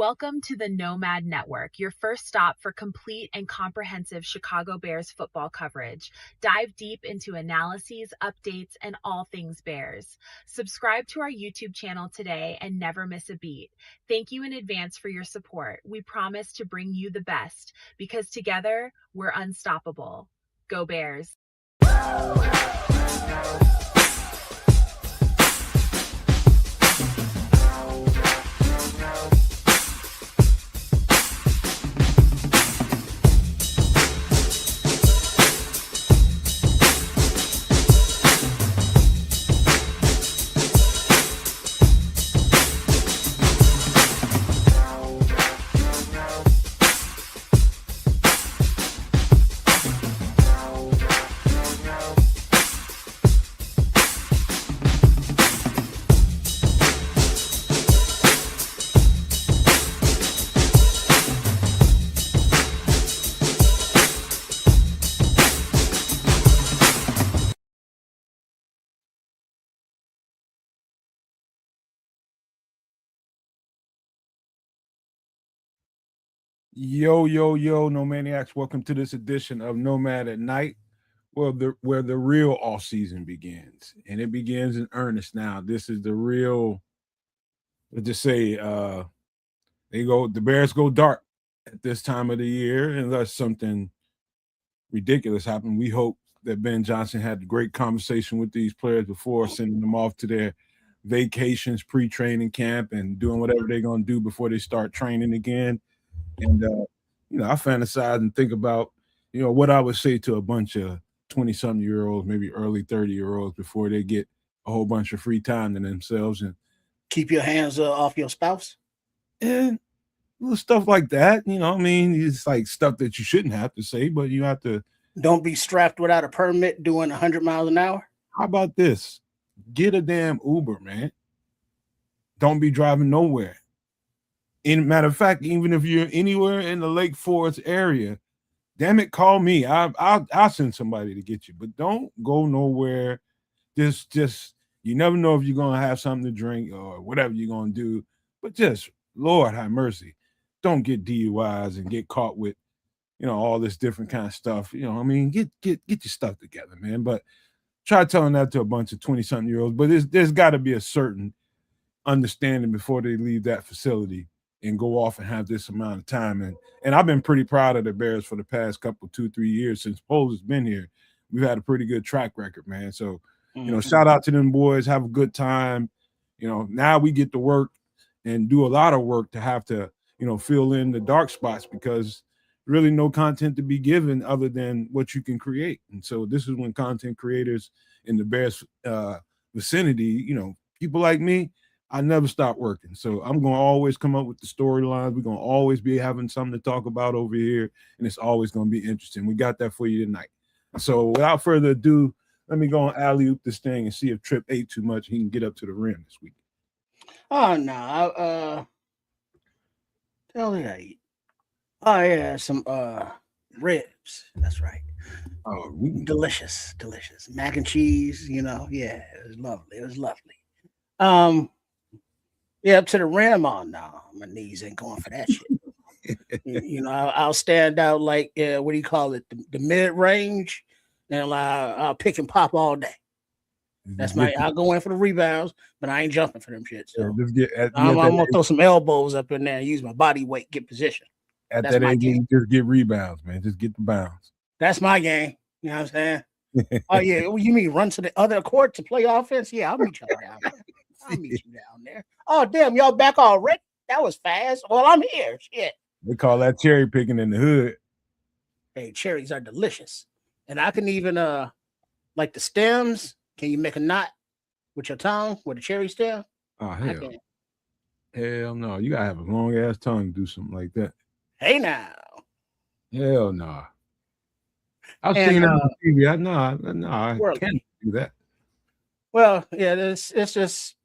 Welcome to the Nomad Network, your first stop for complete and comprehensive Chicago Bears football coverage. Dive deep into analyses, updates, and all things Bears. Subscribe to our YouTube channel today and never miss a beat. Thank you in advance for your support. We promise to bring you the best because together we're unstoppable. Go Bears! Yo, Nomaniacs. Welcome to this edition of Nomad at Night, where the real off season begins. And it begins in earnest now. This is the real, let's just say, the Bears go dark at this time of the year, unless something ridiculous happened. We hope that Ben Johnson had a great conversation with these players before sending them off to their vacations, pre-training camp, and doing whatever they're going to do before they start training again. And, I fantasize and think about, what I would say to a bunch of 20-something-year-olds, maybe early 30-year-olds before they get a whole bunch of free time to themselves. And keep your hands off your spouse. And little stuff like that, it's like stuff that you shouldn't have to say, but you have to. Don't be strapped without a permit doing 100 miles an hour. How about this? Get a damn Uber, man. Don't be driving nowhere. In matter of fact, even if you're anywhere in the Lake Forest area, damn it, call me. I'll send somebody to get you. But don't go nowhere. Just you never know if you're gonna have something to drink or whatever you're gonna do. But just Lord have mercy, don't get DUIs and get caught with all this different kind of stuff. Get your stuff together, man. But try telling that to a bunch of 20-something-year-olds. But there's got to be a certain understanding before they leave that facility and go off and have this amount of time. And I've been pretty proud of the Bears for the past 2-3 years since Poles has been here. We've had a pretty good track record, man. So, shout out to them boys. Have a good time. Now we get to work and do a lot of work to have to, fill in the dark spots because really no content to be given other than what you can create. And so this is when content creators in the Bears vicinity, people like me, I never stop working. So I'm going to always come up with the storylines. We're going to always be having something to talk about over here, and it's always going to be interesting. We got that for you tonight. So without further ado, let me go and alley-oop this thing and see if Trip ate too much. He can get up to the rim this week. Oh, no. Tell me I eat. Oh, yeah, some ribs. That's right. Oh, delicious. Mac and cheese, yeah, it was lovely. Yeah, up to the rim. Oh no, my knees ain't going for that shit. I'll stand out like what do you call it? The mid range, and I'll pick and pop all day. That's I'll go in for the rebounds, but I ain't jumping for them shit. So I'm gonna throw some elbows up in there and use my body weight, get position. At that age, you just get rebounds, man. Just get the bounds. That's my game. You know what I'm saying? Oh yeah, you mean run to the other court to play offense? Yeah, I'll meet you down there. I'll meet you down there. Oh, damn, y'all back already? That was fast. Well, I'm here. Shit. They call that cherry picking in the hood. Hey, cherries are delicious. And I can even, like the stems, can you make a knot with your tongue with a cherry stem? Oh, hell. Hell no. You got to have a long-ass tongue to do something like that. Hey, now. Hell no. I've seen that on TV. No, I can't do that. Well, yeah, it's just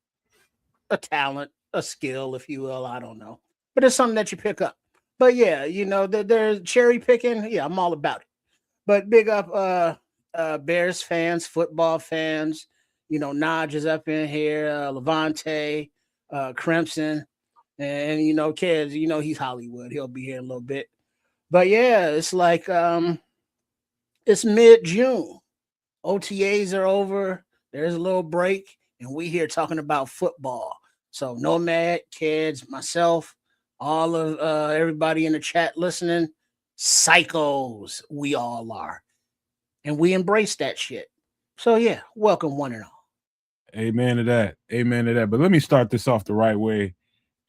a talent, a skill, if you will. I don't know. But it's something that you pick up. But yeah, there's cherry picking. Yeah, I'm all about it. But big up Bears fans, football fans. Naj is up in here, Levante, Crimson. And kids, he's Hollywood. He'll be here in a little bit. But yeah, it's like it's mid-June. OTAs are over. There's a little break, and we here talking about football. So Nomad, kids, myself, all of everybody in the chat listening, psychos we all are. And we embrace that shit. So yeah, welcome one and all. Amen to that. Amen to that. But let me start this off the right way.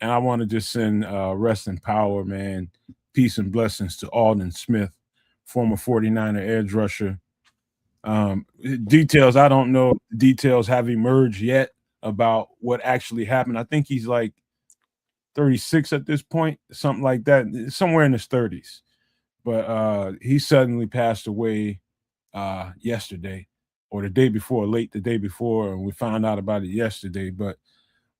And I want to just send rest and power, man. Peace and blessings to Aldon Smith, former 49er edge rusher. Details, I don't know. Details have emerged yet about what actually happened. I think he's like 36 at this point, something like that, somewhere in his 30s. But he suddenly passed away yesterday or the day before, late the day before, and we found out about it yesterday. But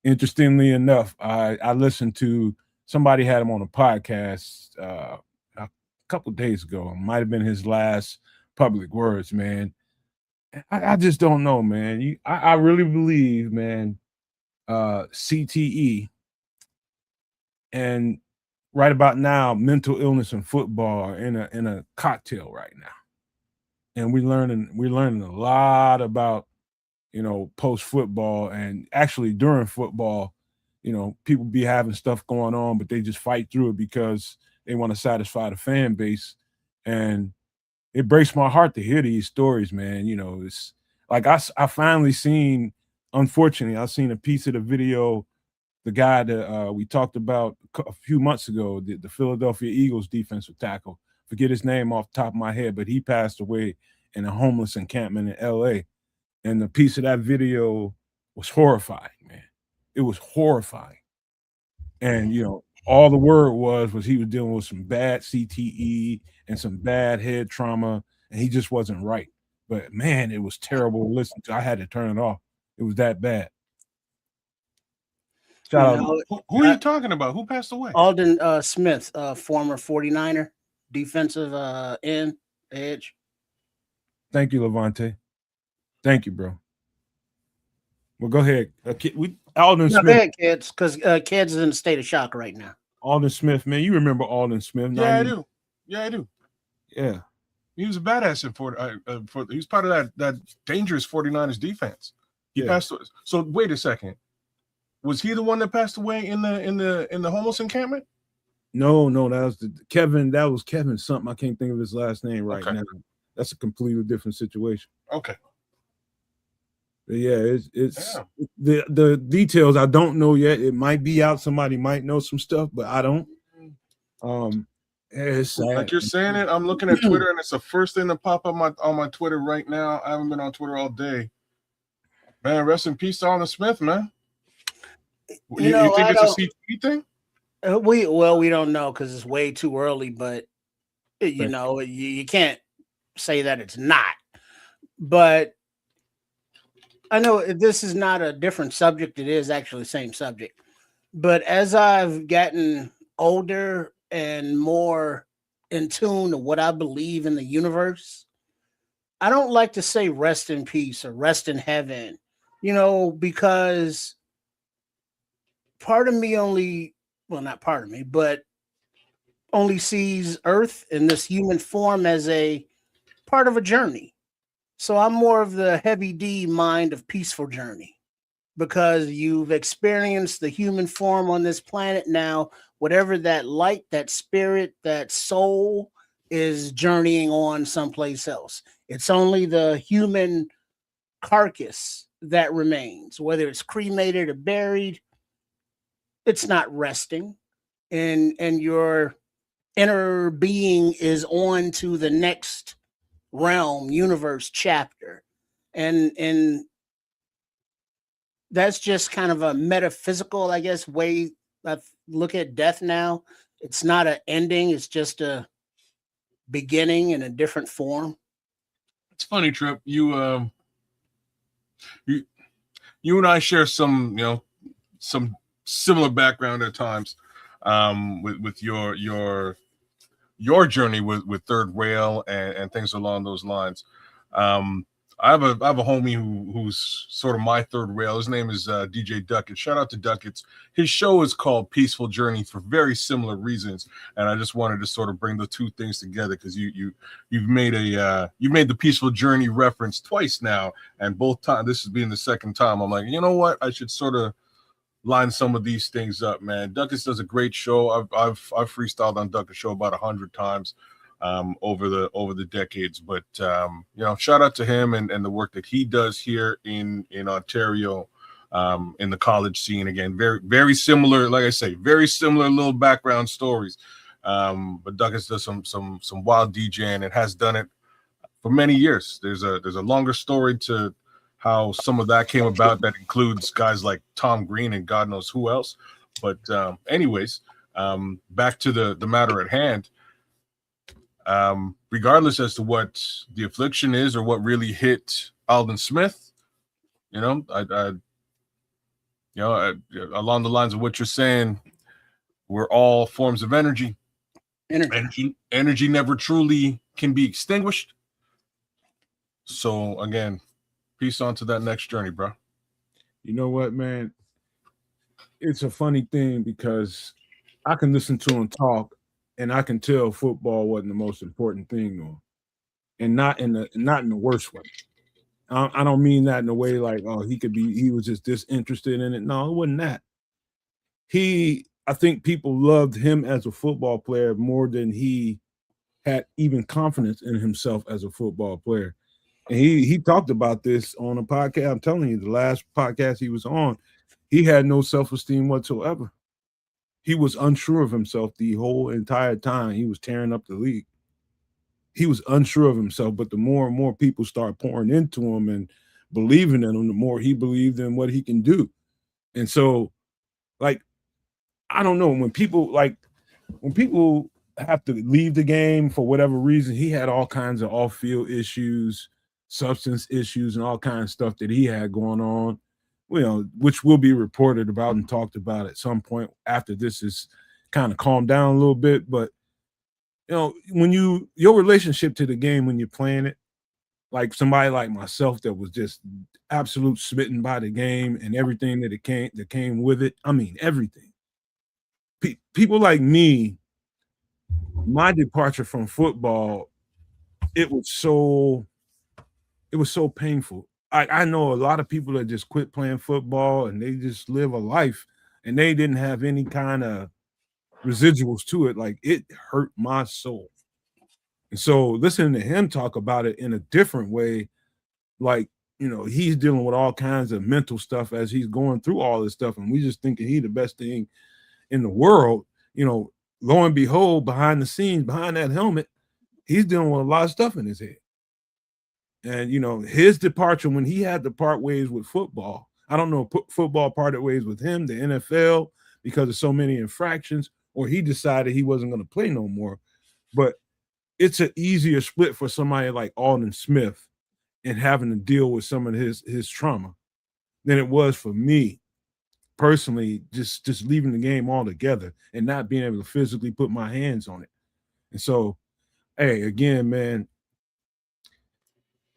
interestingly enough, I listened to somebody had him on a podcast a couple of days ago. It might have been his last public words, man. I just don't know, man. I really believe, man, CTE and right about now, mental illness and football are in a cocktail right now. And we're learning a lot about, post football, and actually during football, people be having stuff going on, but they just fight through it because they want to satisfy the fan base. And it breaks my heart to hear these stories, man. It's like I finally seen, unfortunately, I seen a piece of the video, the guy that we talked about a few months ago, the Philadelphia Eagles defensive tackle. Forget his name off the top of my head, but he passed away in a homeless encampment in LA. And the piece of that video was horrifying, man. It was horrifying. And, all the word was he was dealing with some bad CTE and some bad head trauma, and he just wasn't right. But, man, it was terrible to listen to. I had to turn it off. It was that bad. Who are you talking about? Who passed away? Aldon Smith, former 49er, defensive end, edge. Thank you, Levante. Thank you, bro. Well, go ahead. Aldon Smith. Go ahead, kids, because kids is in a state of shock right now. Aldon Smith, man. You remember Aldon Smith? Yeah, I do. Yeah, I do. Yeah. He was a badass he was part of that dangerous 49ers defense. He passed away. So wait a second. Was he the one that passed away in the homeless encampment? No, that was Kevin. That was Kevin something. I can't think of his last name right now. That's a completely different situation. Okay. But yeah, it's the details I don't know yet. It might be out. Somebody might know some stuff, but I don't. It's sad. Like you're saying it, I'm looking at Twitter, and it's the first thing to pop up on my Twitter right now. I haven't been on Twitter all day. Man, rest in peace to Aldon Smith, man. You think it's a CTE thing? We don't know because it's way too early, but you can't say that it's not. But I know this is not a different subject. It is actually the same subject. But as I've gotten older and more in tune to what I believe in the universe, I don't like to say rest in peace or rest in heaven, because part of me not part of me, but only sees Earth in this human form as a part of a journey. So I'm more of the heavy D mind of peaceful journey, because you've experienced the human form on this planet now. Whatever that light, that spirit, that soul is journeying on someplace else. It's only the human carcass that remains, whether it's cremated or buried. It's not resting, and your inner being is on to the next realm, universe, chapter, and that's just kind of a metaphysical, I guess, way I look at death now. It's not an ending; it's just a beginning in a different form. It's funny, Trip. You and I share some similar background at times, with your your journey with Third Rail and things along those lines. I have a homie who's sort of my third rail. His name is DJ Duckett. Shout out to Duckett. His show is called Peaceful Journey for very similar reasons, and I just wanted to sort of bring the two things together because you've made the Peaceful Journey reference twice now, and both times this is being the second time. I'm like, you know what? I should sort of line some of these things up, man. Duckett does a great show. I've freestyled on Duckett's show about 100 times. Over the decades, but shout out to him and the work that he does here in Ontario, in the college scene. Again, very, very similar, like I say, very similar little background stories. But Duckett does some wild DJing and has done it for many years. There's a longer story to how some of that came about that includes guys like Tom Green and God knows who else. But anyways, back to the matter at hand. Regardless as to what the affliction is or what really hit Aldon Smith, along the lines of what you're saying, we're all forms of energy. Energy never truly can be extinguished. So again, peace on to that next journey, bro. You know what, man? It's a funny thing because I can listen to him talk, and I can tell football wasn't the most important thing to him, and not in the worst way. I don't mean that in a way like, oh, he was just disinterested in it. No, it wasn't that. I think people loved him as a football player more than he had even confidence in himself as a football player. And he talked about this on a podcast. I'm telling you, the last podcast he was on, he had no self-esteem whatsoever. He was unsure of himself the whole entire time he was tearing up the league. He was unsure of himself, but the more and more people start pouring into him and believing in him, the more he believed in what he can do. And so, like, I don't know, when people have to leave the game for whatever reason, he had all kinds of off-field issues, substance issues, and all kinds of stuff that he had going on, which will be reported about and talked about at some point after this is kind of calmed down a little bit. But, when your relationship to the game when you're playing it, like somebody like myself that was just absolute smitten by the game and everything that came with it. I mean, everything. People like me, my departure from football, it was so painful. I know a lot of people that just quit playing football and they just live a life and they didn't have any kind of residuals to it. Like, it hurt my soul. And so listening to him talk about it in a different way, like, he's dealing with all kinds of mental stuff as he's going through all this stuff. And we just thinking he the best thing in the world, lo and behold, behind the scenes, behind that helmet, he's dealing with a lot of stuff in his head. And, his departure when he had to part ways with football, I don't know, football parted ways with him, the NFL, because of so many infractions, or he decided he wasn't going to play no more. But it's an easier split for somebody like Aldon Smith and having to deal with some of his trauma than it was for me personally, just leaving the game altogether and not being able to physically put my hands on it. And so, hey, again, man,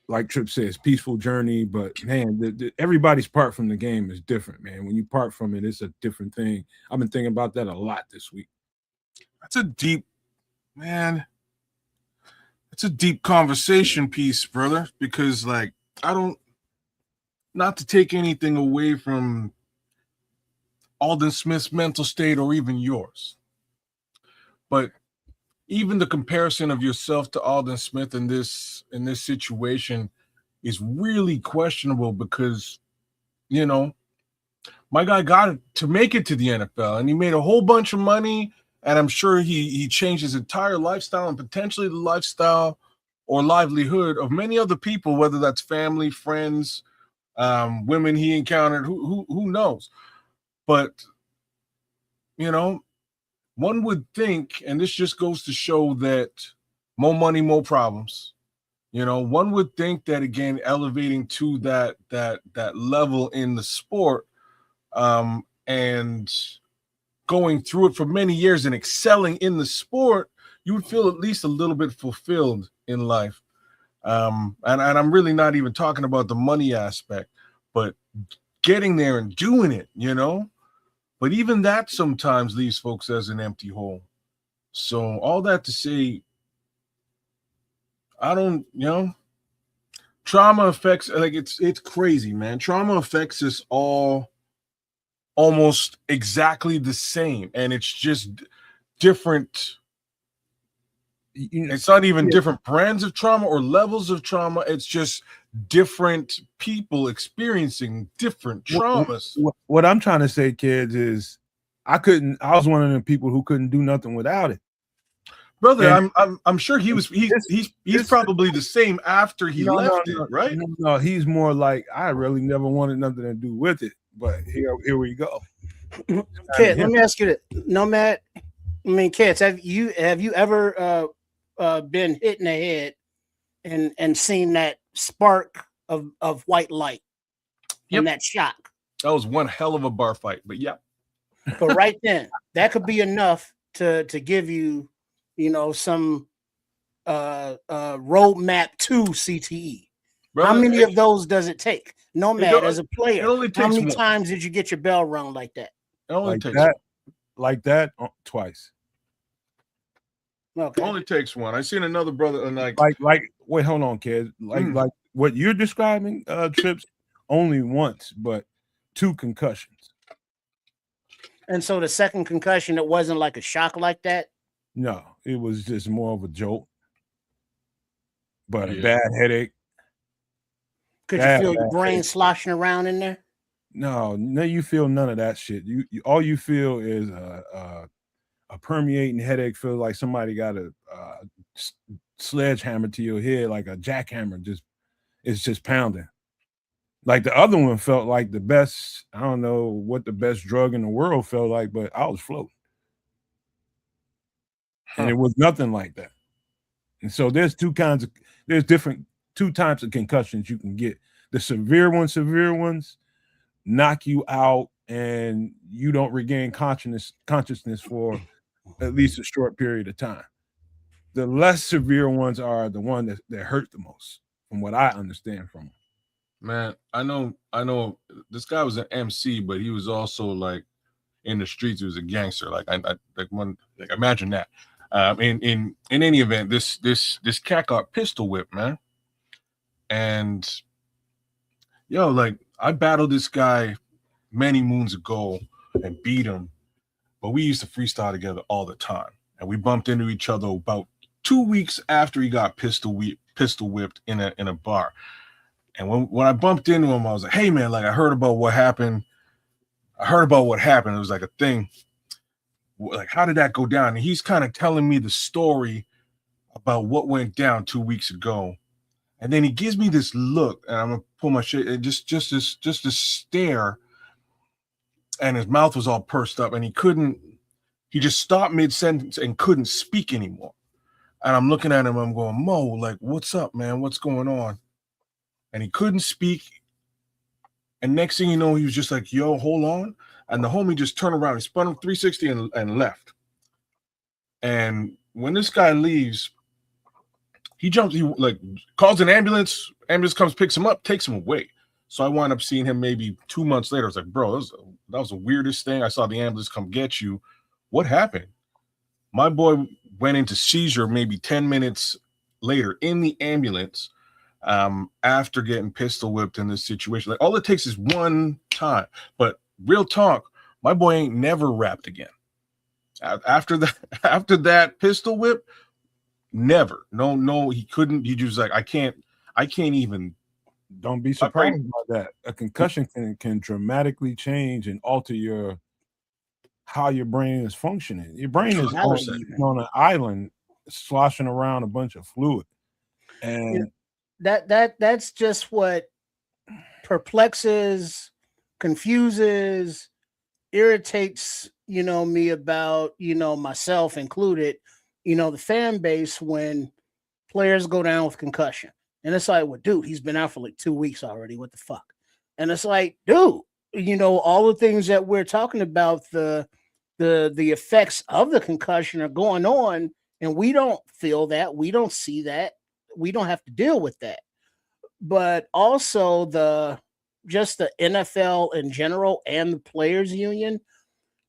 like Trip says, peaceful journey, but man, everybody's part from the game is different, man. When you part from it, it's a different thing. I've been thinking about that a lot this week. That's a deep, man. It's a deep conversation piece, brother, because like, not to take anything away from Aldon Smith's mental state or even yours, but even the comparison of yourself to Aldon Smith in this situation is really questionable because, my guy got to make it to the NFL and he made a whole bunch of money, and I'm sure he changed his entire lifestyle and potentially the lifestyle or livelihood of many other people, whether that's family, friends, women he encountered, who knows. But, one would think, and this just goes to show that more money, more problems. One would think that, again, elevating to that level in the sport, and going through it for many years and excelling in the sport, you would feel at least a little bit fulfilled in life. And I'm really not even talking about the money aspect, but getting there and doing it, you know. But even that sometimes leaves folks as an empty hole. So all that to say, I don't, you know, trauma affects, like, it's crazy, man. Trauma affects us all almost exactly the same, and it's just different. It's not even different brands of trauma or levels of trauma. It's just different people experiencing different traumas. What I'm trying to say, kids, is I was one of the people who couldn't do nothing without it. Brother, and I'm sure he's probably the same after he left it, right? No, he's more like, I really never wanted nothing to do with it, but here we go. Kid, let me ask you that. Nomad, I mean, kids, have you ever been hit in the head and seen that spark of white light and that shock? That was one hell of a bar fight, but yeah. But right then, that could be enough to give you, you know, some roadmap to CTE. Brother, how many of those does it take? Nomad, as a player, how many times did you get your bell rung like that? It only like takes that, like that twice. Okay. It only takes one. I seen another brother and like wait, hold on, kid. Like what you're describing, Trips, only once, but 2 concussions. And so the second concussion, it wasn't like a shock like that? No, it was just more of a jolt. But a bad headache. Could you feel your brain sloshing around in there? No, you feel none of that shit. You all you feel is a permeating headache. Feel like somebody got a sledgehammer to your head, like a jackhammer. It's just pounding. Like the other one felt like the best. I don't know what the best drug in the world felt like, but I was floating, and it was nothing like that. And so there's 2 types of concussions you can get. The severe ones knock you out and you don't regain consciousness for at least a short period of time. The less severe ones are the one that hurt the most, from what I understand from them. Man, I know this guy was an MC, but he was also like in the streets. He was a gangster. Like imagine that. In any event, this cat got pistol whipped, man. And like I battled this guy many moons ago and beat him, but we used to freestyle together all the time, and we bumped into each other about 2 weeks after he got pistol whipped in a bar. And when I bumped into him, I was like, "Hey man, like I heard about what happened. It was like a thing. Like, how did that go down?" And he's kind of telling me the story about what went down 2 weeks ago. And then he gives me this look, and I'm gonna pull my shit, and just this stare, and his mouth was all pursed up, and he just stopped mid-sentence and couldn't speak anymore. And I'm looking at him, I'm going, "Mo, like, what's up, man? What's going on?" And he couldn't speak. And next thing you know, he was just like, "Yo, hold on." And the homie just turned around, he spun him 360 and left. And when this guy leaves, he calls an ambulance. Ambulance comes, picks him up, takes him away. So I wound up seeing him maybe 2 months later. I was like, "Bro, that was the weirdest thing. I saw the ambulance come get you. What happened?" My boy went into seizure maybe 10 minutes later in the ambulance after getting pistol whipped in this situation. Like, all it takes is one time. But real talk, my boy ain't never rapped again. After that pistol whip, never. No, he couldn't. He just like, I can't even. Don't be surprised by that. A concussion can dramatically change and alter how your brain is functioning. Your brain is on an island sloshing around a bunch of fluid. And that's just what perplexes, confuses, irritates, me about, myself included, the fan base when players go down with concussion. And it's like, well, dude, he's been out for like 2 weeks already. What the fuck? And it's like, dude, all the things that we're talking about, the effects of the concussion are going on, and we don't feel that. We don't see that. we don't have to deal with that. But also the NFL in general and the players union,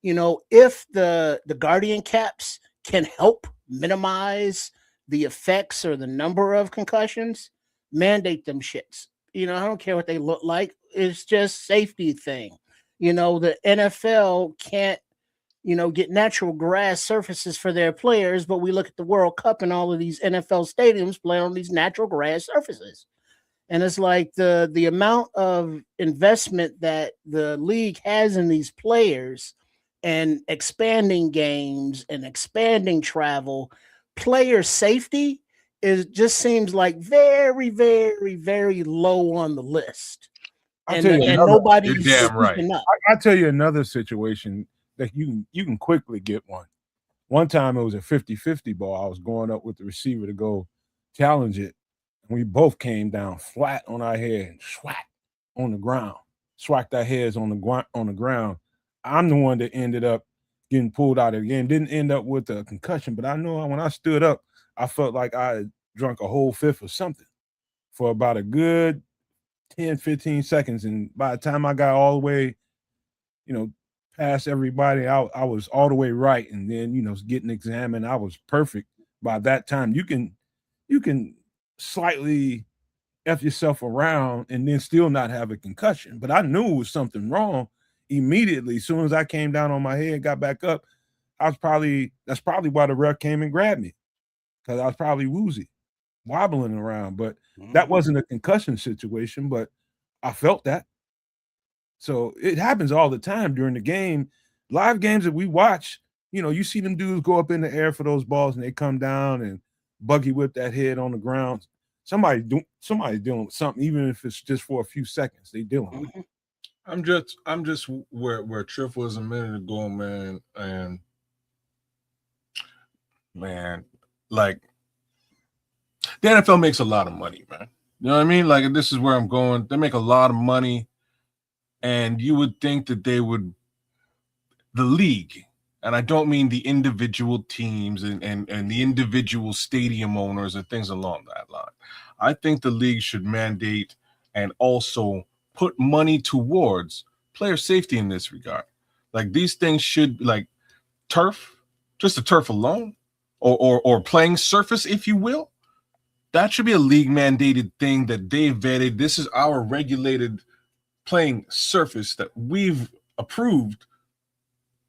if the Guardian caps can help minimize the effects or the number of concussions, mandate them shits. I don't care what they look like. It's just safety thing. The NFL can't, get natural grass surfaces for their players, but we look at the World Cup and all of these NFL stadiums play on these natural grass surfaces. And it's like the amount of investment that the league has in these players and expanding games and expanding travel, player safety just seems like very, very, very low on the list. And nobody's damn right. I'll tell you another situation that you can quickly get one. One time it was a 50-50 ball. I was going up with the receiver to go challenge it. We both came down flat on our head and swack on the ground, swacked our heads on the ground. I'm the one that ended up getting pulled out of the game. Didn't end up with a concussion, but I know when I stood up, I felt like I had drunk a whole fifth of something for about a good 10, 15 seconds. And by the time I got all the way, past everybody, I was all the way right. And then, getting examined, I was perfect by that time. You can slightly F yourself around and then still not have a concussion. But I knew it was something wrong immediately. As soon as I came down on my head, got back up, that's probably why the ref came and grabbed me, because I was probably woozy, wobbling around. But that wasn't a concussion situation, but I felt that. So it happens all the time during the game. Live games that we watch, you see them dudes go up in the air for those balls and they come down and buggy whip that head on the ground. Somebody's dealing with something, even if it's just for a few seconds. They dealing with it. I'm just where Triff was a minute ago, man, and man, like the NFL makes a lot of money, man. You know what I mean? Like, this is where I'm going. They make a lot of money, and you would think that the league, and I don't mean the individual teams and the individual stadium owners and things along that line. I think the league should mandate and also put money towards player safety in this regard. Like, these things should, like turf, just the turf alone, or playing surface, if you will. That should be a league mandated thing that they vetted. This is our regulated playing surface that we've approved.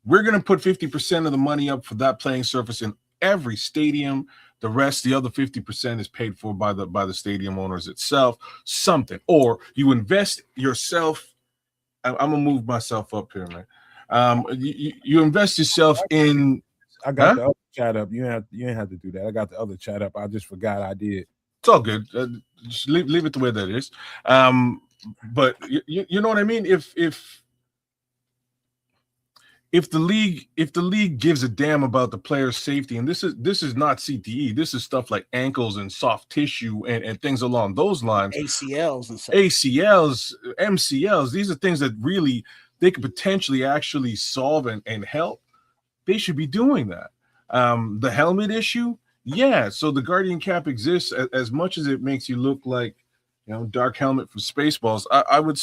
We're going to put 50% of the money up for that playing surface in every stadium. The rest, the other 50%, is paid for by the stadium owners itself. Something, or you invest yourself. I'm gonna move myself up here, man. You invest yourself in. I got the other chat up. You ain't have to do that. I got the other chat up. I just forgot I did. It's all good. Just leave it the way that it is. But you know what I mean? If the league gives a damn about the player's safety, and this is not CTE, this is stuff like ankles and soft tissue and things along those lines. ACLs and stuff. ACLs, MCLs, these are things that really they could potentially actually solve and help. They should be doing that. The helmet issue, yeah. So the Guardian cap exists as much as it makes you look like, dark helmet for Spaceballs. I would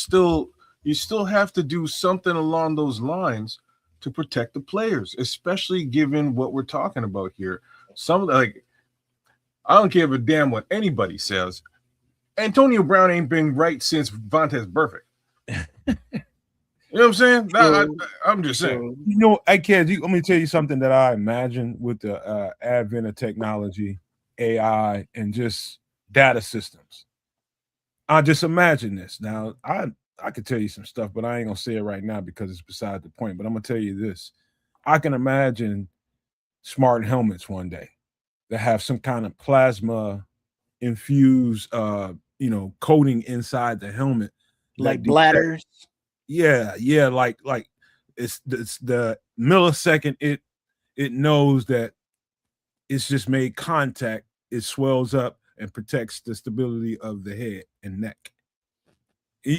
you still have to do something along those lines to protect the players, especially given what we're talking about here. I don't give a damn what anybody says. Antonio Brown ain't been right since Vontaze Burfict. You know what I'm saying? I'm just saying. Let me tell you something that I imagine with the advent of technology, AI, and just data systems. I just imagine this. Now, I could tell you some stuff, but I ain't gonna say it right now because it's beside the point. But I'm gonna tell you this: I can imagine smart helmets one day that have some kind of plasma infused, coating inside the helmet, like bladders. Yeah, like it's the millisecond it knows that it's just made contact, it swells up and protects the stability of the head and neck.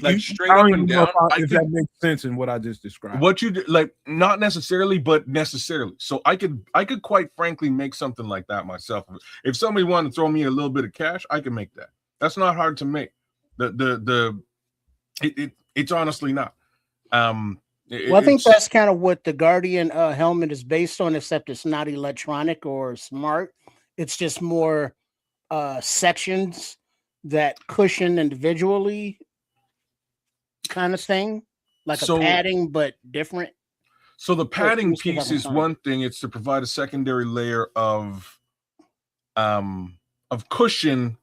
Like straight I up don't and even know down. if that makes sense in what I just described. What you like, not necessarily, but necessarily. So I could quite frankly make something like that myself. If somebody wanted to throw me a little bit of cash, I can make that. That's not hard to make. It's honestly not. Well, I think that's kind of what the Guardian helmet is based on, except it's not electronic or smart. It's just more sections that cushion individually, kind of thing, like a padding, but different. So the padding piece is one thing. It's to provide a secondary layer of cushion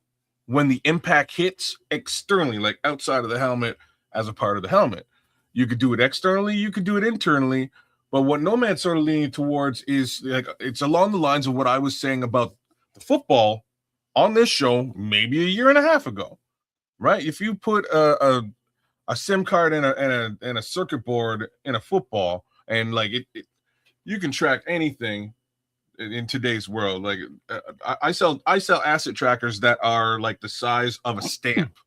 when the impact hits externally, like outside of the helmet as a part of the helmet. You could do it externally, you could do it internally. But what Nomad's sort of leaning towards is like it's along the lines of what I was saying about the football on this show maybe a year and a half ago, right? If you put a SIM card and a circuit board in a football, and like you can track anything in today's world. Like I sell asset trackers that are like the size of a stamp,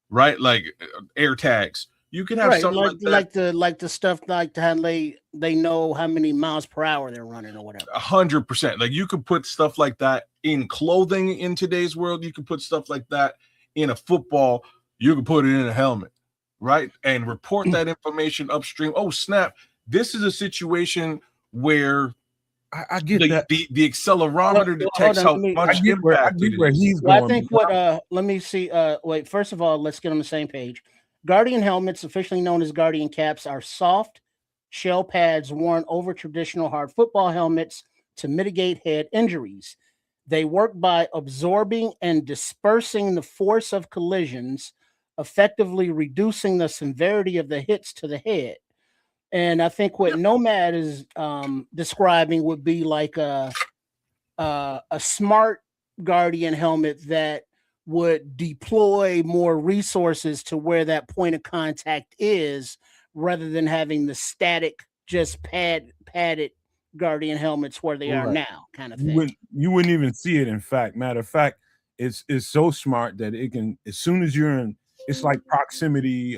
right? Like air tags. You can have something like the stuff like how they know how many miles per hour they're running or whatever. 100%. Like you could put stuff like that in clothing in today's world. You could put stuff like that in a football. You could put it in a helmet, right? And report that information upstream. Oh snap! This is a situation where I get that the accelerometer detects how much impact it is. Well, I think what let me see. Wait, first of all, let's get on the same page. Guardian helmets, officially known as Guardian caps, are soft shell pads worn over traditional hard football helmets to mitigate head injuries. They work by absorbing and dispersing the force of collisions, effectively reducing the severity of the hits to the head. And I think what Nomad is describing would be like a smart Guardian helmet that would deploy more resources to where that point of contact is, rather than having the static, just padded Guardian helmets where they are now, kind of thing. You wouldn't even see it. In fact, matter of fact, it's so smart that it can, as soon as you're in, it's like proximity.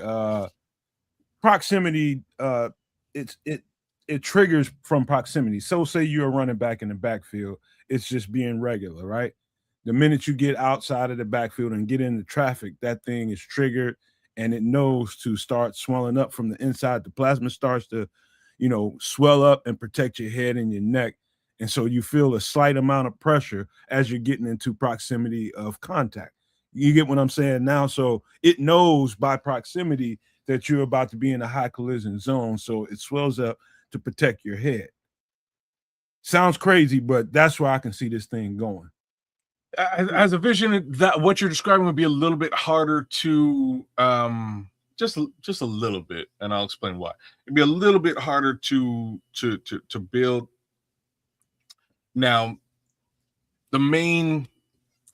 It triggers from proximity. So say you're running back in the backfield, it's just being regular, right? The minute you get outside of the backfield and get into traffic, that thing is triggered and it knows to start swelling up from the inside. The plasma starts to, swell up and protect your head and your neck. And so you feel a slight amount of pressure as you're getting into proximity of contact. You get what I'm saying now? So it knows by proximity that you're about to be in a high collision zone. So it swells up to protect your head. Sounds crazy, but that's where I can see this thing going. As a vision, that what you're describing would be a little bit harder to just a little bit, and I'll explain why. It'd be a little bit harder to build. Now, the main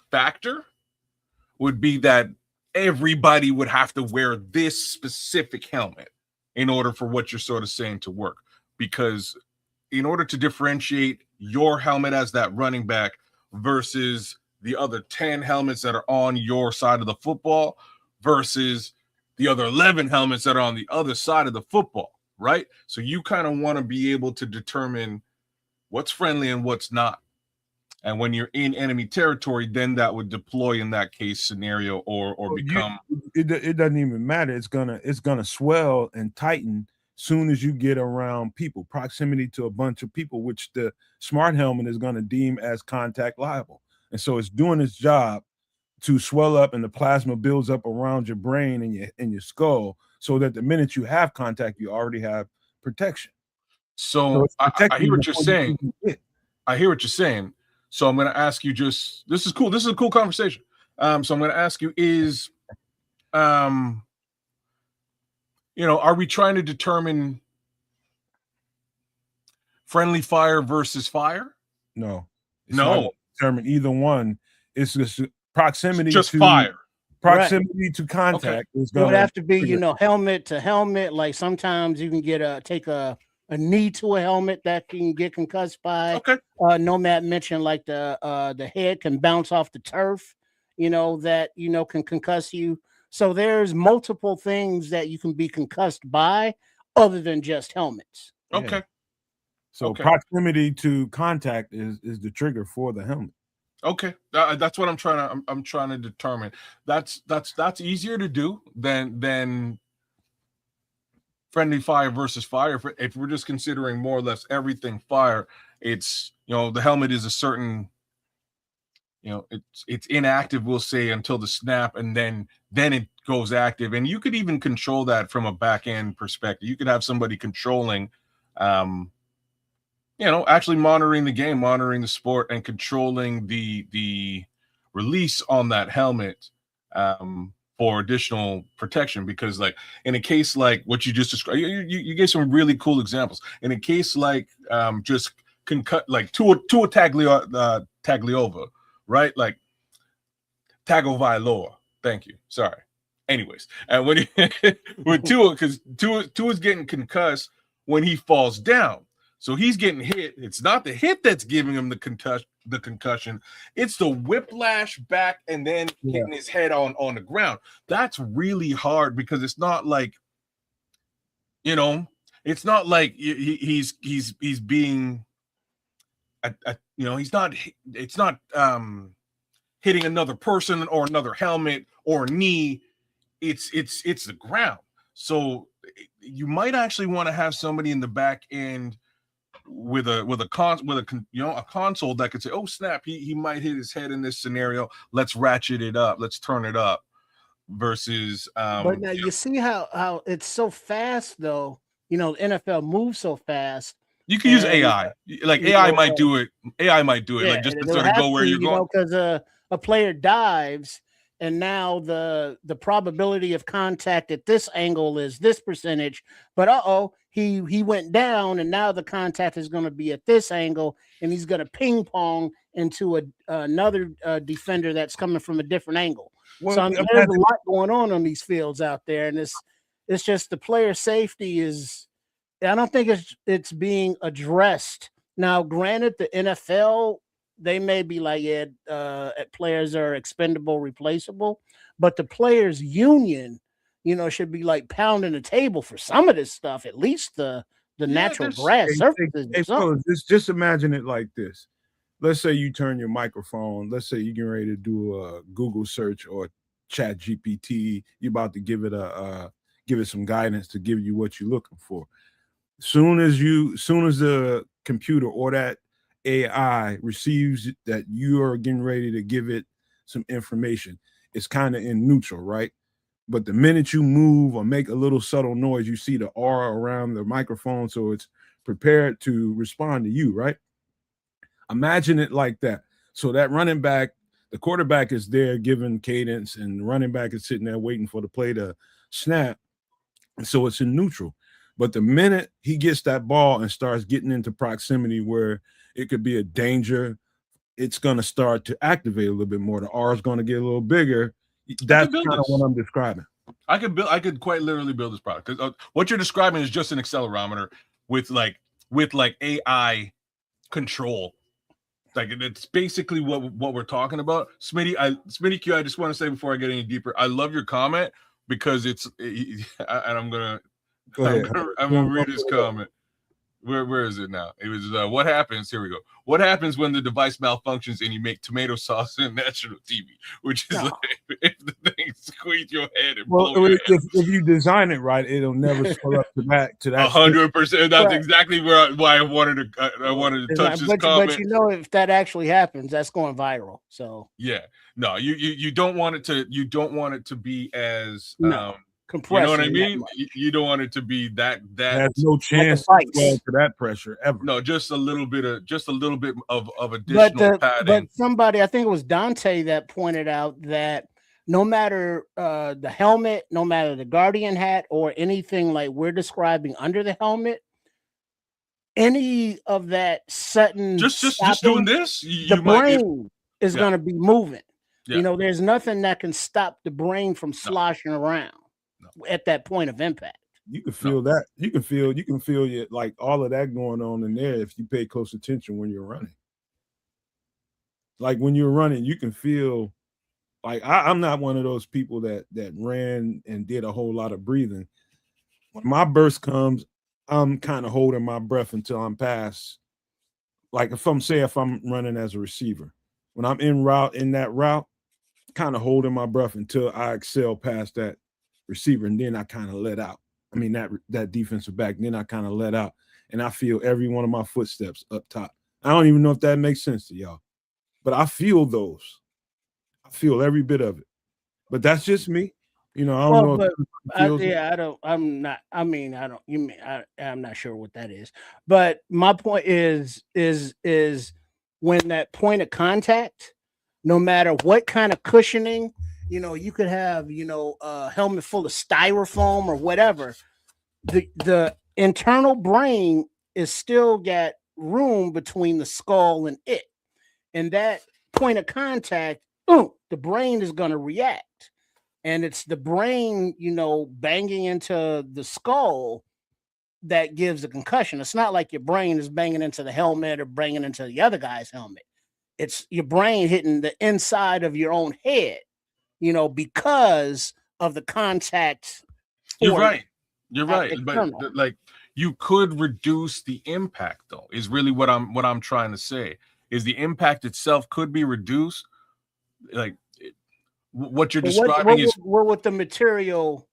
factor would be that everybody would have to wear this specific helmet in order for what you're sort of saying to work, because in order to differentiate your helmet as that running back versus the other 10 helmets that are on your side of the football versus the other 11 helmets that are on the other side of the football, right? So you kind of want to be able to determine what's friendly and what's not. And when you're in enemy territory, then that would deploy in that case scenario or become. It doesn't even matter. It's gonna swell and tighten soon as you get around people, proximity to a bunch of people, which the smart helmet is going to deem as contact liable. And so it's doing its job to swell up, and the plasma builds up around your brain and your skull, so that the minute you have contact, you already have protection. So I hear what you're saying. I hear what you're saying. So I'm going to ask you this is cool. This is a cool conversation. So I'm going to ask you are we trying to determine friendly fire versus fire? No. No. Determine either one. It's just proximity to fire. Proximity to contact is going to have to be, helmet to helmet. Like sometimes you can take a knee to a helmet that can get concussed by. Okay. Nomad mentioned like the head can bounce off the turf, that can concuss you. So there's multiple things that you can be concussed by other than just helmets. Okay. So proximity to contact is the trigger for the helmet. Okay, that's what I'm trying to determine. That's easier to do than friendly fire versus fire. If we're just considering more or less everything fire, it's, the helmet is a certain, it's inactive, we'll say, until the snap, and then it goes active. And you could even control that from a back end perspective. You could have somebody controlling, actually monitoring the game, monitoring the sport, and controlling the release on that helmet for additional protection. Because, like, in a case like what you just described, you gave some really cool examples. In a case like just like Tua Tagliova, right? Like Tagovailoa. Thank you. Sorry. Anyways, and when Tua, because Tua's getting concussed when he falls down. So he's getting hit. It's not the hit that's giving him the concussion. It's the whiplash back and then hitting his head on the ground. That's really hard, because it's not like, it's not like he's being, it's not hitting another person or another helmet or knee. It's the ground. So you might actually want to have somebody in the back end with a console that could say, oh snap, he might hit his head in this scenario, let's ratchet it up, let's turn it up, versus but now you see how it's so fast though. The NFL moves so fast. You can use AI. Like AI might do it. Like, just to sort of go where you're going. Because a player dives, and now the probability of contact at this angle is this percentage, but he went down, and now the contact is going to be at this angle, and he's going to ping pong into another defender that's coming from a different angle. Well, so there's a lot going on these fields out there, and it's just the player safety is. I don't think it's being addressed. Now, granted, the NFL, they may be like, players are expendable, replaceable, but the players union, should be like pounding the table for some of this stuff, at least the natural grass surfaces. Just imagine it like this. Let's say you turn your microphone. Let's say you're getting ready to do a Google search or Chat GPT. You're about to give it some guidance to give you what you're looking for. Soon as the computer or that AI receives that you are getting ready to give it some information, it's kind of in neutral, right? But the minute you move or make a little subtle noise, you see the aura around the microphone, so it's prepared to respond to you, right? Imagine it like that. So that running back, the quarterback is there giving cadence, and the running back is sitting there waiting for the play to snap. And so it's in neutral. But the minute he gets that ball and starts getting into proximity where it could be a danger, it's going to start to activate a little bit more. The R is going to get a little bigger. That's kind of what I'm describing. I could quite literally build this product. What you're describing is just an accelerometer with AI control. Like, it's basically what we're talking about. Smitty Q, I just want to say before I get any deeper, I love your comment, because and I'm gonna read his comment. Where is it now? It was what happens. Here we go. What happens when the device malfunctions and you make tomato sauce in national TV? Which is like, if the thing squeeze your head and blow your head. If you design it right, it'll never screw up to that. 100%. That's exactly why I wanted to touch this comment. But if that actually happens, that's going viral. So yeah, no, you don't want it to. You don't want it to be as compressed. You know what I mean? You don't want it to be that. There's no chance to that pressure ever. No, just a little bit of additional padding. But somebody, I think it was Dante, that pointed out that no matter the helmet, no matter the Guardian hat or anything like we're describing under the helmet, any of that sudden just doing this, the brain is going to be moving. Yeah. There's nothing that can stop the brain from sloshing around at that point of impact. You can feel that. You can feel it, like all of that going on in there if you pay close attention when you're running. Like when you're running, you can feel Like I'm not one of those people that ran and did a whole lot of breathing. When my burst comes, I'm kind of holding my breath until I'm past. Like if I'm running as a receiver, when I'm in that route, kind of holding my breath until I excel past that receiver, and then I kind of let out. I mean that defensive back, then I kind of let out, and I feel every one of my footsteps up top. I don't even know if that makes sense to y'all, but I feel those. I feel every bit of it. But that's just me. You know, I don't know. I'm not sure what that is. But my point is when that point of contact, no matter what kind of cushioning, you know, you could have, you know, a helmet full of styrofoam or whatever. The internal brain is still got room between the skull and it. And that point of contact, the brain is going to react. And it's the brain, you know, banging into the skull that gives a concussion. It's not like your brain is banging into the helmet or banging into the other guy's helmet. It's your brain hitting the inside of your own head, you know, because of the contact. You're right. But like you could reduce the impact, though, is really what I'm trying to say. Is the impact itself could be reduced? Like what you're describing is what would the material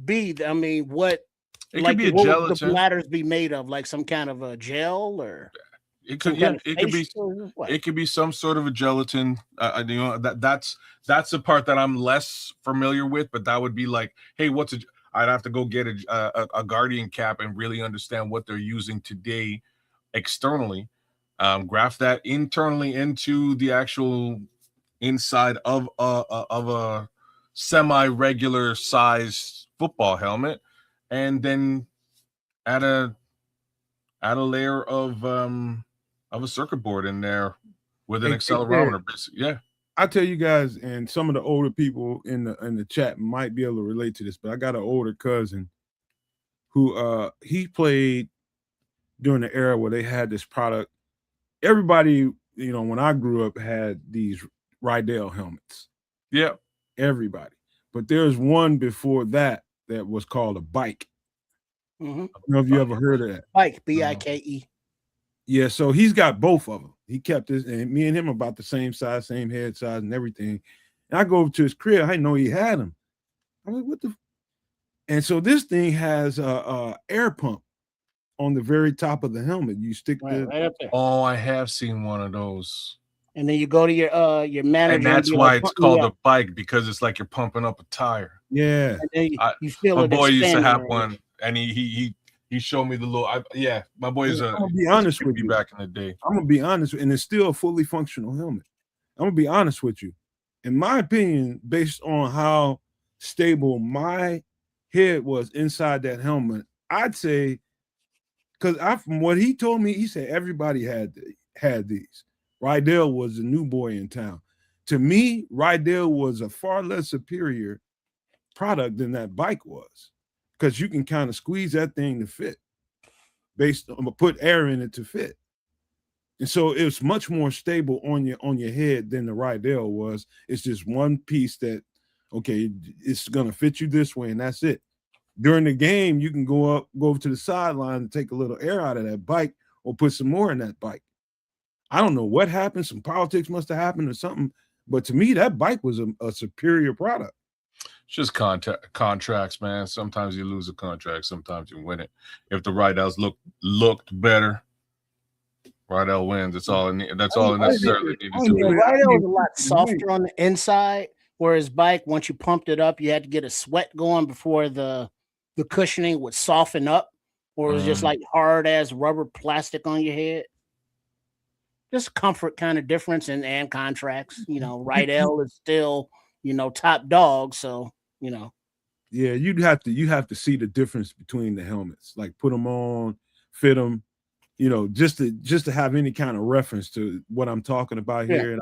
be? I mean, what it could be a gelatin. Would the bladders be made of? Like some kind of a gel, or it could it could be some sort of a gelatin. You know, that's the part that I'm less familiar with, but that would be like, hey, I'd have to go get a Guardian cap and really understand what they're using today externally. Graft that internally into the actual inside of a semi-regular size football helmet, and then add a layer of a circuit board in there with an accelerometer. Yeah, I tell you guys, and some of the older people in the chat might be able to relate to this, but I got an older cousin who he played during the era where they had this product. Everybody, you know, when I grew up, had these Rydell helmets. Yeah, everybody. But there's one before that was called a Bike. Mm-hmm. I don't know if you ever heard of that. Bike, Bike. Yeah, so he's got both of them. He kept this, and me and him about the same size, same head size, and everything. And I go over to his crib. I didn't know he had them. I'm like, what the? And so this thing has a air pump on the very top of the helmet. You stick right up there. Oh, I have seen one of those. And then you go to your manager, and that's why it's called a Bike, because it's like you're pumping up a tire. Yeah, and then you feel my boy used to have one, and he showed me the little. My boy is I'm gonna be honest with you. Back in the day, I'm gonna be honest, and it's still a fully functional helmet. I'm gonna be honest with you. In my opinion, based on how stable my head was inside that helmet, I'd say, because from what he told me, he said everybody had these. Rydell was a new boy in town. To me, Rydell was a far less superior product than that Bike was, because you can kind of squeeze that thing to fit, based on put air in it to fit. And so it was much more stable on your head than the Rydell was. It's just one piece that, okay, it's gonna fit you this way, and that's it. During the game, you can go over to the sideline and take a little air out of that Bike, or put some more in that Bike. I don't know what happened. Some politics must have happened or something. But to me, that Bike was a superior product. It's just contracts, man. Sometimes you lose a contract, sometimes you win it. If the Rydells looked better, Rydell wins. That's all it necessarily needed to be. Rydell was a lot softer on the inside, whereas Bike, once you pumped it up, you had to get a sweat going before the cushioning would soften up, or it was just like hard as rubber plastic on your head. Just comfort kind of difference and contracts. You know, Rydell is still, you know, top dog. So, you know. Yeah, you have to see the difference between the helmets. Like put them on, fit them, you know, just to have any kind of reference to what I'm talking about here. Yeah.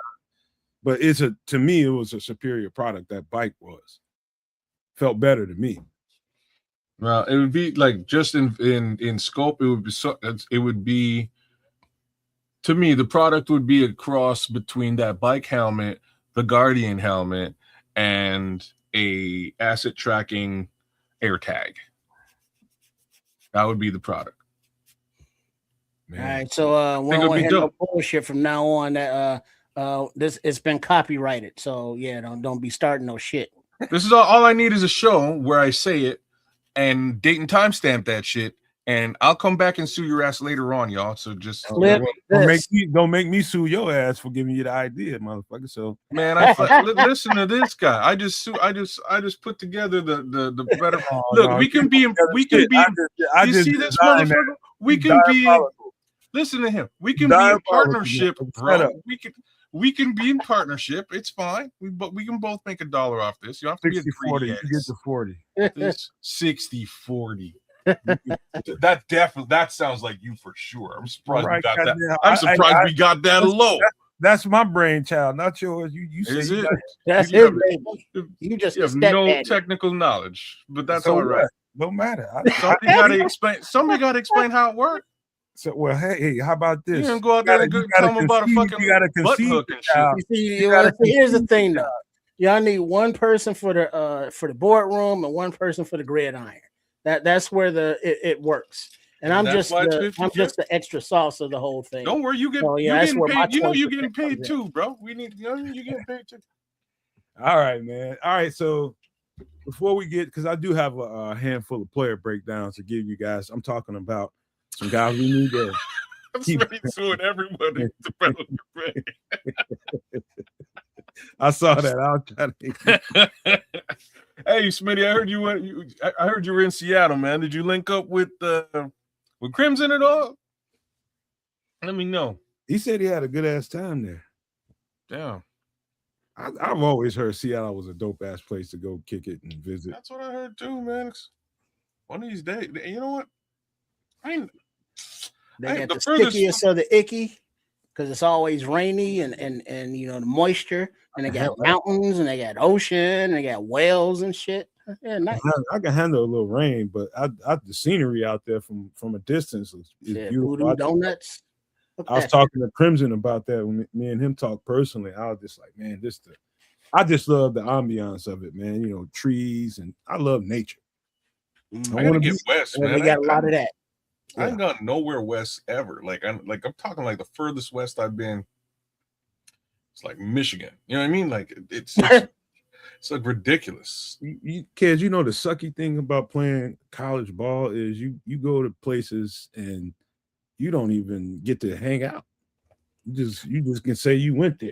But to me, it was a superior product. That Bike felt better to me. Well, it would be like, just in scope, it would be to me, the product would be a cross between that Bike helmet, the Guardian helmet, and a asset tracking AirTag. That would be the product. Man. All right, so we don't want to hear no bullshit from now on. That this it's been copyrighted, so yeah, don't be starting no shit. This is all I need is a show where I say it and date and timestamp that shit, and I'll come back and sue your ass later on, y'all. So just don't make me sue your ass for giving you the idea, motherfucker. So man, listen to this guy. I just put together the better. Look, we can be. You see this motherfucker? We can be. Listen to him. We can be in partnership, bro. We can be in partnership. It's fine. We can both make $1 off this. You don't have to 60, be a 40. You get the 40. This 60-40. That sounds like you for sure. I'm surprised we got that. I'm surprised we got that low. That's my brainchild, not yours. You say it. That's it, baby. You just have no technical knowledge, but that's all right. Don't matter. Somebody got to explain how it works. So, well, hey, how about this? You can go out there and tell them about a fucking butt hook and shit. Here's the thing, though. Y'all need one person for the boardroom and one person for the gridiron. That's where it works. And I'm just the extra sauce of the whole thing. Don't worry, you get getting paid. You know you're getting paid too, bro. We need you getting paid too. All right, man. All right, so before we get, because I do have a handful of player breakdowns to give you guys. I'm talking about some guys we need to keep suing everybody. I saw that. I'll try to. Hey, Smitty, I heard you were in Seattle, man. Did you link up with Crimson at all? Let me know. He said he had a good ass time there. Damn. I've always heard Seattle was a dope ass place to go kick it and visit. That's what I heard too, man. One of these days, you know what? They got the stickiest of the icky because it's always rainy and the moisture, and they got mountains and they got ocean and they got whales and shit. Yeah, nice. I can handle a little rain, but the scenery out there from a distance is beautiful. Donuts. I was talking to Crimson about that when me and him talked personally. I was just like, man, I just love the ambiance of it, man. You know, trees, and I love nature. I want to get west, man. They got a lot of that. I ain't gone nowhere west ever. I'm talking like the furthest west I've been. It's like Michigan. You know what I mean? Like it's like ridiculous. You kids, you know the sucky thing about playing college ball is you go to places and you don't even get to hang out. You just can say you went there.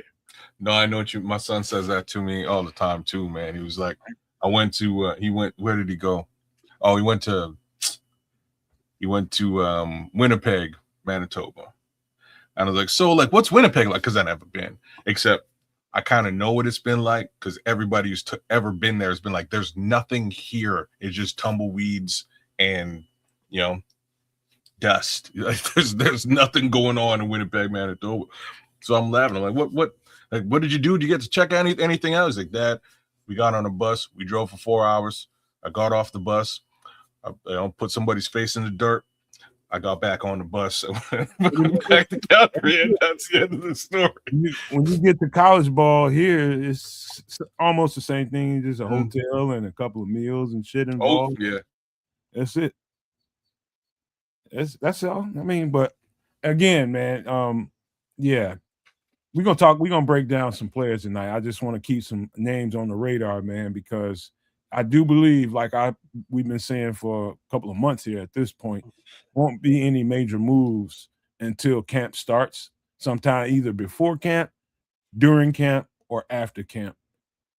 No, I know what my son says that to me all the time too, man. He was like, I went to where did he go? Oh, he went to Winnipeg, Manitoba. And I was like, so like, what's Winnipeg like? Because I've never been, except I kind of know what it's been like because everybody who's ever been there has been like, there's nothing here. It's just tumbleweeds and, dust. Like, there's nothing going on in Winnipeg, Manitoba. So I'm laughing. I'm like, what did you do? Did you get to check anything out? He's like, Dad, we got on a bus. We drove for 4 hours. I got off the bus. I put somebody's face in the dirt. I got back on the bus. Back to Calgary, and that's the end of the story. When you get to college ball here, it's almost the same thing. Just a hotel and a couple of meals and shit involved. Oh, yeah. That's it. That's all. I mean, but again, man, yeah. We're gonna break down some players tonight. I just want to keep some names on the radar, man, because I do believe, like we've been saying for a couple of months here at this point, won't be any major moves until camp starts. Sometime either before camp, during camp, or after camp.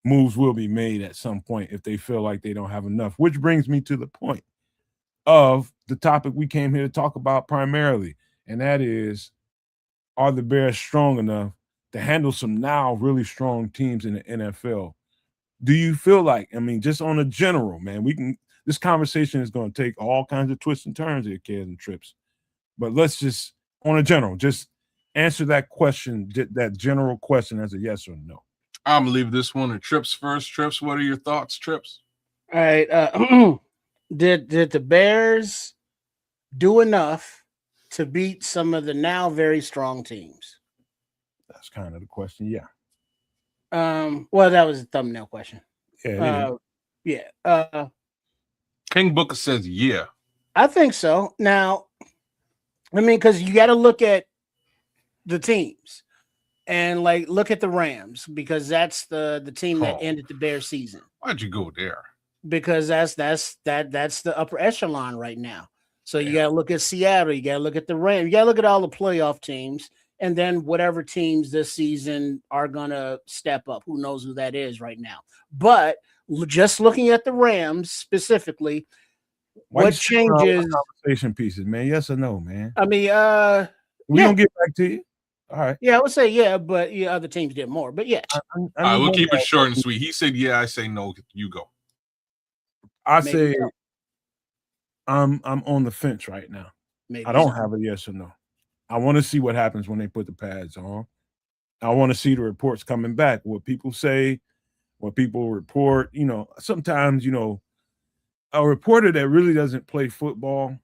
Moves will be made at some point if they feel like they don't have enough, which brings me to the point of the topic we came here to talk about primarily, and that is, are the Bears strong enough to handle some now really strong teams in the NFL? Do you feel like, I mean, just on a general, man, this conversation is going to take all kinds of twists and turns here, kids and trips. But let's just, on a general, just answer that question, that general question as a yes or no. I'm going to leave this one to Trips first. Trips, what are your thoughts, Trips? All right. Did the Bears do enough to beat some of the now very strong teams? That's kind of the question, yeah. Well, that was a thumbnail question. Yeah. King Booker says, yeah. I think so. Now, I mean, because you got to look at the teams and like look at the Rams, because that's the team that ended the Bears season. Why'd you go there? Because that's the upper echelon right now. So you got to look at Seattle. You got to look at the Rams. You got to look at all the playoff teams, and then whatever teams this season are gonna step up. Who knows who that is right now? But just looking at the Rams specifically, what changes? Conversation pieces, man. Yes or no, man? I mean, we don't get back to you. All right. Yeah, I would say yeah, but other teams did more. But yeah, all right, we'll keep it short and sweet. He said yeah. I say no. You go. I say I'm on the fence right now. I don't have a yes or no. I want to see what happens when they put the pads on. I want to see the reports coming back. What people say, what people report. You know, sometimes a reporter that really doesn't play football,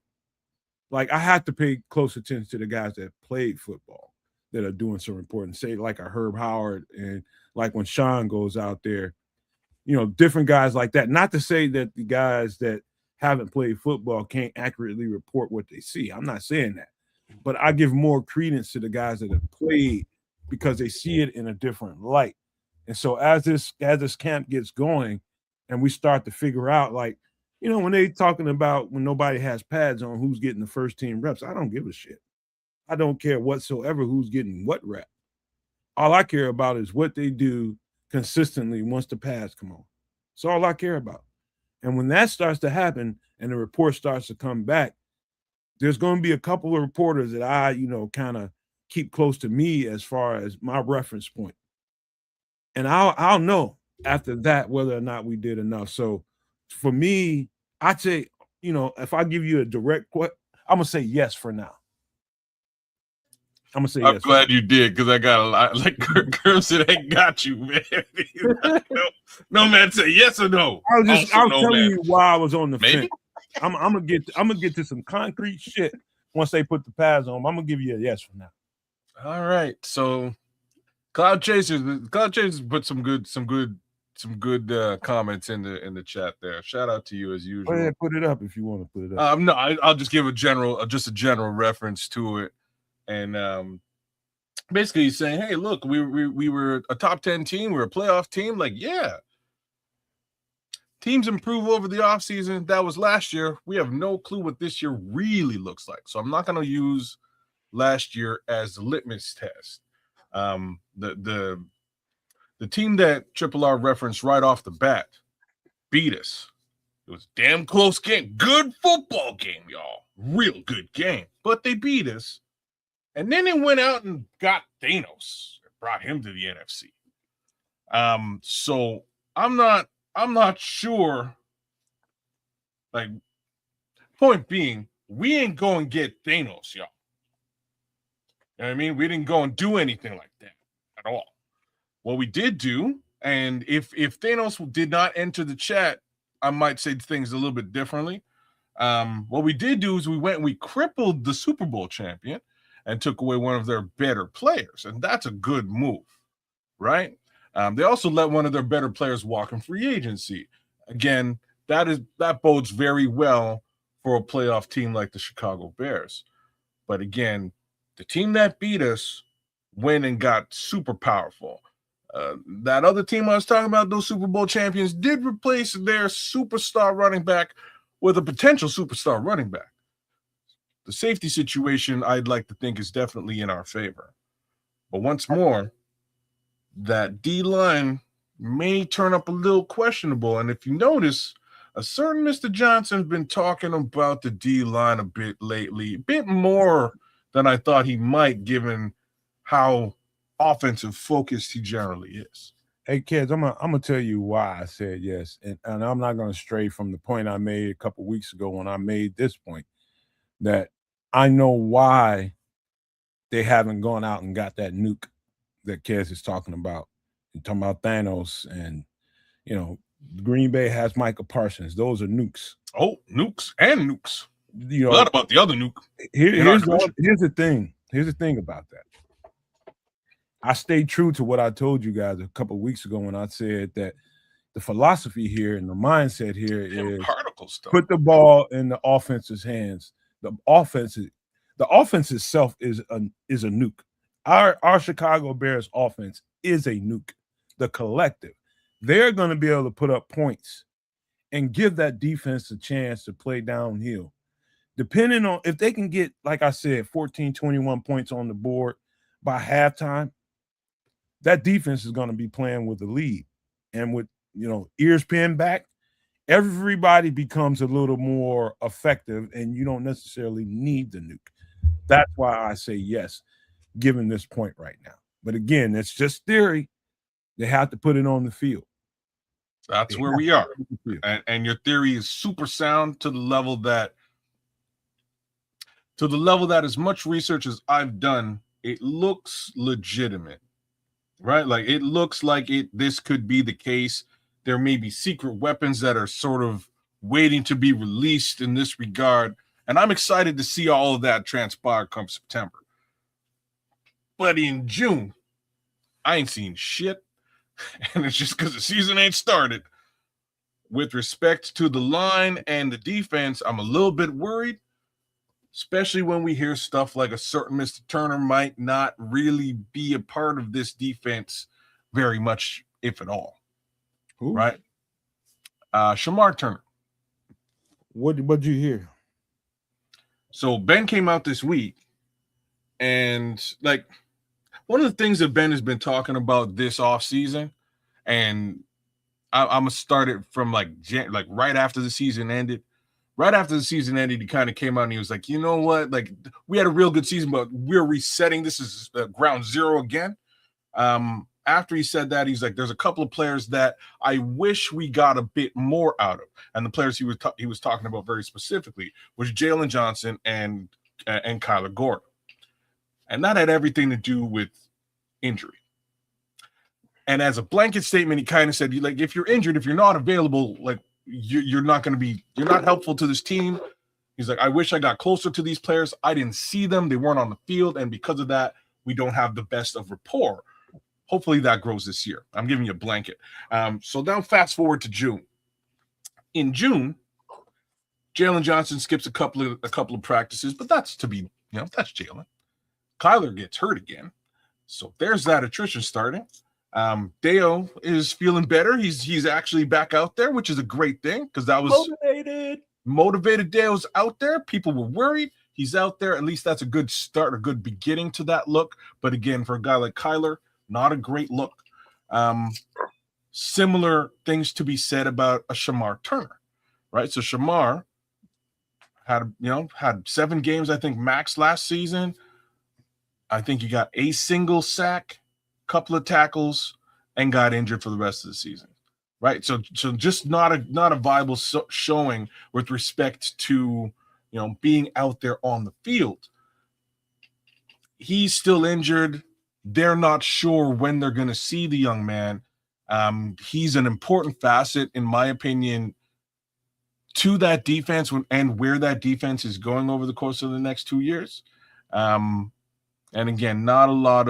like I have to pay close attention to the guys that played football that are doing some reporting. Say like a Herb Howard, and like when Sean goes out there, different guys like that. Not to say that the guys that haven't played football can't accurately report what they see. I'm not saying that. But I give more credence to the guys that have played because they see it in a different light. And so as this camp gets going and we start to figure out, like, when they talking about when nobody has pads on, who's getting the first team reps, I don't give a shit. I don't care whatsoever who's getting what rep. All I care about is what they do consistently once the pads come on. That's all I care about. And when that starts to happen and the report starts to come back, there's going to be a couple of reporters that I, kind of keep close to me as far as my reference point. And I'll know after that whether or not we did enough. So for me, I'd say, if I give you a direct question, I'm going to say yes for now. I'm going to say yes. I'm glad you did, because I got a lot. Like Kerm said, I got you, man. no man say yes or no. I was telling you why I was on the fence. I'm gonna get to some concrete shit once they put the pads on. I'm gonna give you a yes from now. All right. So Cloud Chasers put some good comments in the chat there. Shout out to you as usual. Go ahead, put it up if you want to put it up. No, I'll just give a general reference to it, and basically he's saying, hey, look, we were a top 10 team, we're a playoff team. Like, yeah. Teams improve over the offseason. That was last year. We have no clue what this year really looks like. So I'm not going to use last year as the litmus test. The team that Triple R referenced right off the bat beat us. It was a damn close game. Good football game, y'all. Real good game. But they beat us. And then they went out and got Thanos and brought him to the NFC. So I'm not sure. Like, point being, we ain't going to get Thanos, y'all. You know what I mean? We didn't go and do anything like that at all. What we did do, and if Thanos did not enter the chat, I might say things a little bit differently. What we did do is we went and we crippled the Super Bowl champion and took away one of their better players. And that's a good move, right? They also let one of their better players walk in free agency. Again, that bodes very well for a playoff team like the Chicago Bears. But again, the team that beat us went and got super powerful. That other team I was talking about, those Super Bowl champions, did replace their superstar running back with a potential superstar running back. The safety situation, I'd like to think, is definitely in our favor. But once more, that D-line may turn up a little questionable. And if you notice, a certain Mr. Johnson's been talking about the D-line a bit lately, a bit more than I thought he might, given how offensive focused he generally is. Hey, kids, I'm gonna tell you why I said yes. And I'm not going to stray from the point I made a couple weeks ago when I made this point, that I know why they haven't gone out and got that nuke that Kez is talking about. You're talking about Thanos, and Green Bay has Micah Parsons. Those are nukes. Oh, nukes and nukes. What about the other nuke? Here's the thing. Here's the thing about that. I stayed true to what I told you guys a couple of weeks ago when I said that the philosophy here and the mindset here is particle stuff. Put the ball in the offense's hands. The offense itself is a nuke. Our Chicago Bears offense is a nuke. The collective, they're going to be able to put up points and give that defense a chance to play downhill. Depending on if they can get, like I said, 14, 21 points on the board by halftime, that defense is going to be playing with the lead. And with, ears pinned back, everybody becomes a little more effective, and you don't necessarily need the nuke. That's why I say yes, given this point right now. But again, it's just theory. They have to put it on the field. That's where we are. And your theory is super sound to the level that as much research as I've done, it looks legitimate, right? Like it looks like this could be the case. There may be secret weapons that are sort of waiting to be released in this regard. And I'm excited to see all of that transpire come September. But in June, I ain't seen shit. And it's just because the season ain't started. With respect to the line and the defense, I'm a little bit worried, especially when we hear stuff like a certain Mr. Turner might not really be a part of this defense very much, if at all. Who? Right? Shamar Turner. What'd you hear? So Ben came out this week, and like one of the things that Ben has been talking about this offseason, and I'm gonna start it from like right after the season ended. Right after the season ended, he kind of came out and he was like, you know what? Like, we had a real good season, but we're resetting. This is ground zero again. After he said that, he's like, there's a couple of players that I wish we got a bit more out of. And the players he was talking about very specifically was Jalen Johnson and Kyler Gordon. And that had everything to do with injury. And as a blanket statement, he kind of said, like, if you're injured, if you're not available, like, you're not helpful to this team. He's like, I wish I got closer to these players. I didn't see them. They weren't on the field. And because of that, we don't have the best of rapport. Hopefully that grows this year. I'm giving you a blanket. So now fast forward to June. In June, Jalen Johnson skips a couple of practices, but that's that's Jalen. Kyler gets hurt again. So there's that attrition starting. Deo is feeling better. He's actually back out there, which is a great thing because that was motivated. Deo's out there. People were worried. He's out there. At least that's a good start, a good beginning to that look. But again, for a guy like Kyler, not a great look. Similar things to be said about a Shamar Turner, right? So Shamar had 7 games, I think, max last season. I think he got a single sack, couple of tackles, and got injured for the rest of the season, right? So just not a viable showing with respect to being out there on the field. He's still injured. They're not sure when they're going to see the young man. He's an important facet, in my opinion, to that defense and where that defense is going over the course of the next 2 years. And again, not a lot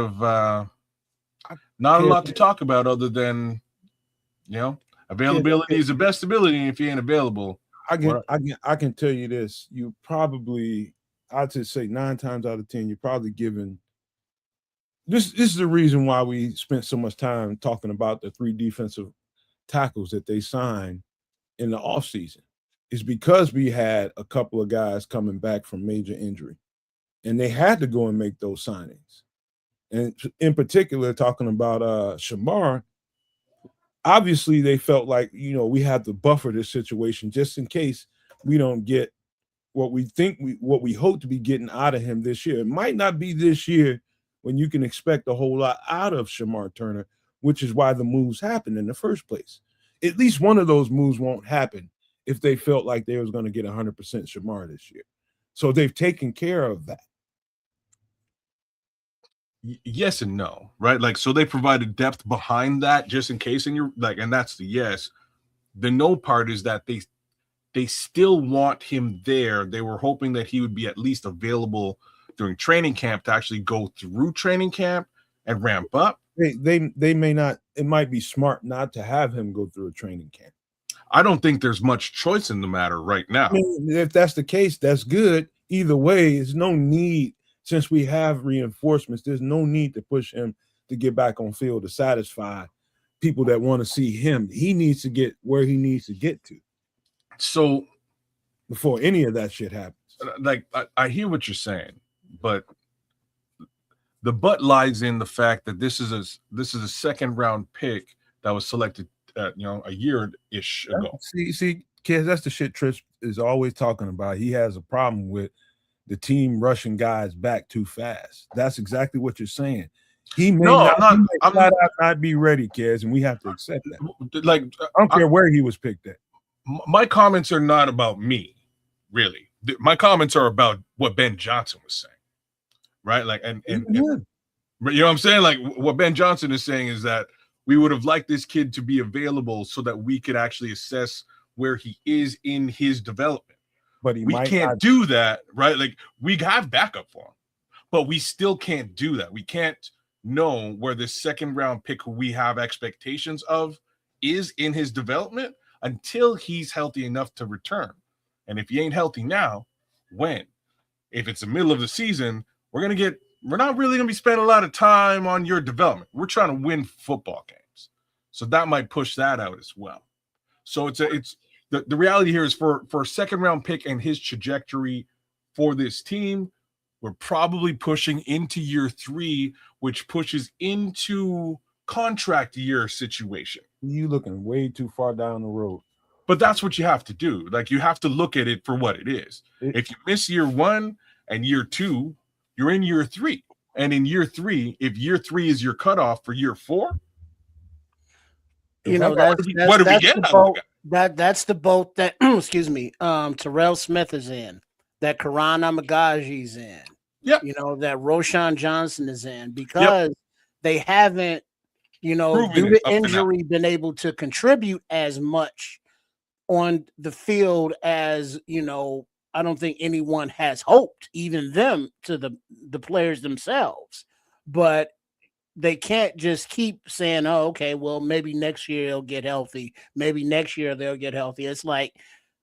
to talk about other than, availability is the best ability. And if you ain't available, I can tell you this: you probably, I'd just say 9 times out of 10, you're probably given. This is the reason why we spent so much time talking about the 3 defensive tackles that they signed in the offseason. Is because we had a couple of guys coming back from major injury, and they had to go and make those signings. And in particular, talking about Shamar, obviously they felt like, we have to buffer this situation just in case we don't get what we hope to be getting out of him this year. It might not be this year when you can expect a whole lot out of Shamar Turner, which is why the moves happened in the first place. At least one of those moves won't happen if they felt like they was going to get 100% Shamar this year. So they've taken care of that. Yes and no, right? Like, so they provided depth behind that just in case, and and that's the yes. The no part is that they still want him there. They were hoping that he would be at least available during training camp to actually go through training camp and ramp up. They may not. It might be smart not to have him go through a training camp. I don't think there's much choice in the matter right now. I mean, if that's the case, that's good. Either way, there's no need, since we have reinforcements, there's no need to push him to get back on field to satisfy people that want to see him. He needs to get where he needs to get to. So before any of that shit happens. Like, I hear what you're saying, but the but lies in the fact that this is a second round pick that was selected a year-ish ago. See, kids, that's the shit Trish is always talking about. He has a problem with the team rushing guys back too fast. That's exactly what you're saying. He may not be ready, kids, and we have to accept that. Like, I don't care where he was picked at. My comments are not about me, really. My comments are about what Ben Johnson was saying, right? Like, and you know what I'm saying? Like, what Ben Johnson is saying is that we would have liked this kid to be available so that we could actually assess where he is in his development. But we can't do that, right? Like, we have backup for him, but we still can't do that. We can't know where this second round pick who we have expectations of is in his development until he's healthy enough to return. And if he ain't healthy now, when? If it's the middle of the season, we're not really going to be spending a lot of time on your development. We're trying to win football games. So that might push that out as well. So it's the reality here is for a second round pick and his trajectory for this team, we're probably pushing into year 3, which pushes into contract year situation. You looking way too far down the road. But that's what you have to do. Like, you have to look at it for what it is. If you miss year 1 and year 2, you're in year 3. And in year 3, if year 3 is your cutoff for year 4, that's the boat that excuse me, Terrell Smith is in, that Karan Amagaji's in. Yeah. That Roshan Johnson is in, because they haven't, due to injury, been able to contribute as much on the field as, I don't think anyone has hoped, even them, to the players themselves. But they can't just keep saying, oh, okay, well, maybe next year they'll get healthy. Maybe next year they'll get healthy. It's like,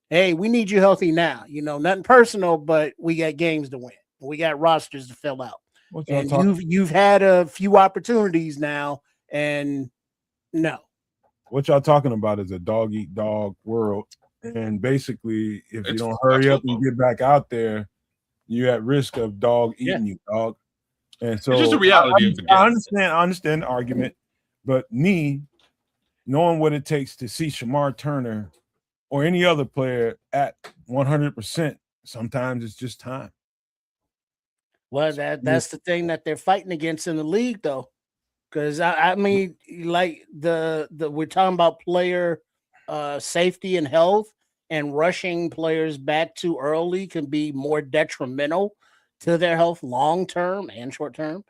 hey, we need you healthy now. Nothing personal, but we got games to win. We got rosters to fill out. And you've had a few opportunities now, and no. What y'all talking about is a dog-eat-dog world. And basically, if you don't hurry up and get back out there, you're at risk of dog eating you, dog. And so it's just a reality of the game. I understand the argument, but me knowing what it takes to see Shamar Turner or any other player at 100%, sometimes it's just time. Well, that's the thing that they're fighting against in the league, though. Because I mean, like the we're talking about player safety and health, and rushing players back too early can be more detrimental to their health long term and short term.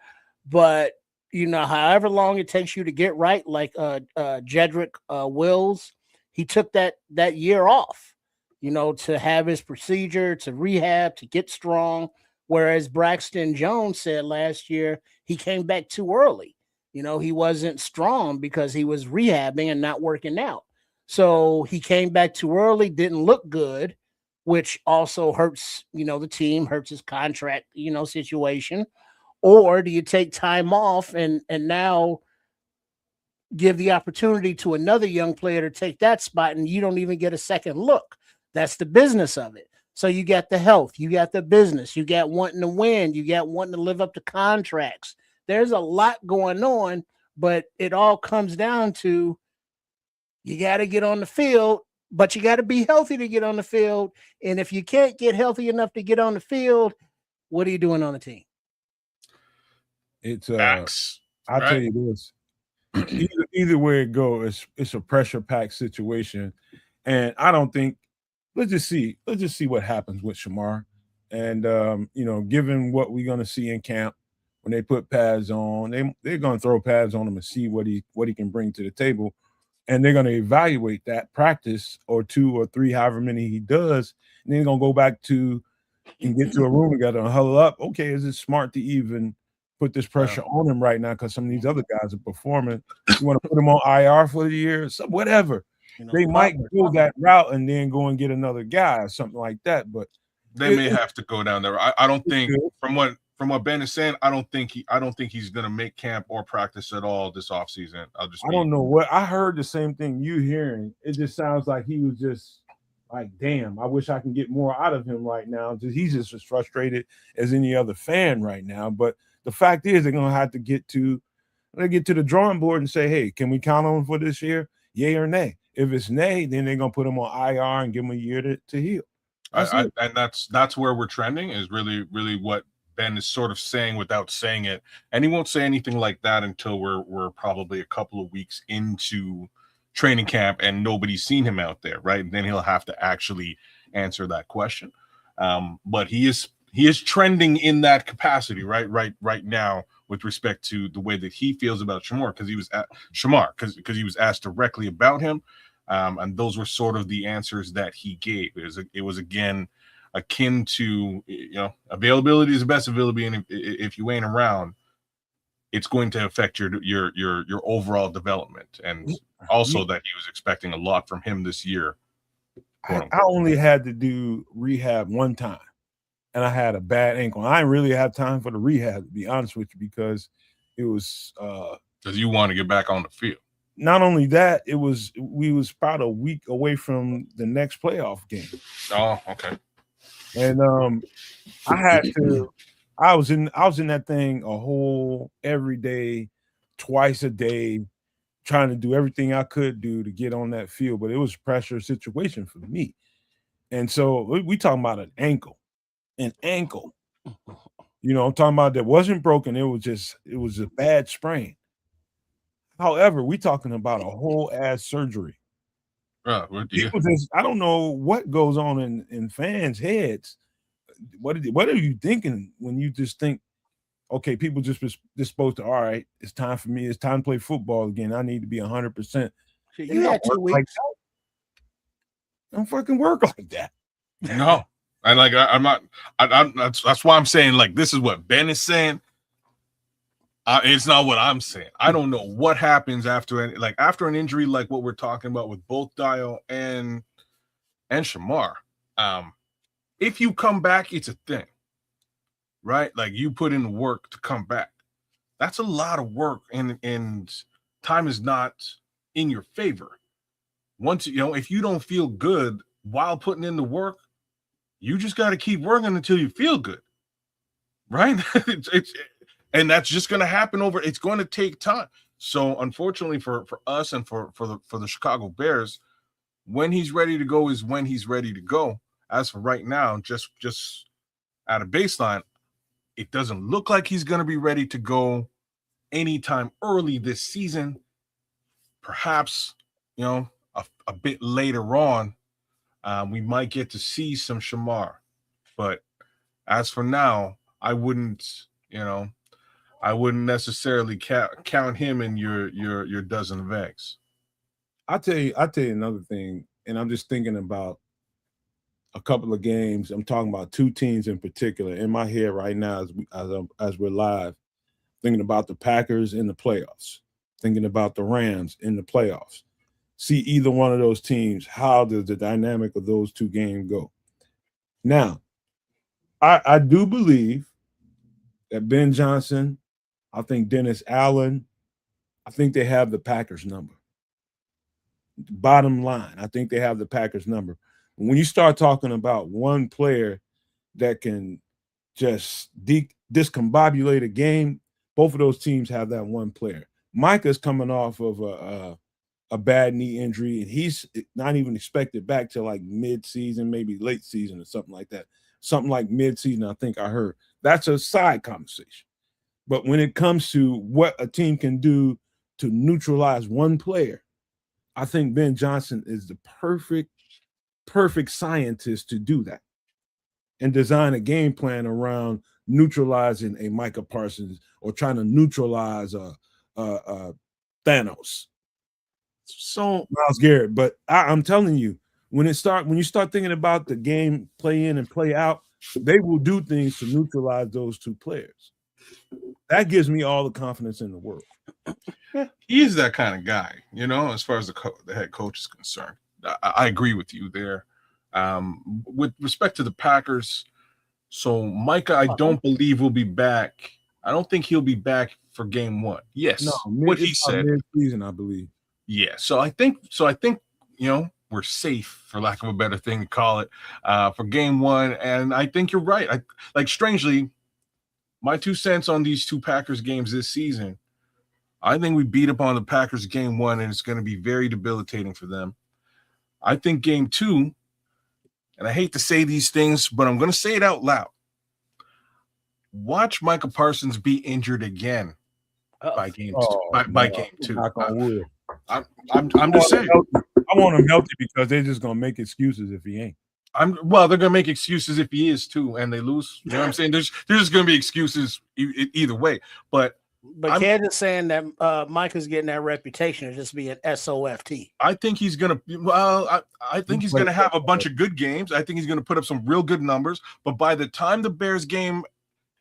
But however long it takes you to get right, like Jedrick Wills, he took that year off, to have his procedure, to rehab, to get strong. Whereas Braxton Jones said last year he came back too early. He wasn't strong because he was rehabbing and not working out. So he came back too early, didn't look good, which also hurts, the team, hurts his contract, situation. Or do you take time off and now give the opportunity to another young player to take that spot, and you don't even get a second look? That's the business of it. So you got the health, you got the business, you got wanting to win, you got wanting to live up to contracts. There's a lot going on, but it all comes down to you got to get on the field, but you got to be healthy to get on the field. And if you can't get healthy enough to get on the field, what are you doing on the team? It's I'll tell you this. Either way it goes, it's a pressure-packed situation. And I don't think let's just see what happens with Shamar. And given what we're gonna see in camp, when they put pads on, they're going to throw pads on him and see what he can bring to the table. And they're going to evaluate that practice or 2 or 3, however many he does. And then they're going to go back to and get to a room together and huddle up. Okay, is it smart to even put this pressure on him right now because some of these other guys are performing. You want to put him on IR for the year, so whatever. They might go that route and then go and get another guy or something like that. But they may have to go down there. I don't think from what Ben is saying, I don't think he's gonna make camp or practice at all this offseason. I don't know what I heard the same thing you hearing. It just sounds like he was just like, damn, I wish I can get more out of him right now. He's just as frustrated as any other fan right now. But the fact is, they're gonna have to get to the drawing board and say, hey, can we count on him for this year? Yay or nay? If it's nay, then they're gonna put him on IR and give him a year to heal. And that's where we're trending, is really what Ben is sort of saying without saying it. And he won't say anything like that until we're probably a couple of weeks into training camp and nobody's seen him out there, right? And then he'll have to actually answer that question. But he is trending in that capacity right now with respect to the way that he feels about Shamar, because he was asked directly about him. And those were sort of the answers that he gave. It was again akin to, availability is the best availability, and if you ain't around, it's going to affect your overall development. And also that he was expecting a lot from him this year. I only had to do rehab one time, and I had a bad ankle. I didn't really have time for the rehab, to be honest with you, because it was because you want to get back on the field. Not only that, we was about a week away from the next playoff game. Oh, okay. And I was in that thing a whole every day, twice a day, trying to do everything I could do to get on that field, but it was a pressure situation for me. And so we talking about an ankle. I'm talking about that wasn't broken. It was a bad sprain. However, we talking about a whole ass surgery. I don't know what goes on in fans' heads. What are you thinking when you just think, okay, people just supposed to, all right, it's time for me. It's time to play football again. I need to be 100%. You had 2 weeks. Like don't fucking work like that. No, I'm not. That's why I'm saying, like, this is what Ben is saying. It's not what I'm saying. I don't know what happens after an injury like what we're talking about with both Dio and Shamar. If you come back, it's a thing, right? Like, you put in the work to come back. That's a lot of work, and time is not in your favor. Once if you don't feel good while putting in the work, you just got to keep working until you feel good, right? And that's just going to happen it's going to take time. So unfortunately for us and for the Chicago Bears, when he's ready to go is when he's ready to go. As for right now, just at a baseline, it doesn't look like he's going to be ready to go anytime early this season. Perhaps, a bit later on, we might get to see some Shamar. But as for now, I wouldn't necessarily count him in your dozen of eggs. I'll tell you another thing, and I'm just thinking about a couple of games. I'm talking about two teams in particular in my head right now as we're live, thinking about the Packers in the playoffs, thinking about the Rams in the playoffs. See either one of those teams, how does the dynamic of those two games go? Now, I do believe that Ben Johnson, I think Dennis Allen, I think they have the Packers number. Bottom line, I think they have the Packers number. When you start talking about one player that can just discombobulate a game, both of those teams have that one player. Micah's coming off of a bad knee injury, and he's not even expected back to like mid-season, maybe late season or something like that. Something like mid-season, I think I heard. That's a side conversation. But when it comes to what a team can do to neutralize one player, I think Ben Johnson is the perfect scientist to do that and design a game plan around neutralizing a Micah Parsons or trying to neutralize Thanos. So Myles Garrett. But I'm telling you, when you start thinking about the game play in and play out, they will do things to neutralize those two players. That gives me all the confidence in the world. Yeah, he is that kind of guy, as far as the head coach is concerned. I agree with you there. With respect to the Packers, so Micah, I don't believe will be back. I don't think he'll be back for game 1. Yes, what he said. Mid-season, I believe. Yeah, so I think we're safe, for lack of a better thing to call it, for game 1. And I think you're right. Strangely, my 2 cents on these 2 Packers games this season, I think we beat up on the Packers game 1, and it's going to be very debilitating for them. I think game 2, and I hate to say these things, but I'm going to say it out loud. Watch Micah Parsons be injured again by game 2. I'm just saying. I want him healthy because they're just going to make excuses if he ain't. They're going to make excuses if he is too, and they lose. You know what I'm saying? There's just going to be excuses either way. But Kansas saying that Micah's getting that reputation of just being SOFT. I think he's going to. Well, I think he's going to have a bunch of good games. I think he's going to put up some real good numbers. But by the time the Bears game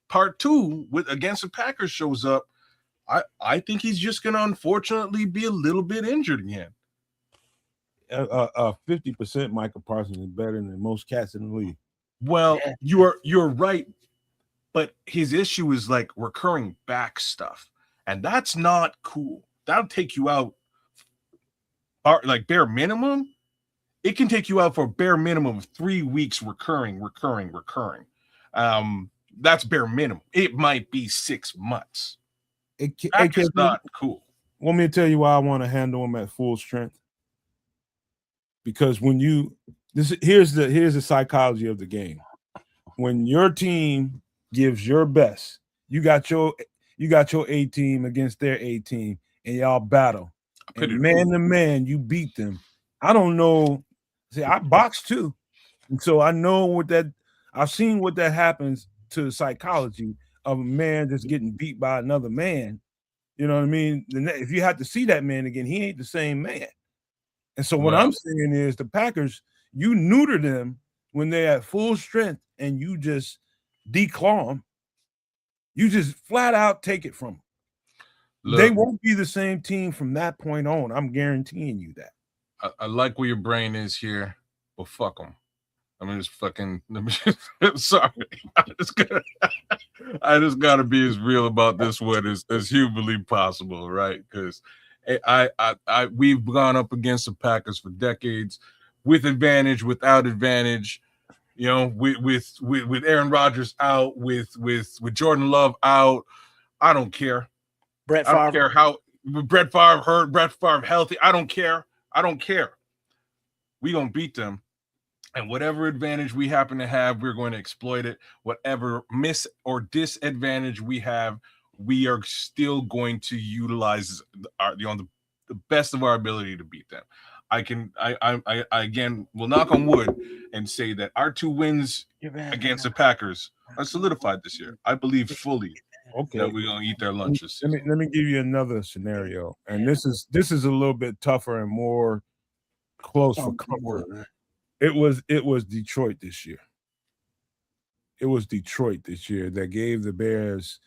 part 2 against the Packers shows up, I think he's just going to unfortunately be a little bit injured again. 50% Micah Parsons is better than most cats in the league. Well, you're right, but his issue is like recurring back stuff, and that's not cool. That'll take you out. Like bare minimum, it can take you out for a bare minimum of 3 weeks recurring. That's bare minimum. It might be 6 months. It's not cool. Want me to tell you why I want to handle him at full strength? Because here's the psychology of the game. When your team gives your best, you got your A team against their A team, and y'all battle. And man to man, you beat them. I don't know. See, I box too, and so I know I've seen what that happens to the psychology of a man just getting beat by another man. You know what I mean? If you have to see that man again, he ain't the same man. And so what I'm saying is the Packers, you neuter them when they're at full strength and you just declaw them. You just flat out take it from them. Look, they won't be the same team from that point on. I'm guaranteeing you that. I like where your brain is here, but fuck them. Sorry. I just gotta be as real about this one as humanly possible, right? Because we've gone up against the Packers for decades, with advantage, without advantage. With Aaron Rodgers out, with Jordan Love out. I don't care. I don't care how Brett Favre hurt, Brett Favre healthy. I don't care. We gonna beat them. And whatever advantage we happen to have, we're going to exploit it. Whatever miss or disadvantage we have, we are still going to utilize the best of our ability to beat them. I again will knock on wood and say that our 2 wins against the Packers are solidified this year. I believe fully that we're gonna eat their lunches. Let me give you another scenario, and this is a little bit tougher and more close for comfort. It was Detroit this year. That gave the Bears.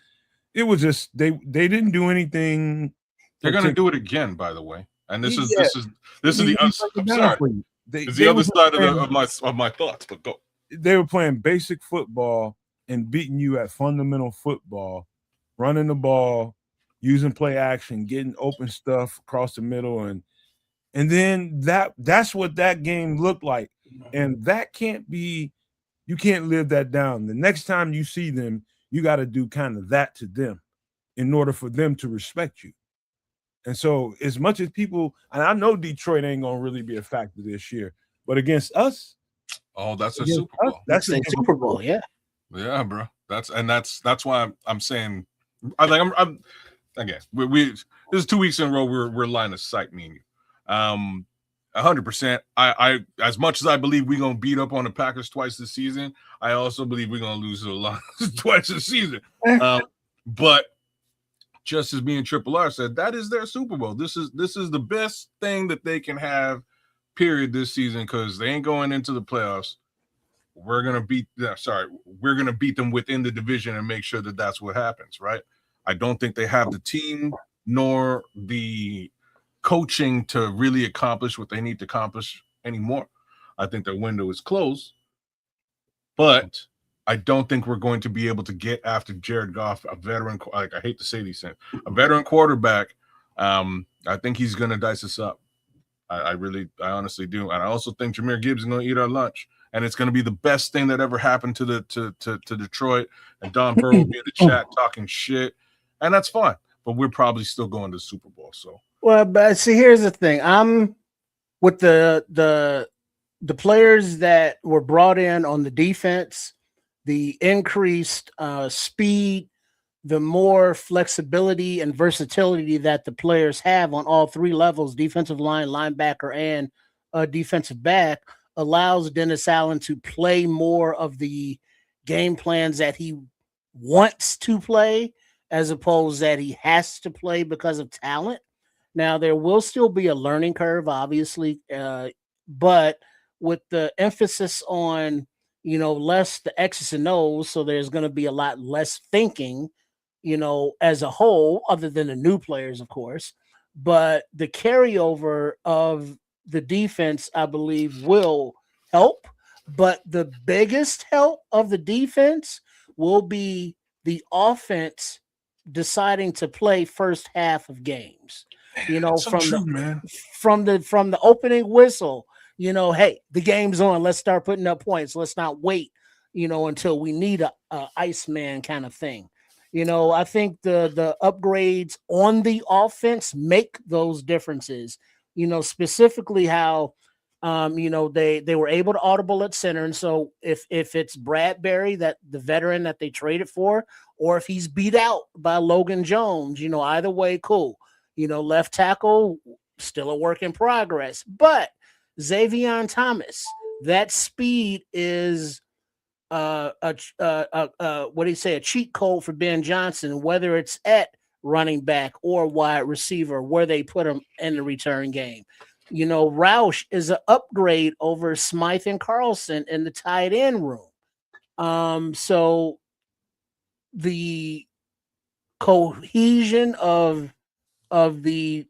It was just they didn't do anything. They're going to do it again, by the way. And this is the I'm sorry. It's the other side of my thoughts. But go. They were playing basic football and beating you at fundamental football, running the ball, using play action, getting open stuff across the middle, and then that's what that game looked like. And that can't be, you can't live that down. The next time you see them, you got to do kind of that to them in order for them to respect you. And so as much as people, and I know Detroit ain't going to really be a factor this year, but against us. Oh, that's a Super Bowl. That's a Super Bowl. Yeah. Yeah, bro. That's why I'm saying, I'm again, this is 2 weeks in a row. We're line of sight, me and you. 100%. I as much as I believe we're gonna beat up on the Packers twice this season, I also believe we're gonna lose to the Lions twice this season. But just as me and Triple R said, that is their Super Bowl. This is the best thing that they can have, period, this season, because they ain't going into the playoffs we're gonna beat them within the division and make sure that that's what happens, right? I don't think they have the team nor the coaching to really accomplish what they need to accomplish anymore. I think their window is closed, but I don't think we're going to be able to get after Jared Goff, a veteran. Like, I hate to say these things, a veteran quarterback. I think he's going to dice us up. I honestly do, and I also think Jahmyr Gibbs is going to eat our lunch, and it's going to be the best thing that ever happened to Detroit. And Don Burrow will be in the chat talking shit, and that's fine. But we're probably still going to the Super Bowl. So, well, but see, here's the thing. I'm with the players that were brought in on the defense, the increased speed, the more flexibility and versatility that the players have on all three levels, defensive line, linebacker, and defensive back, allows Dennis Allen to play more of the game plans that he wants to play, as opposed that he has to play because of talent. Now, there will still be a learning curve, obviously, but with the emphasis on, less the X's and O's, so there's going to be a lot less thinking, as a whole, other than the new players, of course. But the carryover of the defense, I believe, will help. But the biggest help of the defense will be the offense deciding to play first half of games. From the opening whistle, hey, the game's on. Let's start putting up points. Let's not wait, until we need a Iceman kind of thing. I think the upgrades on the offense make those differences. Specifically how, they were able to audible at center. And so if it's Bradbury, that the veteran that they traded for, or if he's beat out by Logan Jones, either way, cool. Left tackle, still a work in progress. But Xavier Thomas, that speed is a cheat code for Ben Johnson, whether it's at running back or wide receiver, where they put him in the return game. Roush is an upgrade over Smythe and Carlson in the tight end room. So the cohesion of the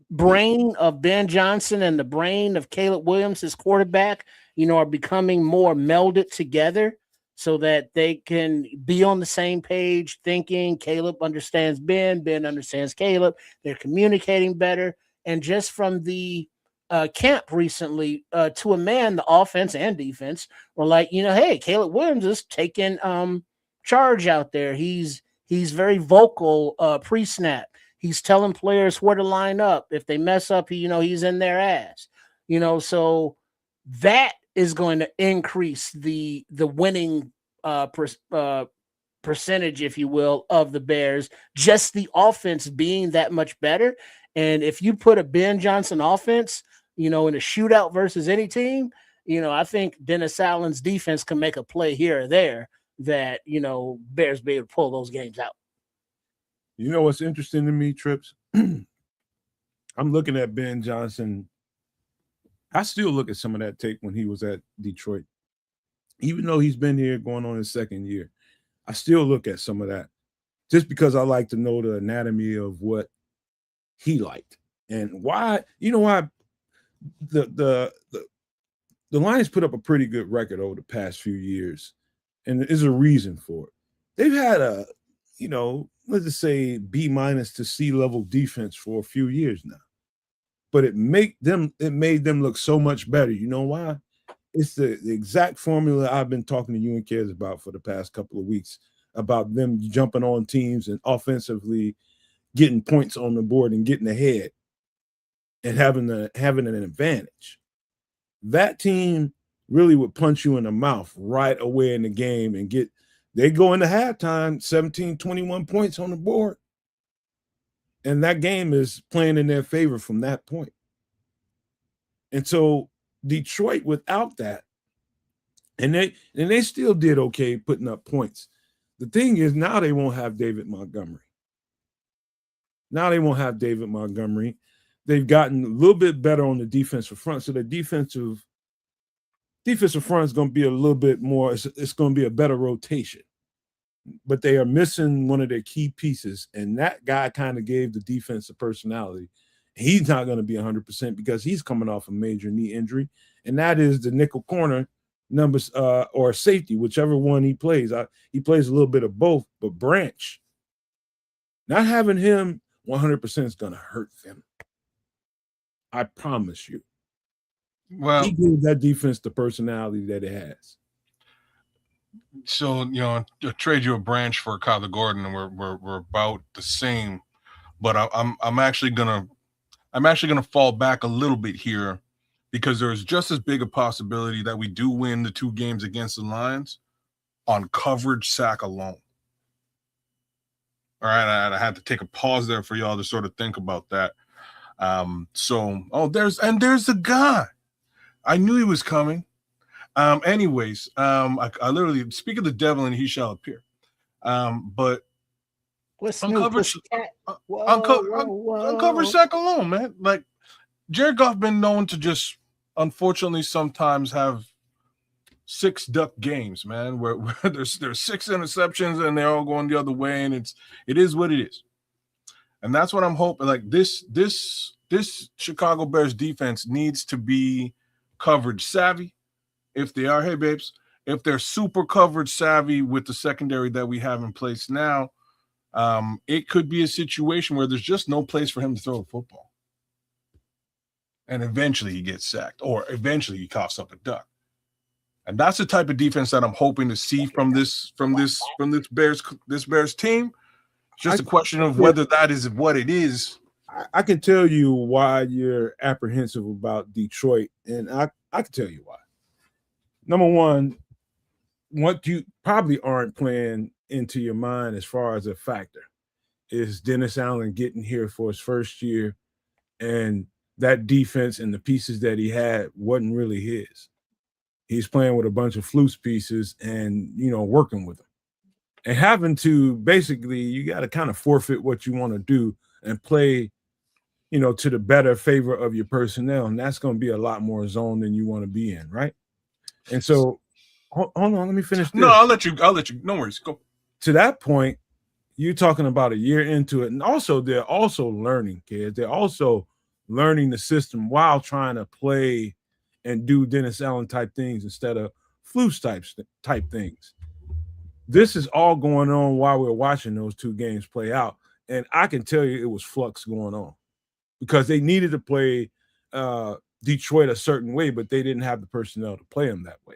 brain of Ben Johnson and the brain of Caleb Williams, his quarterback, are becoming more melded together so that they can be on the same page thinking. Caleb understands Ben, Ben understands Caleb. They're communicating better. And just from the camp recently, to a man, the offense and defense were like, hey, Caleb Williams is taking charge out there. He's very vocal pre-snap. He's telling players where to line up. If they mess up, he's in their ass. So that is going to increase the winning percentage, if you will, of the Bears. Just the offense being that much better. And if you put a Ben Johnson offense, in a shootout versus any team, I think Dennis Allen's defense can make a play here or there that, Bears be able to pull those games out. What's interesting to me, Trips? I'm looking at Ben Johnson. I still look at some of that tape when he was at Detroit. Even though he's been here going on his second year, I still look at some of that just because I like to know the anatomy of what he liked and why. Why the Lions put up a pretty good record over the past few years, and there's a reason for it. They've had a, let's just say B- to C level defense for a few years now, but it made them look so much better. You know why? It's the exact formula I've been talking to you and Kez about for the past couple of weeks, about them jumping on teams and offensively getting points on the board and getting ahead and having an advantage. That team really would punch you in the mouth right away in the game and they go into halftime 17, 21 points on the board. And that game is playing in their favor from that point. And so Detroit, without that, and they still did okay putting up points. The thing is, now they won't have David Montgomery. They've gotten a little bit better on the defensive front. So the defensive defensive front is going to be a little bit more. It's going to be a better rotation, but they are missing one of their key pieces, and that guy kind of gave the defense a personality. He's not going to be 100% because he's coming off a major knee injury, and that is the nickel corner numbers or safety, whichever one he plays. He plays a little bit of both, but Branch, not having him 100% is going to hurt them. I promise you. Well, he gives that defense the personality that it has. So, you know, trade you a Branch for Kyler Gordon, and we're about the same. But I'm actually gonna fall back a little bit here, because there's just as big a possibility that we do win the 2 games against the Lions on coverage sack alone. All right, I had to take a pause there for y'all to sort of think about that. There's the guy. I knew he was coming. I literally speak of the devil and he shall appear. But what's uncovered sack alone, man. Like, Jared Goff been known to just unfortunately sometimes have 6 duck games, man, where there's 6 interceptions and they're all going the other way, and it is what it is. And that's what I'm hoping. Like, this Chicago Bears defense needs to be coverage savvy. If they are, hey babes, if they're super coverage savvy with the secondary that we have in place now, it could be a situation where there's just no place for him to throw the football. And eventually he gets sacked, or eventually he coughs up a duck. And that's the type of defense that I'm hoping to see from this Bears team. It's just a question of whether that is what it is. I can tell you why you're apprehensive about Detroit, and I can tell you why. Number one, what you probably aren't playing into your mind as far as a factor is Dennis Allen getting here for his first year, and that defense and the pieces that he had wasn't really his. He's playing with a bunch of flus pieces and, working with them. And having to basically, you got to kind of forfeit what you want to do and play, to the better favor of your personnel. And that's going to be a lot more zone than you want to be in, right? And so, hold on, let me finish this. No, I'll let you. No worries. Go. To that point, you're talking about a year into it. And also, they're also learning, kids. They're also learning the system while trying to play and do Dennis Allen type things instead of flus type things. This is all going on while we're watching those 2 games play out. And I can tell you it was flux going on because they needed to play Detroit a certain way, but they didn't have the personnel to play them that way.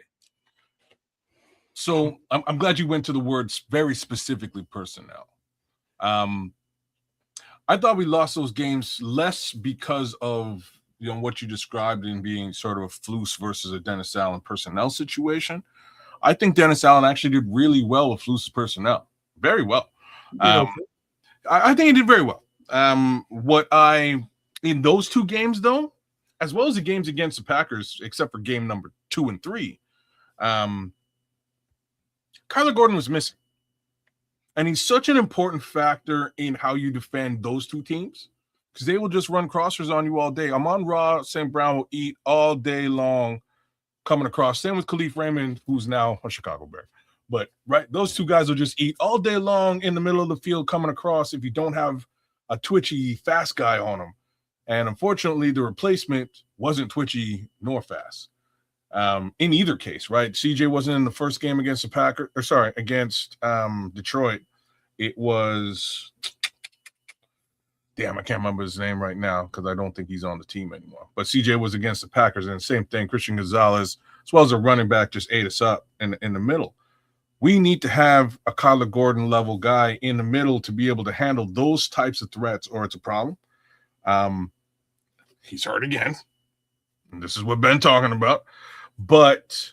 So I'm glad you went to the words very specifically personnel. I thought we lost those games less because of what you described in being sort of a flus versus a Dennis Allen personnel situation. I think Dennis Allen actually did really well with flus personnel, very well. I think he did very well. In those 2 games though, as well as the games against the Packers, except for game number 2 and 3, Kyler Gordon was missing. And he's such an important factor in how you defend those 2 teams, because they will just run crossers on you all day. Amon-Ra St. Brown will eat all day long coming across. Same with Khalif Raymond, who's now a Chicago Bear. But, right, those 2 guys will just eat all day long in the middle of the field coming across if you don't have a twitchy, fast guy on them. And unfortunately, the replacement wasn't twitchy nor fast. In either case, right? CJ wasn't in the first game against against Detroit. It was, damn, I can't remember his name right now because I don't think he's on the team anymore. But CJ was against the Packers, and same thing. Christian Gonzalez, as well as a running back, just ate us up in the middle. We need to have a Kyler Gordon level guy in the middle to be able to handle those types of threats, or it's a problem. He's hurt again. And this is what Ben talking about. But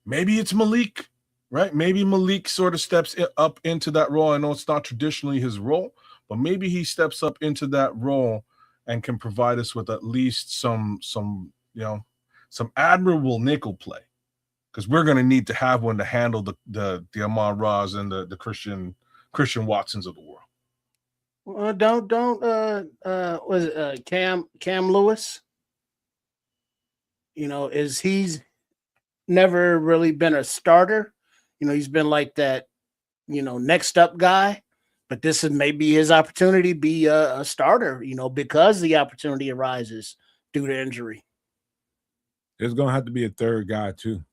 maybe it's Malik, right? Maybe Malik sort of steps up into that role. I know it's not traditionally his role, but maybe he steps up into that role and can provide us with at least some admirable nickel play, because we're going to need to have one to handle the Amon-Ra's and the Christian Watsons of the world. Well, was it Cam Lewis? never really been a starter. He's been like that, next up guy. But this is maybe his opportunity to be a starter, because the opportunity arises due to injury. There's gonna have to be a third guy too.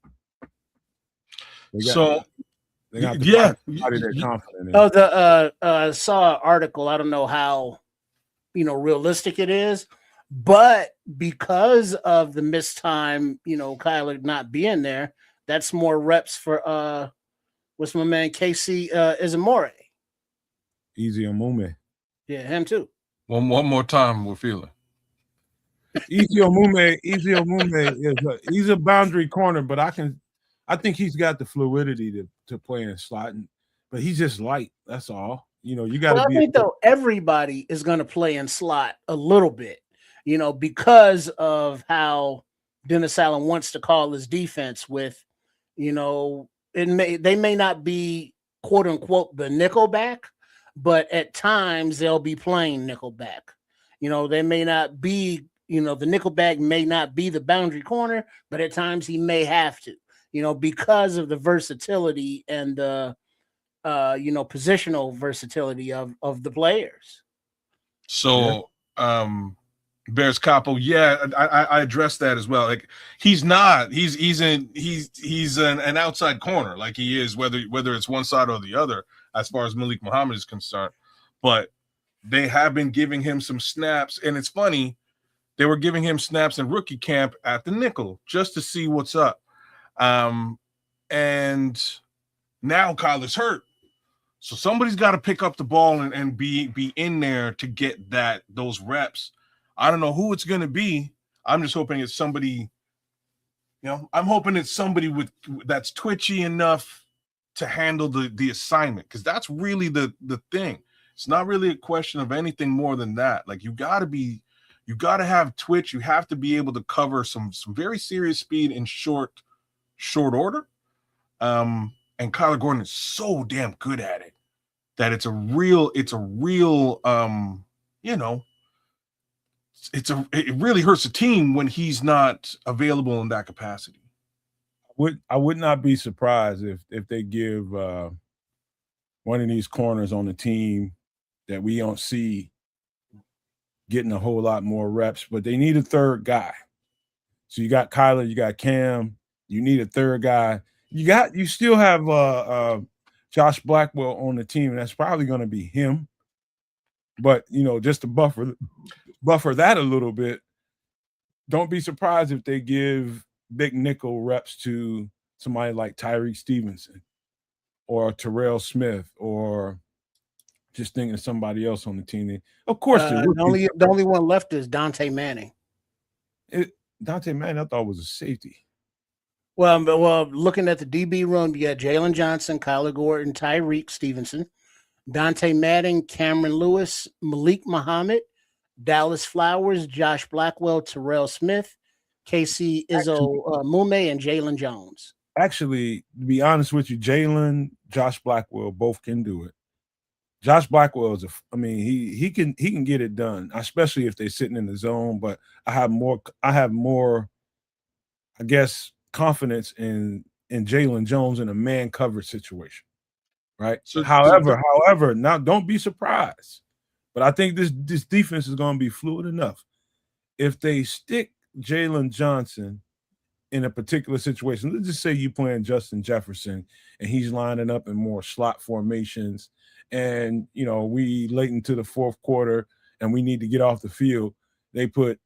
They got yeah. they're confident in. Oh, I saw an article. I don't know how realistic it is, but because of the missed time, Kyler not being there, that's more reps for what's my man Casey Izamore. Easy Omume. Yeah, him too. One more time, we're feeling. Easy Omume is he's a boundary corner, but I think he's got the fluidity to play in slot, but he's just light. That's all. You got to be. I think though everybody is going to play in slot a little bit, because of how Dennis Allen wants to call his defense. With, they may not be quote unquote the nickelback, but at times they'll be playing nickelback. They may not be. The nickelback may not be the boundary corner, but at times he may have to. Because of the versatility and the positional versatility of the players. So Bears Capo, I addressed that as well. Like he's an outside corner, like he is, whether it's one side or the other, as far as Malik Muhammad is concerned. But they have been giving him some snaps, and it's funny, they were giving him snaps in rookie camp at the nickel just to see what's up. And now Kyler's hurt. So somebody's got to pick up the ball and be in there to get those reps. I don't know who it's going to be. I'm just hoping it's somebody, I'm hoping it's somebody that's twitchy enough to handle the assignment, because that's really the thing. It's not really a question of anything more than that. Like you got to have twitch. You have to be able to cover some very serious speed in short order. And Kyler Gordon is so damn good at it that it really hurts the team when he's not available in that capacity. I would not be surprised if they give one of these corners on the team that we don't see getting a whole lot more reps, but they need a third guy. So you got Kyler, you got Cam, you need a third guy. You still have Josh Blackwell on the team, and that's probably going to be him. But just to buffer that a little bit, don't be surprised if they give big nickel reps to somebody like Tyreek Stevenson or Terrell Smith, or just thinking of somebody else on the team. Of course, the only one left is Dante Manning. Dante Manning, I thought was a safety. Well, looking at the DB room, you got Jalen Johnson, Kyler Gordon, Tyreek Stevenson, Dante Manning, Cameron Lewis, Malik Muhammad, Dallas Flowers, Josh Blackwell, Terrell Smith, Casey Izzo-Mume, and Jalen Jones. Actually, to be honest with you, Josh Blackwell both can do it. Josh Blackwell he can get it done, especially if they're sitting in the zone. But I have more, I guess, confidence in Jalen Jones in a man coverage situation, right? So, however, now don't be surprised, but I think this defense is going to be fluid enough. If they stick Jalen Johnson in a particular situation, let's just say you playing Justin Jefferson and he's lining up in more slot formations, and we late into the fourth quarter and we need to get off the field, they put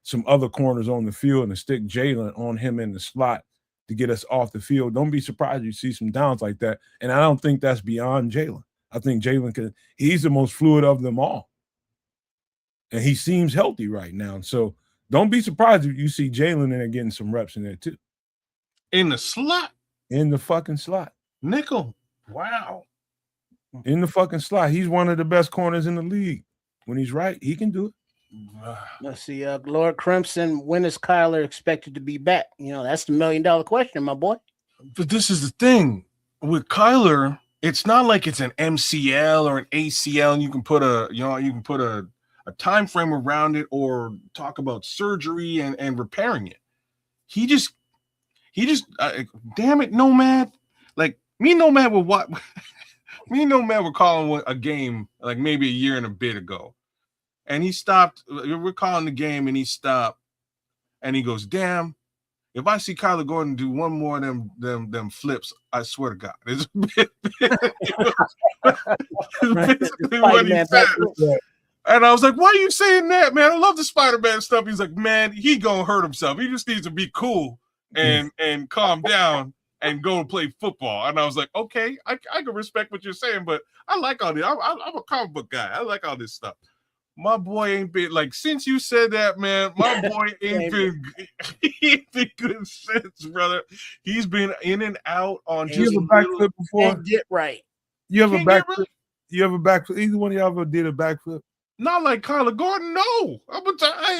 some other corners on the field and stick Jalen on him in the slot to get us off the field. Don't be surprised you see some downs like that. And I don't think that's beyond Jalen. I think Jalen he's the most fluid of them all. And he seems healthy right now. So don't be surprised if you see Jalen in there getting some reps in there too. In the slot? In the fucking slot. Nickel. Wow. In the fucking slot. He's one of the best corners in the league. When he's right, he can do it. Let's see, Lord Crimson, when is Kyler expected to be back? That's the $1 million question, my boy. But this is the thing with Kyler. It's not like it's an MCL or an ACL, and you can put a time frame around it or talk about surgery and repairing it. He just, damn it, Nomad. Like, me and Nomad were what? Me and Nomad were calling a game like maybe a year and a bit ago. And he stopped. We're calling the game and he stopped. And he goes, damn, if I see Kyler Gordon do one more of them flips, I swear to God. It's basically what he said. And I was like, why are you saying that, man? I love the Spider-Man stuff. He's like, man, he gonna hurt himself. He just needs to be cool and calm down and go and play football. And I was like, okay, I can respect what you're saying, but I like all this. I'm a comic book guy. I like all this stuff. My boy ain't been like since you said that, man. My boy ain't been good since, brother. He's been in and out on just a backflip before. Get right. You have a backflip? You have a backflip? Either one of y'all ever did a backflip? Not like Kyler Gordon, no. You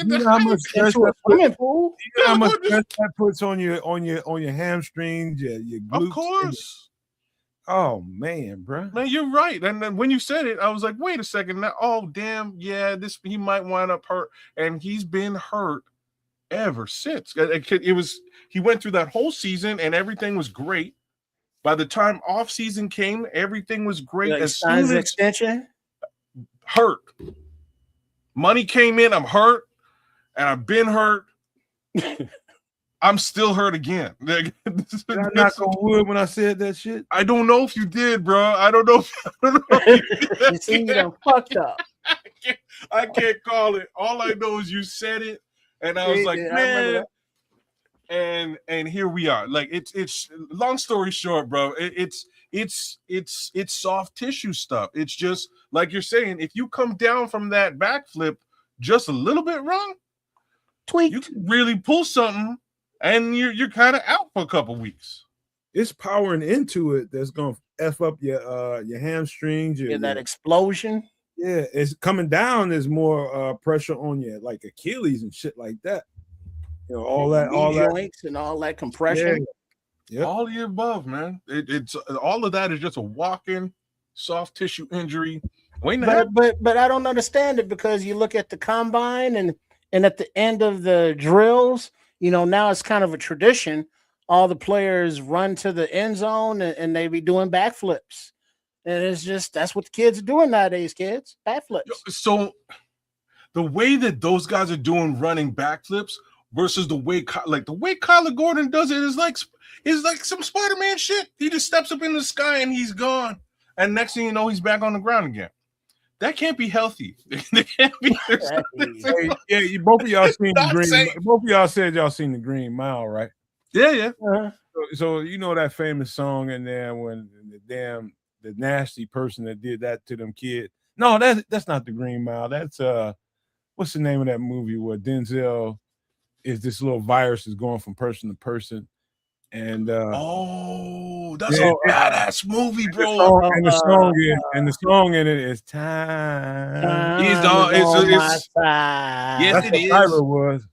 know how much stress that puts on your hamstrings, your glutes. Of course. Oh man, bro. Man, you're right. And then when you said it, I was like, wait a second. Now, oh damn, yeah, he might wind up hurt, and he's been hurt ever since. He went through that whole season, and everything was great. By the time off season came, everything was great. As soon as extension, hurt. Money came in, I'm hurt, and I've been hurt. I'm still hurt again. Did I knock on wood when I said that shit? I don't know if you did, bro. I don't know. You see, you done fucked up. I can't call it. All I know is you said it, and I was like, man. And here we are. Like it's long story short, bro. It's soft tissue stuff. It's just like you're saying. If you come down from that backflip just a little bit wrong, tweak, you can really pull something, and you're kind of out for a couple weeks. It's powering into it that's gonna f up your hamstrings. That explosion. Yeah, it's coming down. There's more pressure on your like Achilles and shit like that. You know, all joints and all that compression. Yeah. All of the above, man. It's all of that is just a walk-in soft tissue injury. But I don't understand it because you look at the combine and at the end of the drills, you know, now it's kind of a tradition. All the players run to the end zone and they be doing backflips. And it's just that's what the kids are doing nowadays, kids. Backflips. So the way that those guys are doing running backflips versus the way Kyler Gordon does it is like some Spider-Man shit. He just steps up in the sky and he's gone. And next thing you know, he's back on the ground again. That can't be healthy. That can't be. Both of y'all seen the Green. Both of y'all said y'all seen the Green Mile, right? Yeah. Uh-huh. So you know that famous song in there when the nasty person that did that to them kids. No, that's not the Green Mile. That's what's the name of that movie where Denzel is this little virus is going from person to person, and that's a badass movie, bro. And the song in it is time. He's on my side. Yes, it is. Tyler was.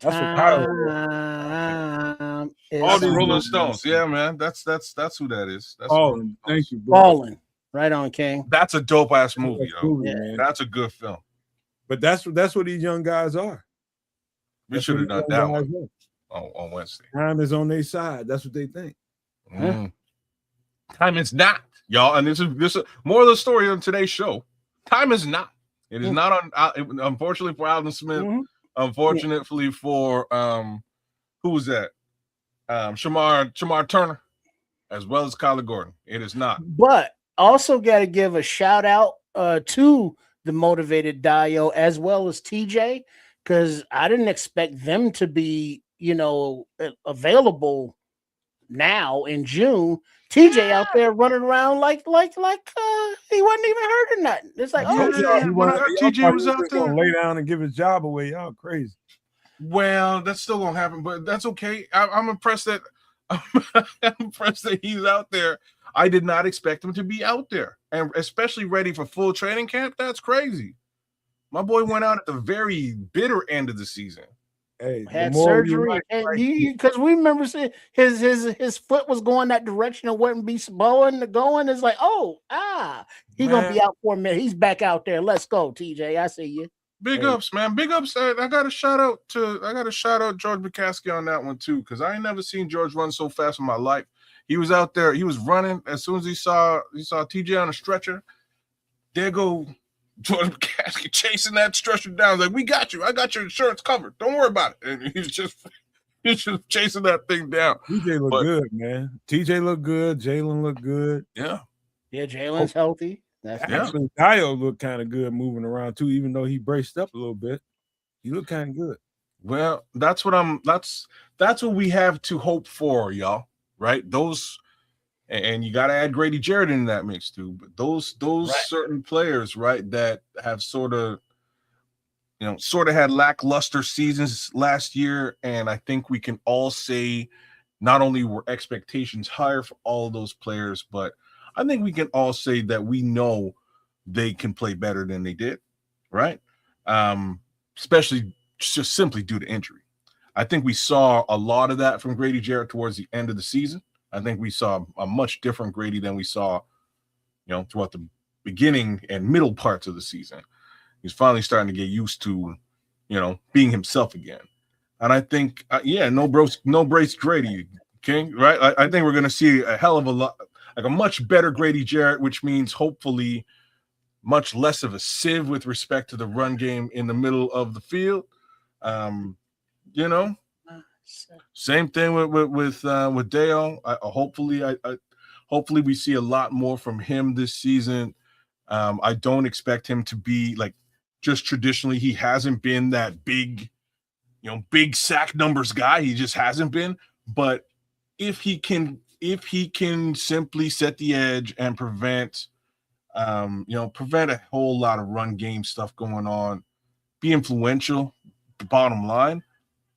That's what Tyler was. All the Rolling Stones, yeah, man. That's who that is. That's thank you, bro. Fallen. Right on, King. That's a dope ass movie, yo. Yeah. That's a good film. But that's what these young guys are. We should have done that one on Wednesday. Time is on their side. That's what they think. Time is not, y'all. And this is more of the story on today's show. Time is not. It is not on. Unfortunately for Alden Smith. Unfortunately for who was that? Shamar Turner, as well as Kyler Gordon. It is not. But also got to give a shout out to the motivated Dio as well as TJ. Because I didn't expect them to be, you know, available now in June. TJ out there running around like he wasn't even hurt or nothing. It's like, TJ was out there lay down and give his job away. Y'all crazy. Well, that's still gonna happen, but that's okay. I'm impressed that he's out there. I did not expect him to be out there, and especially ready for full training camp. That's crazy. My boy went out at the very bitter end of the season. Hey, had surgery, because we remember seeing his foot was going that direction and wouldn't be going. It's like, he's gonna be out for a minute. He's back out there. Let's go, TJ. I see you. Big ups, man. Big ups. I got a shout out George McCaskey on that one too, because I ain't never seen George run so fast in my life. He was out there, he was running as soon as he saw TJ on a stretcher. There go George McCaskey chasing that stretcher down. Like, we got you. I got your insurance covered. Don't worry about it. And he's just chasing that thing down. TJ looked good, man. TJ looked good. Jalen looked good. Yeah. Yeah, Jalen's healthy. Actually, Dio looked kind of good moving around too, even though he braced up a little bit. He looked kind of good. Well, that's what we have to hope for, y'all. Right? Those, and you got to add Grady Jarrett in that mix too. But those right. Certain players, right, that have sort of had lackluster seasons last year, and I think we can all say not only were expectations higher for all of those players, but I think we can all say that we know they can play better than they did, right? Especially just simply due to injury. I think we saw a lot of that from Grady Jarrett towards the end of the season. I think we saw a much different Grady than we saw, throughout the beginning and middle parts of the season. He's finally starting to get used to, being himself again. And I think, no brace Grady, King, right? I think we're going to see a hell of a lot, like a much better Grady Jarrett, which means hopefully much less of a sieve with respect to the run game in the middle of the field. Same thing with Dale. Hopefully we see a lot more from him this season. I don't expect him to be like, just traditionally, he hasn't been that big sack numbers guy. He just hasn't been. But if he can simply set the edge and prevent a whole lot of run game stuff going on, be influential, the bottom line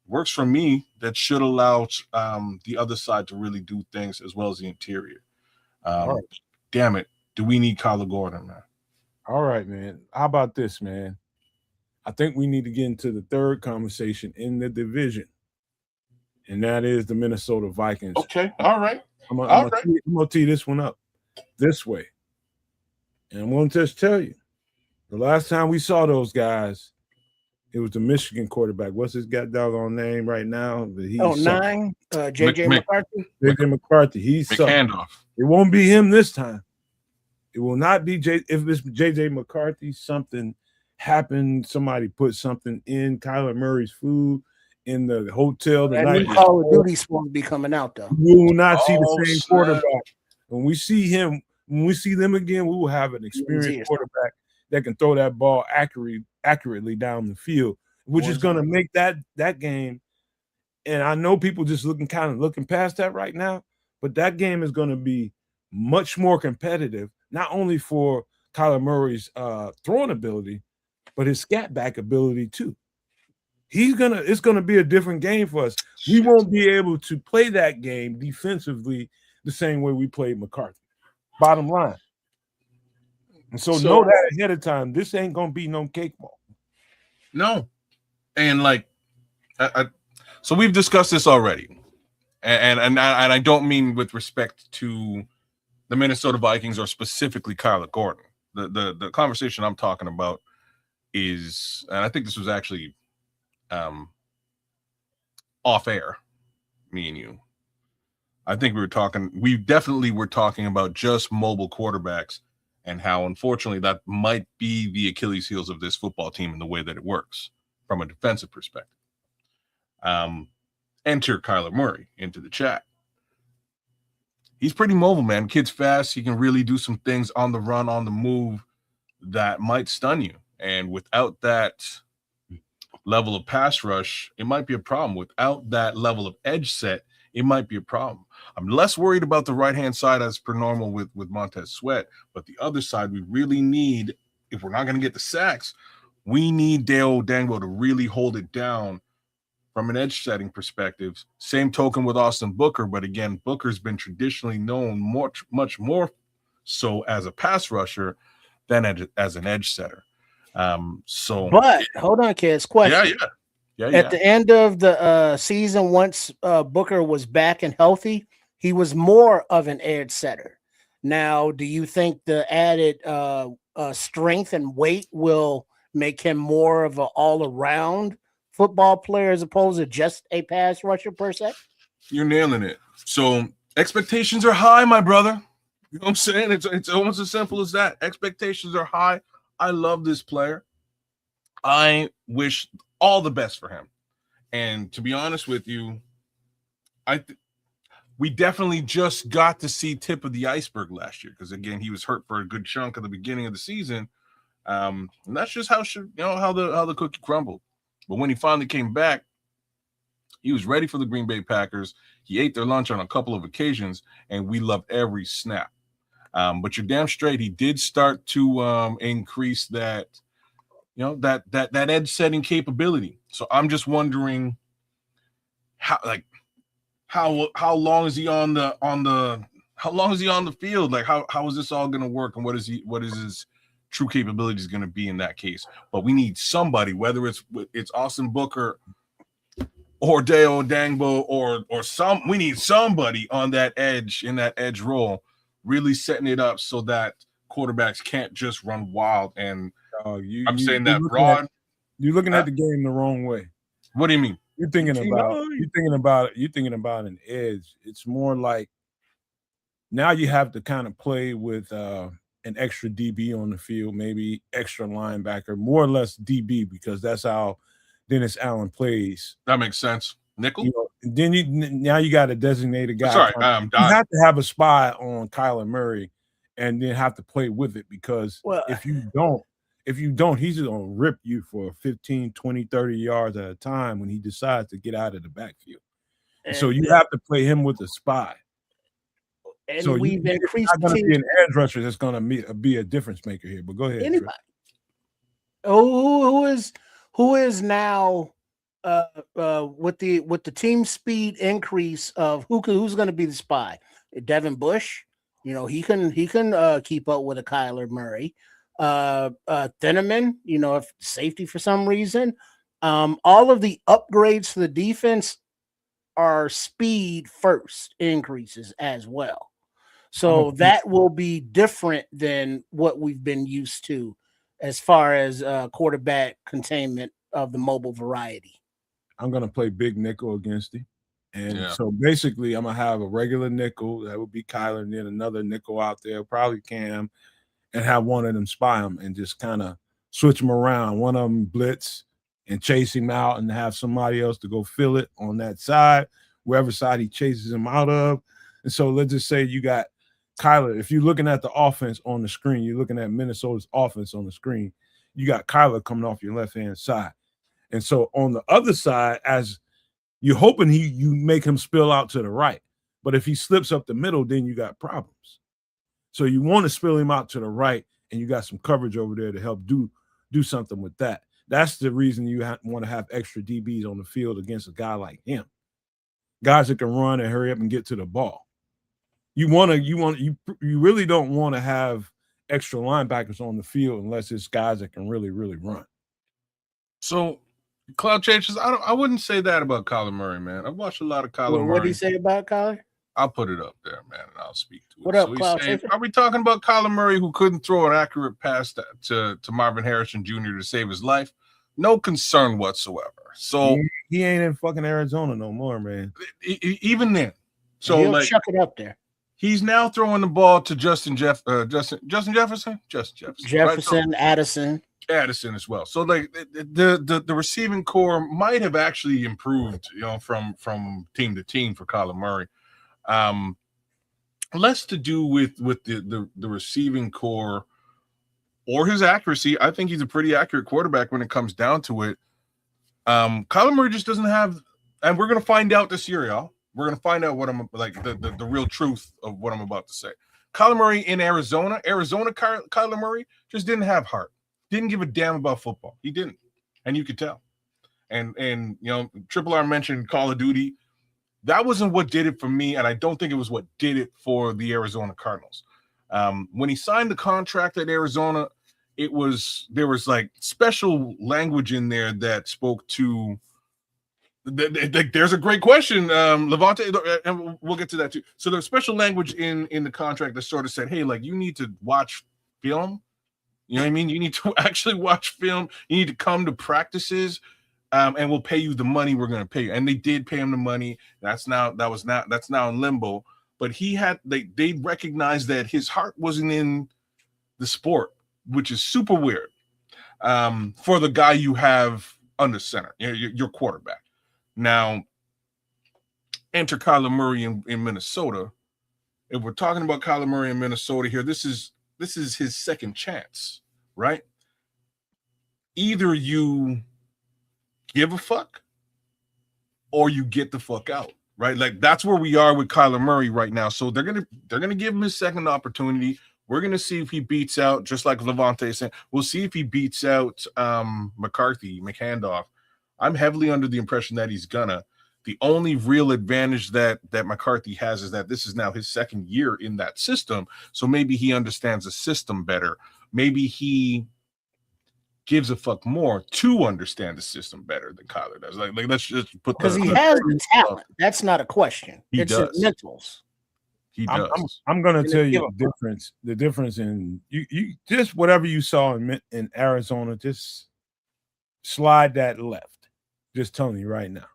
works for me. That should allow the other side to really do things as well as the interior. Right. Damn it. Do we need Kyler Gordon, man? All right, man. How about this, man? I think we need to get into the third conversation in the division, and that is the Minnesota Vikings. Okay. All right. I'm going to tee this one up this way. And I'm going to just tell you, the last time we saw those guys, it was the Michigan quarterback. What's his doggone name right now? J.J. McCarthy. J.J. McCarthy. He's McHandoff. It won't be him this time. It will not be if it's J.J. McCarthy. Something happened. Somebody put something in Kyler Murray's food in the hotel. That new Call of Duty supposed to be coming out, though. We will not see the same quarterback. When we see them again, we will have an experienced quarterback that can throw that ball accurately down the field, which is going to make that game. And I know people just looking past that right now, but that game is going to be much more competitive, not only for Kyler Murray's throwing ability, but his scat back ability too. It's gonna be a different game for us. We won't be able to play that game defensively the same way we played McCarthy. Bottom line. And so know that ahead of time. This ain't gonna be no cakewalk. No. And so we've discussed this already. And I don't mean with respect to the Minnesota Vikings or specifically Kyler Gordon. The conversation I'm talking about is, and I think this was actually off air, me and you. I think we definitely were talking about just mobile quarterbacks and how unfortunately that might be the Achilles heels of this football team in the way that it works from a defensive perspective. Enter Kyler Murray into the chat. He's pretty mobile, man. Kid's fast. He can really do some things on the run, on the move that might stun you. And without that level of pass rush, it might be a problem. Without that level of edge set, it might be a problem. I'm less worried about the right-hand side as per normal with Montez Sweat, but the other side we really need, if we're not going to get the sacks, we need Dale Dango to really hold it down from an edge setting perspective. Same token with Austin Booker, but again, Booker's been traditionally known much more so as a pass rusher than as an edge setter. But hold on, kids. Question. Yeah. At the end of the season, once Booker was back and healthy, he was more of an edge setter. Now, do you think the added strength and weight will make him more of an all-around football player as opposed to just a pass rusher per se? You're nailing it. So expectations are high, my brother. You know what I'm saying? It's almost as simple as that. Expectations are high. I love this player. I wish all the best for him. And to be honest with you, we definitely just got to see tip of the iceberg last year because, again, he was hurt for a good chunk at the beginning of the season. And that's just how the cookie crumbled. But when he finally came back, he was ready for the Green Bay Packers. He ate their lunch on a couple of occasions, and we loved every snap. But you're damn straight, he did start to increase that, that edge setting capability. So I'm just wondering how long is he on the field? Like how is this all going to work, and what is his true capabilities going to be in that case? But we need somebody, whether it's Austin Booker or Deo Dangbo or we need somebody on that edge, in that edge role, really setting it up so that quarterbacks can't just run wild. And I'm saying that broad. You're looking at the game the wrong way. What do you mean? You're thinking about an edge. It's more like now you have to kind of play with an extra DB on the field, maybe extra linebacker, more or less DB, because that's how Dennis Allen plays. That makes sense. Nickel. Then now you got a designated guy. Sorry, you have to have a spy on Kyler Murray, and then have to play with it, because if you don't, he's going to rip you for 15, 20, 30 yards at a time when he decides to get out of the backfield. So you have to play him with a spy. And so we've increased. Not going to be an edge rusher that's going to be a difference maker here. But go ahead. Anybody? Who is now with the team speed increase of who's going to be the spy? Devin Bush. He can keep up with a Kyler Murray. Thieneman, if safety for some reason. All of the upgrades to the defense are speed first increases as well. So that will be different than what we've been used to as far as quarterback containment of the mobile variety. I'm going to play big nickel against him. And so basically I'm going to have a regular nickel. That would be Kyler, and then another nickel out there, probably Cam, and have one of them spy him and just kind of switch them around. One of them blitz and chase him out, and have somebody else to go fill it on that side, wherever side he chases him out of. And so let's just say you got Kyler. If you're looking at the offense on the screen, you're looking at Minnesota's offense on the screen, you got Kyler coming off your left-hand side. And so on the other side, as you're hoping you make him spill out to the right. But if he slips up the middle, then you got problems. So you want to spill him out to the right, and you got some coverage over there to help do something with that. That's the reason you want to have extra DBs on the field against a guy like him. Guys that can run and hurry up and get to the ball. You really don't want to have extra linebackers on the field unless it's guys that can really, really run. So cloud changes. I wouldn't say that about Kyler Murray, man. I've watched a lot of Kyler Murray. What do you say about Kyler? I'll put it up there, man, and I'll speak to it. What up, Cloud? Are we talking about Kyler Murray, who couldn't throw an accurate pass to Marvin Harrison Jr. to save his life? No concern whatsoever. So he ain't in fucking Arizona no more, man. Even then, so he'll chuck it up there. He's now throwing the ball to Justin Jefferson, right? So, Addison as well. So like the receiving core might have actually improved, from team to team for Kyler Murray. Less to do with the receiving core or his accuracy. I think he's a pretty accurate quarterback when it comes down to it. Kyler Murray just doesn't have, and we're gonna find out this year, y'all. We're gonna find out what I'm like the real truth of what I'm about to say. Kyler Murray in Arizona, Kyler Murray just didn't have heart. Didn't give a damn about football. He didn't, and you could tell. And Triple R mentioned Call of Duty. That wasn't what did it for me, and I don't think it was what did it for the Arizona Cardinals. When he signed the contract at Arizona, there was like special language in there that spoke to. There's a great question, Levante, and we'll get to that too. So there's special language in the contract that sort of said, hey, like you need to watch film You know what I mean? You need to actually watch film. You need to come to practices, and we'll pay you the money we're going to pay you. And they did pay him the money. That's now in limbo. But they recognized that his heart wasn't in the sport, which is super weird for the guy you have under center, your quarterback. Now, enter Kyler Murray in Minnesota. If we're talking about Kyler Murray in Minnesota here, this is his second chance, right? Either you give a fuck or you get the fuck out, right? Like that's where we are with Kyler Murray right now. So they're gonna give him his second opportunity. We're gonna see if he beats out, just like Levante said. We'll see if he beats out McHandoff. I'm heavily under the impression that he's gonna. The only real advantage that McCarthy has is that this is now his second year in that system. So maybe he understands the system better. Maybe he gives a fuck more to understand the system better than Kyler does. Like let's just put because he has the talent. That's not a question. It's his mentals. He does. I'm going to tell you the difference in you just whatever you saw in Arizona, just slide that left. Just telling you right now.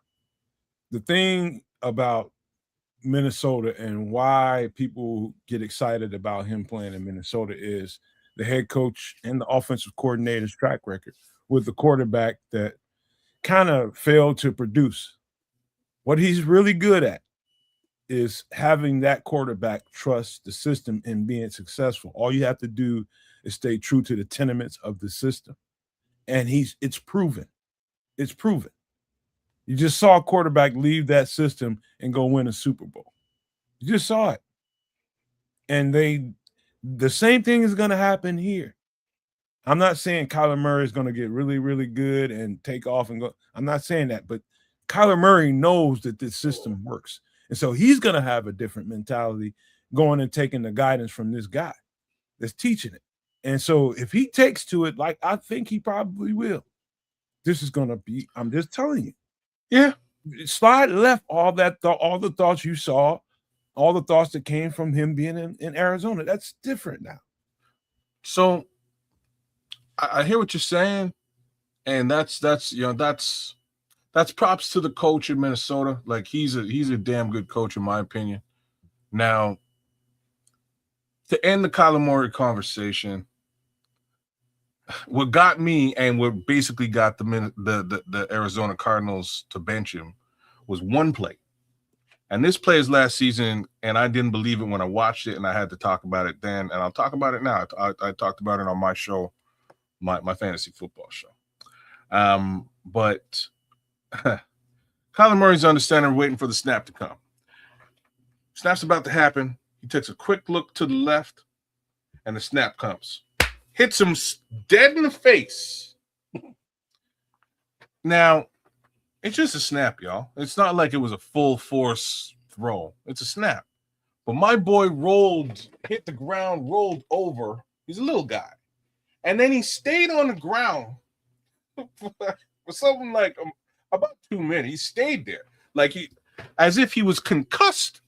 The thing about Minnesota and why people get excited about him playing in Minnesota is the head coach and the offensive coordinator's track record with the quarterback that kind of failed to produce. What he's really good at is having that quarterback trust the system and being successful. All you have to do is stay true to the tenements of the system. And it's proven. It's proven. You just saw a quarterback leave that system and go win a Super Bowl. You just saw it. And the same thing is going to happen here. I'm not saying Kyler Murray is going to get really, really good and take off and go. I'm not saying that, but Kyler Murray knows that this system works. And so he's going to have a different mentality going and taking the guidance from this guy that's teaching it. And so if he takes to it, like I think he probably will, this is going to be, I'm just telling you. Yeah. Slide left all the thoughts you saw, all the thoughts that came from him being in Arizona. That's different now. So I hear what you're saying. And that's props to the coach in Minnesota. Like he's a damn good coach in my opinion. Now, to end the Kyler Murray conversation, what got me and what basically got the Arizona Cardinals to bench him was one play. And this play is last season, and I didn't believe it when I watched it, and I had to talk about it then, and I'll talk about it now. I talked about it on my show, my fantasy football show. But Kyler Murray's on the center waiting for the snap to come. Snap's about to happen. He takes a quick look to the left, and the snap comes. Hits him dead in the face. Now, it's just a snap, y'all. It's not like it was a full force throw. It's a snap. But my boy hit the ground, rolled over. He's a little guy. And then he stayed on the ground for something like about 2 minutes. He stayed there. As if he was concussed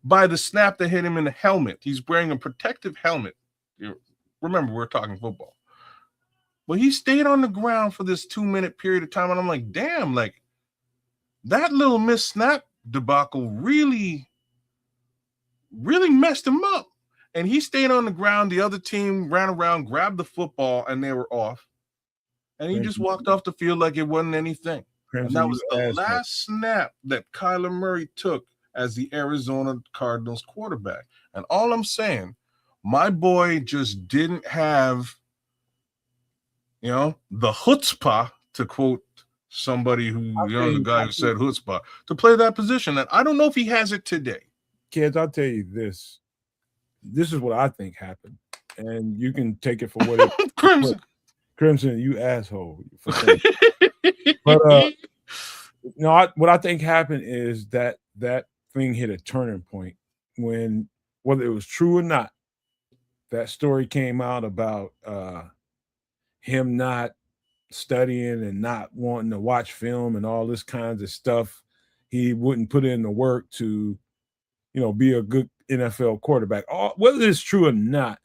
by the snap that hit him in the helmet. He's wearing a protective helmet. Remember, we're talking football. But he stayed on the ground for this 2 minute period of time. And I'm like, damn, that little missed snap debacle really, really messed him up. And he stayed on the ground. The other team ran around, grabbed the football, and they were off. And he just walked off the field like it wasn't anything. And that was the last snap that Kyler Murray took as the Arizona Cardinals quarterback. And all I'm saying, my boy just didn't have, the chutzpah, to quote somebody who, the guy who said chutzpah, to play that position. And I don't know if he has it today. Kids, I'll tell you this. This is what I think happened. And you can take it for what it Crimson, you asshole. But what I think happened is that thing hit a turning point when, whether it was true or not, that story came out about him not studying and not wanting to watch film and all this kinds of stuff. He wouldn't put in the work to, be a good NFL quarterback. Whether it's true or not,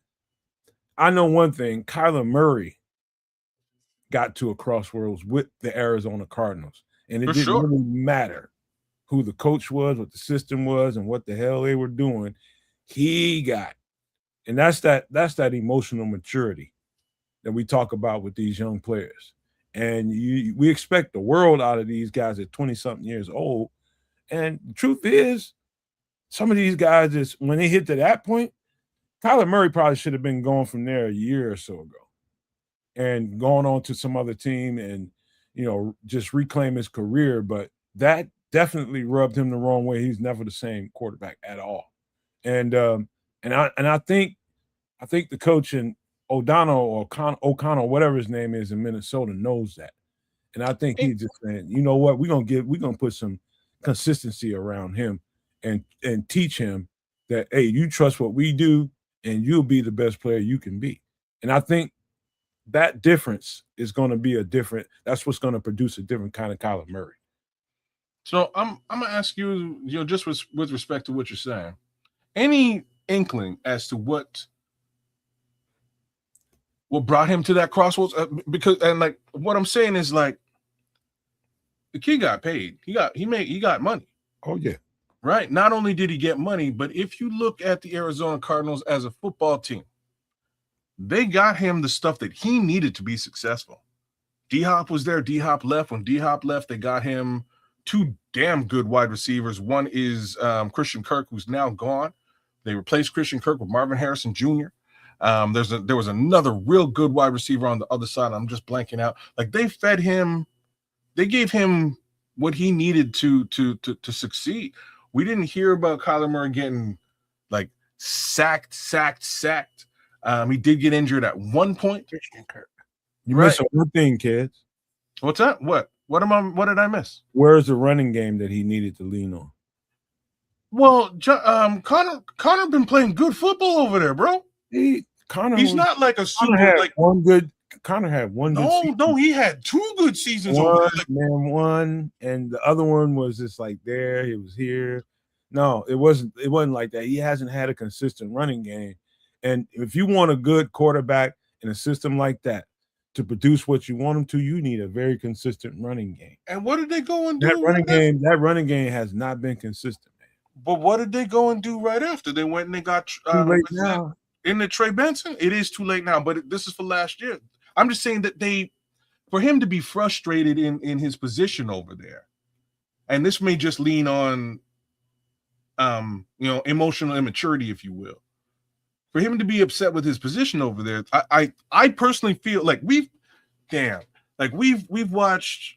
I know one thing: Kyler Murray got to a crossroads with the Arizona Cardinals, and it didn't really matter who the coach was, what the system was, and what the hell they were doing. He got, and that's that emotional maturity that we talk about with these young players. And we expect the world out of these guys at 20-something years old. And the truth is, some of these guys, is when they hit to that point, Kyler Murray probably should have been gone from there a year or so ago and gone on to some other team and, just reclaim his career. But that definitely rubbed him the wrong way. He's never the same quarterback at all. And I think the coach in O'Connell, whatever his name is in Minnesota, knows that. And I think he's just saying, you know what, we're gonna put some consistency around him and teach him that, hey, you trust what we do and you'll be the best player you can be. And I think that difference is going to be that's what's going to produce a different kind of Kyler Murray. So I'm gonna ask you, just with respect to what you're saying, any inkling as to what brought him to that crossroads? Because what I'm saying is, like, the kid got paid. He got money. Oh yeah. Right. Not only did he get money, but if you look at the Arizona Cardinals as a football team, they got him the stuff that he needed to be successful. D-Hop was there. D-Hop left. When D-Hop left, they got him two damn good wide receivers. One is Christian Kirk, who's now gone. They replaced Christian Kirk with Marvin Harrison Jr. There was another real good wide receiver on the other side. I'm just blanking out. Like, they fed him, they gave him what he needed to succeed. We didn't hear about Kyler Murray getting like sacked. He did get injured at one point. Christian Kirk. You missed one thing, kids. What's that? What did I miss? Where's the running game that he needed to lean on? Well, Connor been playing good football over there, bro. He's not like a super like one good. Connor had one. No, he had two good seasons. One, and the other one was just like there. He was here. No, it wasn't like that. He hasn't had a consistent running game, and if you want a good quarterback in a system like that to produce what you want him to, you need a very consistent running game. And what did they go and do? That running game has not been consistent, man. But what did they go and do right after? They went and they got in the Trey Benson. It is too late now, but this is for last year. I'm just saying that for him to be frustrated in his position over there, and this may just lean on, emotional immaturity, if you will. For him to be upset with his position over there, I personally feel like we've watched,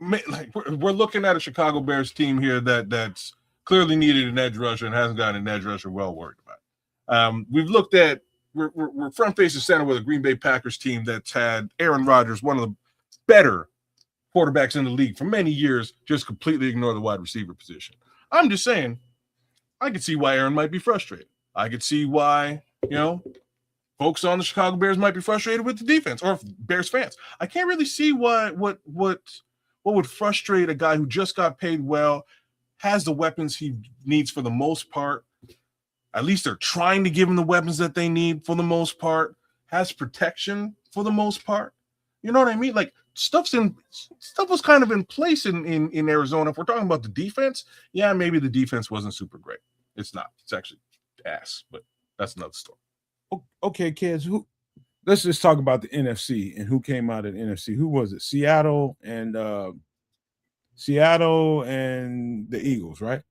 like, we're looking at a Chicago Bears team here that's clearly needed an edge rusher and hasn't gotten an edge rusher well worried about. We've looked at. We're front face and center with a Green Bay Packers team that's had Aaron Rodgers, one of the better quarterbacks in the league for many years, just completely ignore the wide receiver position. I'm just saying, I could see why Aaron might be frustrated. I could see why, folks on the Chicago Bears might be frustrated with the defense, or Bears fans. I can't really see what would frustrate a guy who just got paid well, has the weapons he needs for the most part. At least they're trying to give him the weapons that they need for the most part, has protection for the most part. You know what I mean? Like, stuff was kind of in place in Arizona. If we're talking about the defense, yeah, maybe the defense wasn't super great. It's not. It's actually ass, but that's another story. Okay, kids, let's just talk about the NFC and who came out of the NFC. Who was it? Seattle and the Eagles, right?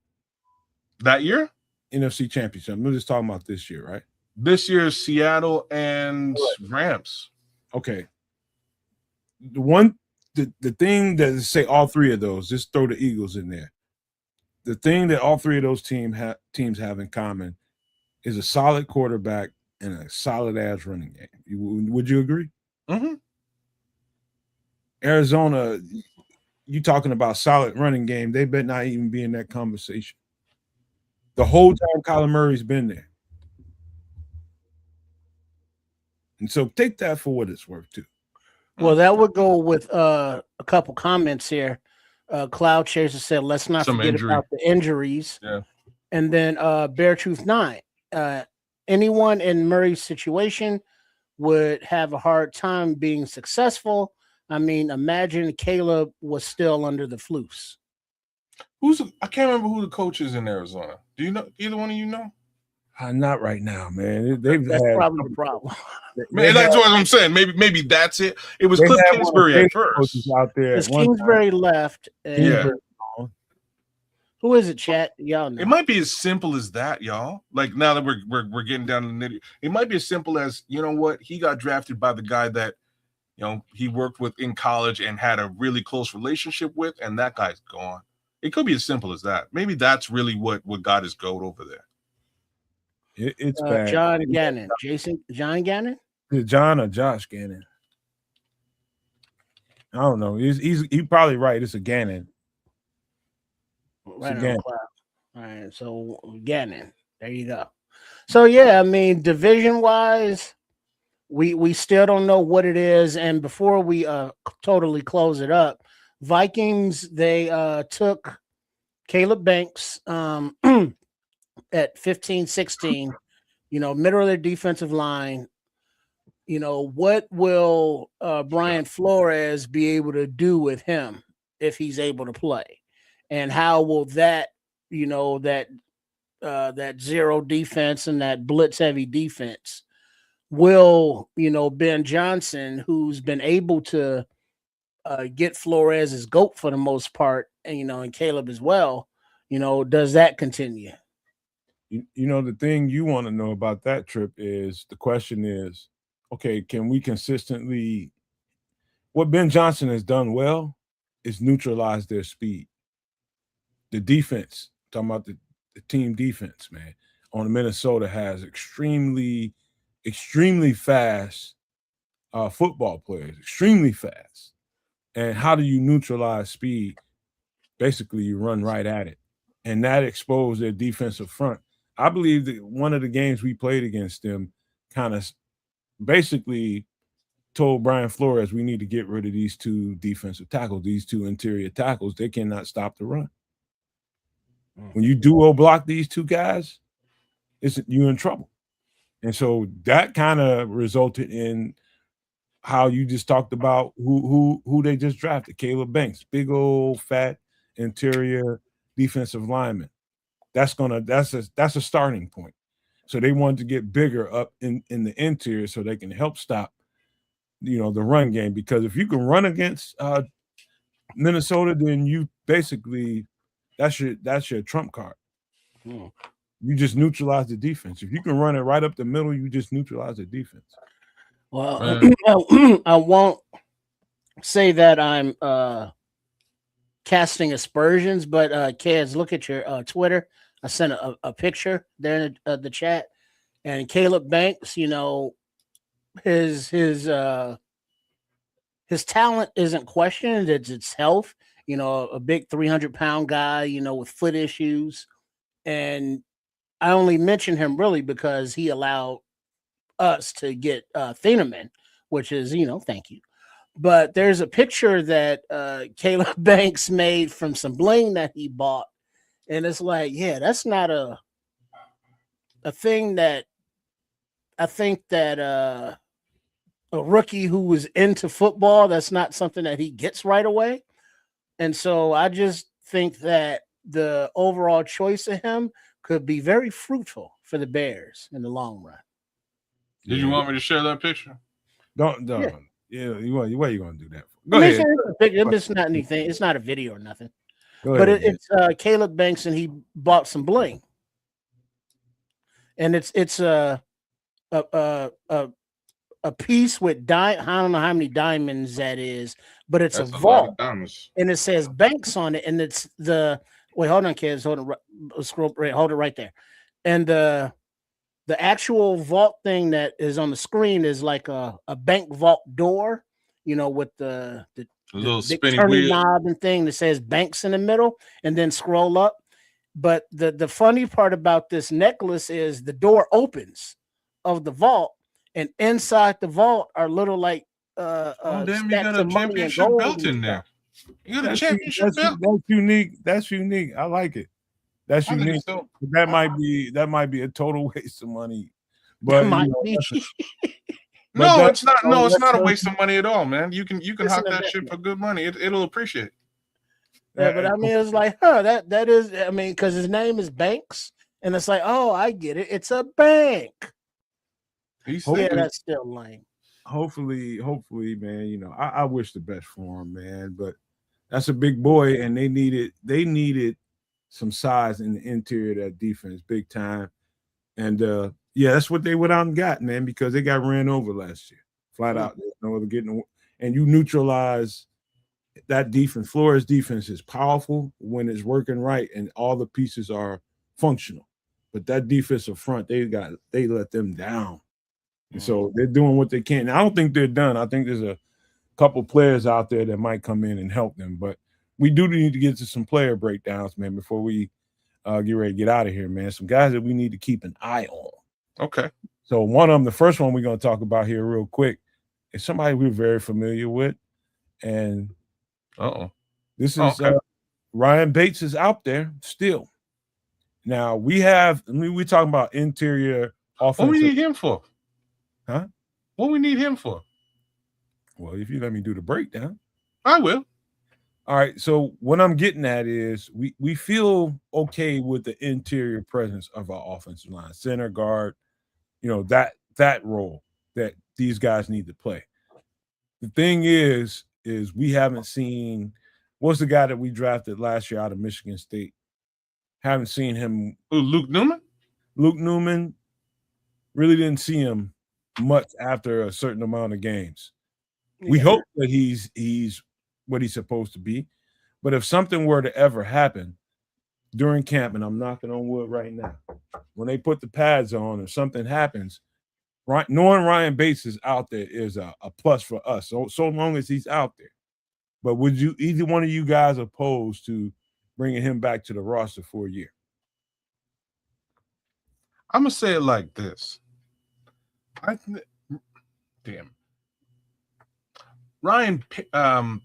That year? NFC Championship. We're just talking about this year, right? This year, Seattle and Rams. Okay. The thing that say all three of those, just throw the Eagles in there. The thing that all three of those teams have in common is a solid quarterback and a solid ass running game. Would you agree? Mm-hmm. Arizona, you talking about solid running game, they better not even be in that conversation. The whole time Kyler Murray's been there. And so take that for what it's worth, too. Well, that would go with a couple comments here. Cloud Chaser said, let's not forget about the injuries. Yeah. And then Bear Truth 9. anyone in Murray's situation would have a hard time being successful. I mean, imagine Caleb was still under the Flus. I can't remember who the coach is in Arizona. Do you know? Either one of you know? Not right now, man. That's probably the problem. Man, that's what I'm saying. Maybe that's it. It was Cliff Kingsbury at first. Out there, because Kingsbury left. And yeah. Who is it, chat? Y'all know. It might be as simple as that, y'all. Like now that we're getting down to the nitty, it might be as simple as, you know what, he got drafted by the guy that, you know, he worked with in college and had a really close relationship with, and that guy's gone. It could be as simple as that. Maybe that's really what got his goat over there. It's bad. John Gannon. John Gannon? John or Josh Gannon? I don't know. He's probably right. It's a Gannon. Right on Gannon. All right, so Gannon. There you go. So yeah, I mean, division-wise, we still don't know what it is. And before we totally close it up, Vikings, they took Caleb Banks at 15-16, you know, middle of their defensive line. You know, what will Brian Flores be able to do with him if he's able to play? And how will that, you know, that zero defense and that blitz heavy defense will, you know, Ben Johnson, who's been able to get Flores as GOAT for the most part, and, you know, and Caleb as well, you know, does that continue? You know, the thing you want to know about that trip is the question is, okay, can we consistently, what Ben Johnson has done well is neutralize their speed. The defense, talking about the team defense, man, on Minnesota has extremely fast football players, extremely fast. And how do you neutralize speed? Basically, you run right at it. And that exposed their defensive front. I believe that one of the games we played against them kind of basically told Brian Flores, we need to get rid of these two defensive tackles, these two interior tackles. They cannot stop the run. When you duo block these two guys, you're in trouble. And so that kind of resulted in how you just talked about who they just drafted, Caleb Banks, big old fat interior defensive lineman. That's a starting point. So they wanted to get bigger up in the interior so they can help stop, you know, the run game. Because if you can run against Minnesota, then you basically that's your trump card. You just neutralize the defense. If you can run it right up the middle, you just neutralize the defense. Well, I won't say that I'm casting aspersions, but kids, look at your Twitter. I sent a picture there in the chat, and Caleb Banks, you know, his talent isn't questioned. It's health. You know, a big 300-pound guy, you know, with foot issues. And I only mention him really because he allowed us to get Thieneman, which is, you know, thank you. But there's a picture that Caleb Banks made from some bling that he bought. And it's like, yeah, that's not a thing that I think that a rookie who was into football, that's not something that he gets right away. And so I just think that the overall choice of him could be very fruitful for the Bears in the long run. Did you want me to share that picture? Don't. Yeah, what are you going to do that for? Go ahead. It's not anything. It's not a video or nothing. But it's Caleb Banks, and he bought some bling. And it's a piece with I don't know how many diamonds that is, but it's a vault, and it says Banks on it, and it's hold on, kids, hold it right there, and the actual vault thing that is on the screen is like a bank vault door, you know, with the little big spinning turning wheel knob and thing that says Banks in the middle, and then scroll up. But the funny part about this necklace is the door opens of the vault, and inside the vault are little like damn, you got a championship belt in there. You got a championship belt. That's unique. I like it. That's unique. So. That might be a total waste of money But Might be. No, it's not. No, it's not a waste of money at all, man. You can hawk that shit for good money. It'll appreciate. Yeah, but I mean, it's like, that is. I mean, because his name is Banks, and it's like, oh, I get it. It's a bank. That's still lame. Hopefully, man. You know, I wish the best for him, man. But that's a big boy, and they needed some size in the interior of that defense, big time. And that's what they went out and got, man, because they got ran over last year, flat out. There's no other getting, and you neutralize that defense. Flores' defense is powerful when it's working right, and all the pieces are functional. But that defensive front, they let them down, and so they're doing what they can. Now, I don't think they're done. I think there's a couple players out there that might come in and help them, but we do need to get to some player breakdowns, man, before we get ready to get out of here, man. Some guys that we need to keep an eye on. Okay. So one of them, the first one we're going to talk about here real quick, is somebody we're very familiar with, and this is Ryan Bates is out there still. Now we're talking about interior offense. What we need him for? Huh? What we need him for? Well, if you let me do the breakdown, I will. All right. So what I'm getting at is we feel okay with the interior presence of our offensive line, center, guard, that role that these guys need to play. The thing is we haven't seen what's the guy that we drafted last year out of Michigan State. Haven't seen him. Luke Newman? Luke Newman, really didn't see him much after a certain amount of games. Yeah. We hope that he's what he's supposed to be. But if something were to ever happen during camp, and I'm knocking on wood right now, when they put the pads on or something happens, knowing Ryan Bates is out there is a plus for us. So long as he's out there. But would you either one of you guys opposed to bringing him back to the roster for a year? I'm gonna say it like this. Ryan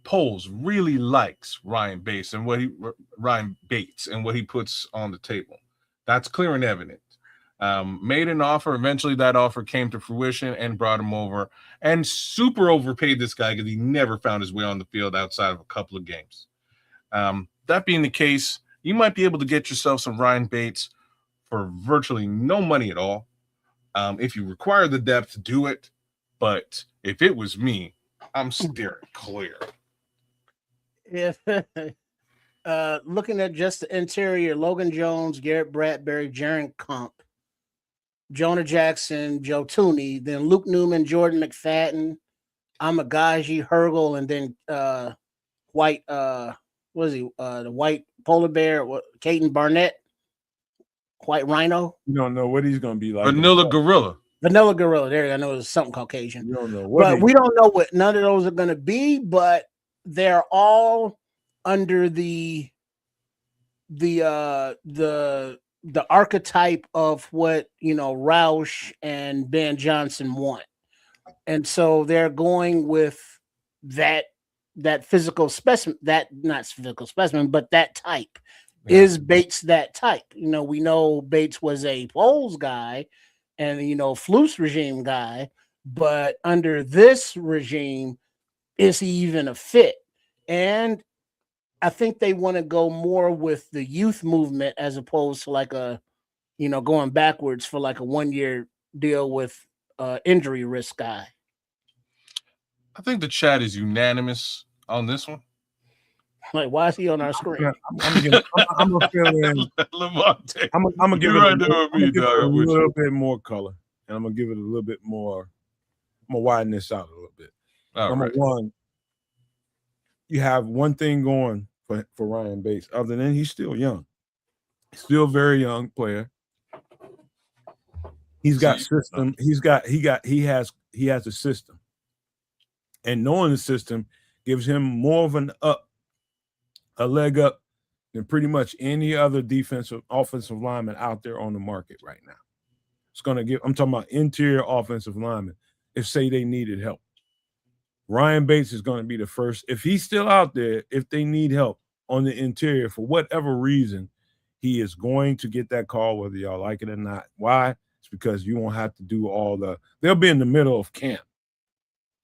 Poles really likes Ryan Bates and what he puts on the table. That's clear and evident. Made an offer. Eventually, that offer came to fruition and brought him over. And super overpaid this guy because he never found his way on the field outside of a couple of games. That being the case, you might be able to get yourself some Ryan Bates for virtually no money at all. If you require the depth, do it. But if it was me, I'm steering clear. If looking at just the interior, Logan Jones, Garrett Bradbury, Jaron Kump, Jonah Jackson, Joe Tooney, then Luke Newman, Jordan McFadden, Amagaji, Hergel, and then White. What is he? The White Polar Bear, Caden Barnett, White Rhino. You don't know what he's going to be like. Vanilla Gorilla. Vanilla Gorilla. There, I know it's something Caucasian. You don't know what, but we don't know what none of those are going to be. But they're all under the archetype of what Roush and Ben Johnson want, and so they're going with that physical specimen. That not physical specimen, but that type. Yeah. Is Bates that type? We know Bates was a Poles guy. And, Flus regime guy, but under this regime, is he even a fit? And I think they want to go more with the youth movement as opposed to like going backwards for like a 1-year deal with injury risk guy. I think the chat is unanimous on this one. Like, why is he on our screen? I'm gonna fill in. I'm gonna give it a little bit more color, and I'm gonna give it a little bit more. I'm gonna widen this out a little bit. Number one, you have one thing going for Ryan Bates. Other than he's still young, still very young player. He's got system. He has a system, and knowing the system gives him more of a leg up than pretty much any other offensive lineman out there on the market right now. It's going to give, I'm talking about interior offensive linemen, if say they needed help. Ryan Bates is going to be the first. If he's still out there, if they need help on the interior for whatever reason, he is going to get that call, whether y'all like it or not. Why? It's because you won't have to do they'll be in the middle of camp.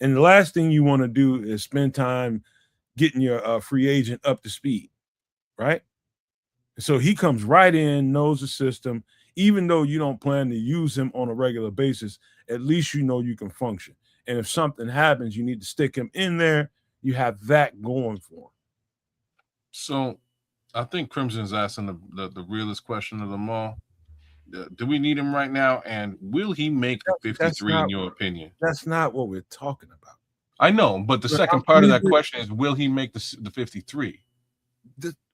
And the last thing you want to do is spend time getting your free agent up to speed, right? So he comes right in, knows the system. Even though you don't plan to use him on a regular basis, at least you know you can function. And if something happens, you need to stick him in there. You have that going for him. So I think Crimson's asking the realest question of them all. Do we need him right now? And will he make the 53 in your opinion? That's not what we're talking about. I know, but the second part of that question is, will he make the 53?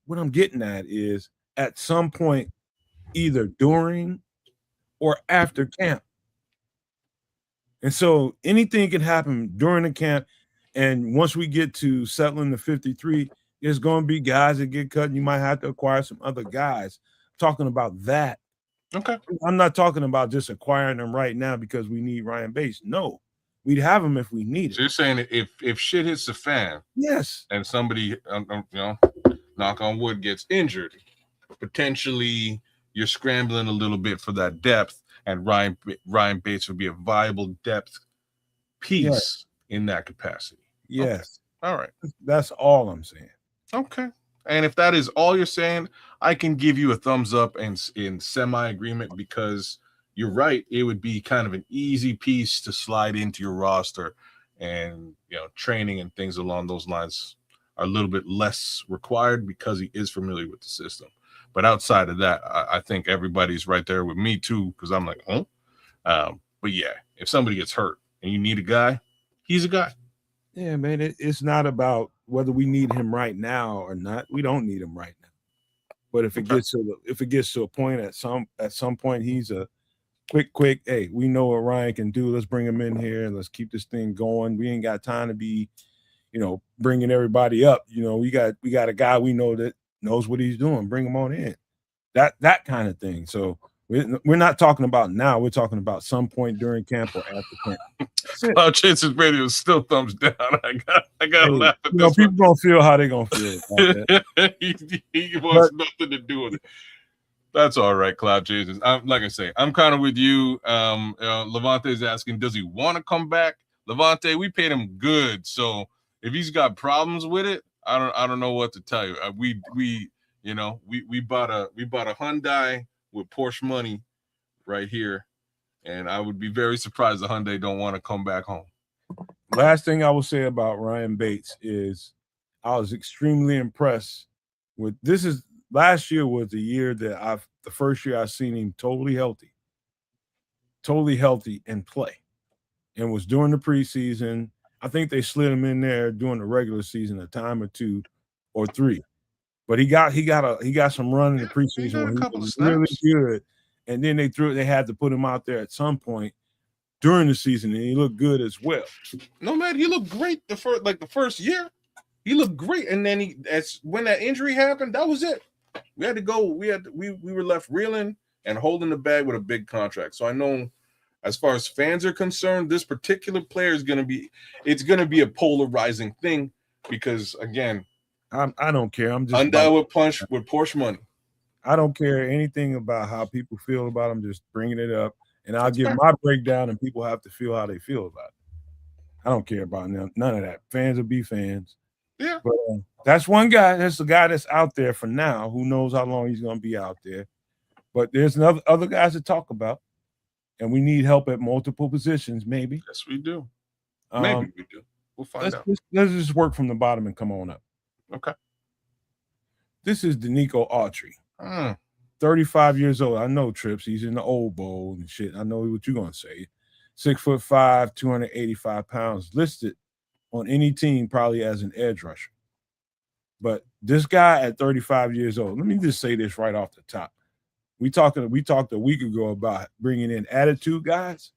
What I'm getting at is at some point, either during or after camp. And so anything can happen during the camp. And once we get to settling the 53, there's going to be guys that get cut, and you might have to acquire some other guys. I'm talking about that. Okay. I'm not talking about just acquiring them right now because we need Ryan Bates. No, we'd have him if we need it. So you're saying if shit hits the fan, yes, and somebody, knock on wood, gets injured, potentially you're scrambling a little bit for that depth, and Ryan Bates would be a viable depth piece in that capacity. Yes. Okay. All right. That's all I'm saying. Okay. And if that is all you're saying, I can give you a thumbs up and in semi-agreement, because you're right. It would be kind of an easy piece to slide into your roster, and training and things along those lines are a little bit less required because he is familiar with the system. But outside of that, I think everybody's right there with me too, because I'm like, but yeah, if somebody gets hurt and you need a guy, he's a guy. Yeah, man, it's not about whether we need him right now or not. We don't need him right now. But if it gets to a point at some point, he's a quick. Hey, we know what Ryan can do. Let's bring him in here and let's keep this thing going. We ain't got time to be, bringing everybody up. We got a guy we know that knows what he's doing. Bring him on in. That kind of thing. So we're not talking about now. We're talking about some point during camp or after camp. Cloud Chasers Radio is still thumbs down. I got to laugh at this. People gonna feel how they gonna feel about that. he wants nothing to do with it. That's all right, Cloud Chasers. Like I say, I'm kind of with you. Levante is asking, does he want to come back? Levante, we paid him good, so if he's got problems with it, I don't know what to tell you. We bought a Hyundai with Porsche money right here, and I would be very surprised the Hyundai don't want to come back home. Last thing I will say about Ryan Bates is I was extremely impressed with last year was the year that the first year I seen him totally healthy and play, and was during the preseason. I think they slid him in there during the regular season a time or two or three, but he got some run in the preseason where he was really good, and then they had to put him out there at some point during the season, and he looked good as well. No, man, he looked great the first year. He looked great, and then when that injury happened, that was it. We had to go. We were left reeling and holding the bag with a big contract. So I know, as far as fans are concerned, this particular player is going to be a polarizing thing, because again, I don't care. I'm just undone with Porsche money. I don't care anything about how people feel about him. Just bringing it up, and I'll give my breakdown, and people have to feel how they feel about it. I don't care about none of that. Fans will be fans. Yeah, but that's one guy. That's the guy that's out there for now. Who knows how long he's going to be out there? But there's other guys to talk about, and we need help at multiple positions. Maybe. Yes, we do. Maybe we do. We'll find out. Let's just work from the bottom and come on up. Okay. This is Denico Autry, 35 years old. I know, Trips. He's in the old bowl and shit. I know what you're going to say. 6'5", 285 pounds, listed on any team probably as an edge rusher. But this guy at 35 years old, let me just say this right off the top. We talked a week ago about bringing in attitude guys.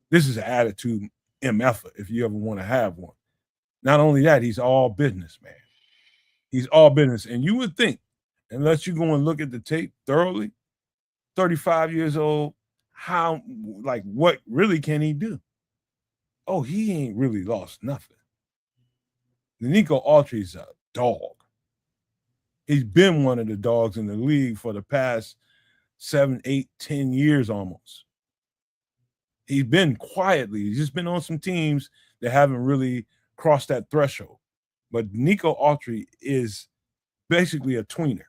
This is an attitude MFer if you ever want to have one. Not only that, he's all business, man. He's all business. And you would think, unless you go and look at the tape thoroughly, 35 years old, what really can he do? Oh, he ain't really lost nothing. Denico Autry's a dog. He's been one of the dogs in the league for the past 7, 8, 10 years almost. He's been quietly. He's just been on some teams that haven't really crossed that threshold. But Nico Autry is basically a tweener.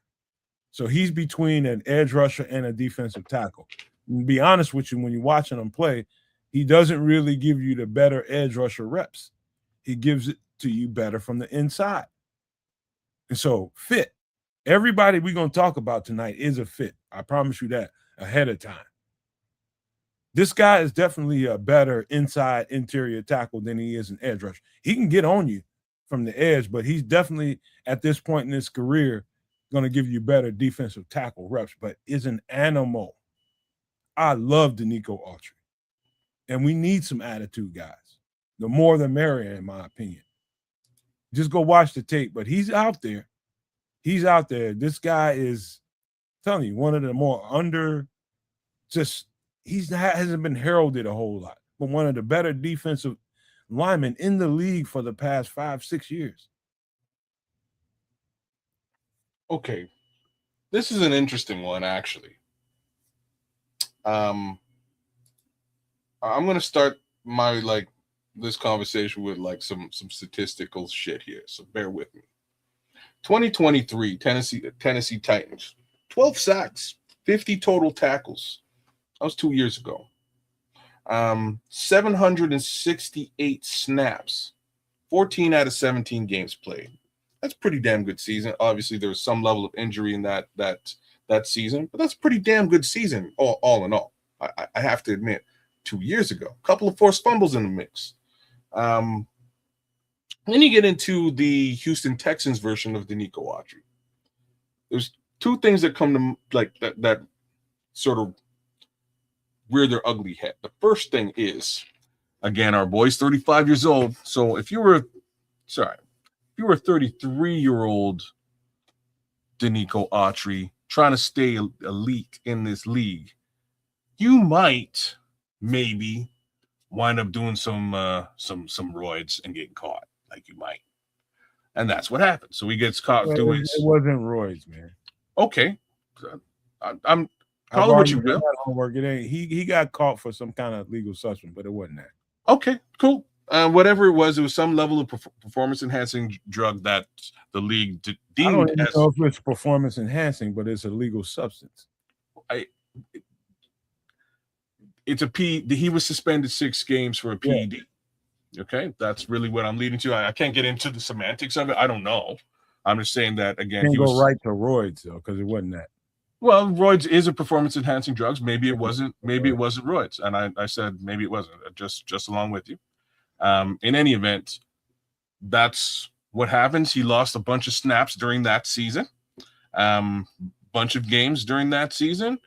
So he's between an edge rusher and a defensive tackle. And to be honest with you, when you're watching him play, he doesn't really give you the better edge rusher reps. He gives it to you better from the inside. And so fit. Everybody we're going to talk about tonight is a fit. I promise you that ahead of time. This guy is definitely a better inside interior tackle than he is an edge rusher. He can get on you from the edge, but he's definitely at this point in his career going to give you better defensive tackle reps, but is an animal. I love Denico Autry. And we need some attitude guys. The more the merrier, in my opinion. Just go watch the tape, but he's out there. He's out there. This guy is, I'm telling you, one of the more hasn't been heralded a whole lot, but one of the better defensive linemen in the league for the past 5-6 years. Okay, this is an interesting one, actually. I'm gonna start this conversation with some statistical shit here, so bear with me. 2023 Tennessee Titans, 12 sacks, 50 total tackles. That was 2 years ago. 768 snaps, 14 out of 17 games played. That's a pretty damn good season. Obviously, there was some level of injury in that season, but that's a pretty damn good season all in all. I have to admit, 2 years ago, a couple of forced fumbles in the mix. Then you get into the Houston Texans version of Denico Autry. There's two things that come to that sort of rear their ugly head. The first thing is, again, our boy's 35 years old. So if you were a 33-year-old Denico Autry trying to stay elite in this league, you might maybe wind up doing some roids and getting caught. Like, you might. And that's what happened. So he gets caught doing. It wasn't roids, man. Okay. I'm call it what you will. Homework. It ain't. He got caught for some kind of legal substance, but it wasn't that. Okay, cool. Whatever it was some level of performance enhancing drug that the league deemed. I don't even know if it's performance enhancing, but it's a legal substance. It's a P. He was suspended 6 games for a PED. Yeah. Okay, that's really what I'm leading to. I can't get into the semantics of it. I don't know. I'm just saying that again. He go right to roids though, because it wasn't that. Well, roids is a performance enhancing drugs. Maybe it wasn't. Maybe it wasn't roids, and I said maybe it wasn't. Just along with you. In any event, that's what happens. He lost a bunch of snaps during that season, bunch of games during that season.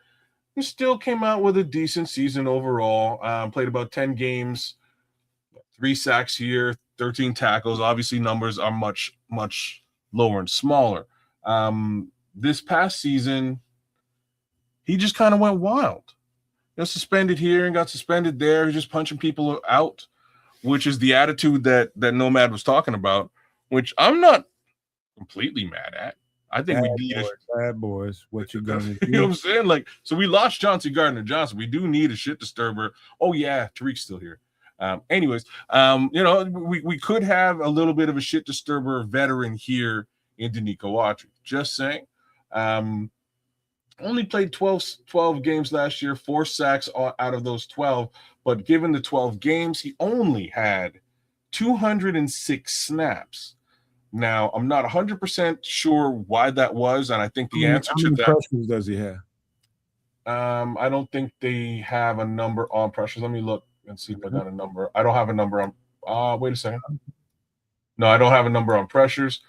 He still came out with a decent season overall. Played about 10 games, 3 sacks here, 13 tackles. Obviously, numbers are much, much lower and smaller. This past season, he just kind of went wild. Suspended here and got suspended there. He's just punching people out, which is the attitude that Nomad was talking about, which I'm not completely mad at. I think we need bad boys. What you gonna do? You know what I'm saying? So we lost Chauncey Gardner-Johnson. We do need a shit disturber. Oh yeah, Tariq's still here. Anyways, we could have a little bit of a shit disturber veteran here in Denico Autry. Just saying. Only played 12 games last year, 4 sacks out of those 12. But given the 12 games, he only had 206 snaps. Now, I'm not 100% sure why that was, and I think the answer to that. How many pressures does he have? I don't think they have a number on pressures. Let me look and see if I got a number. I don't have a number on. Wait a second. No, I don't have a number on pressures.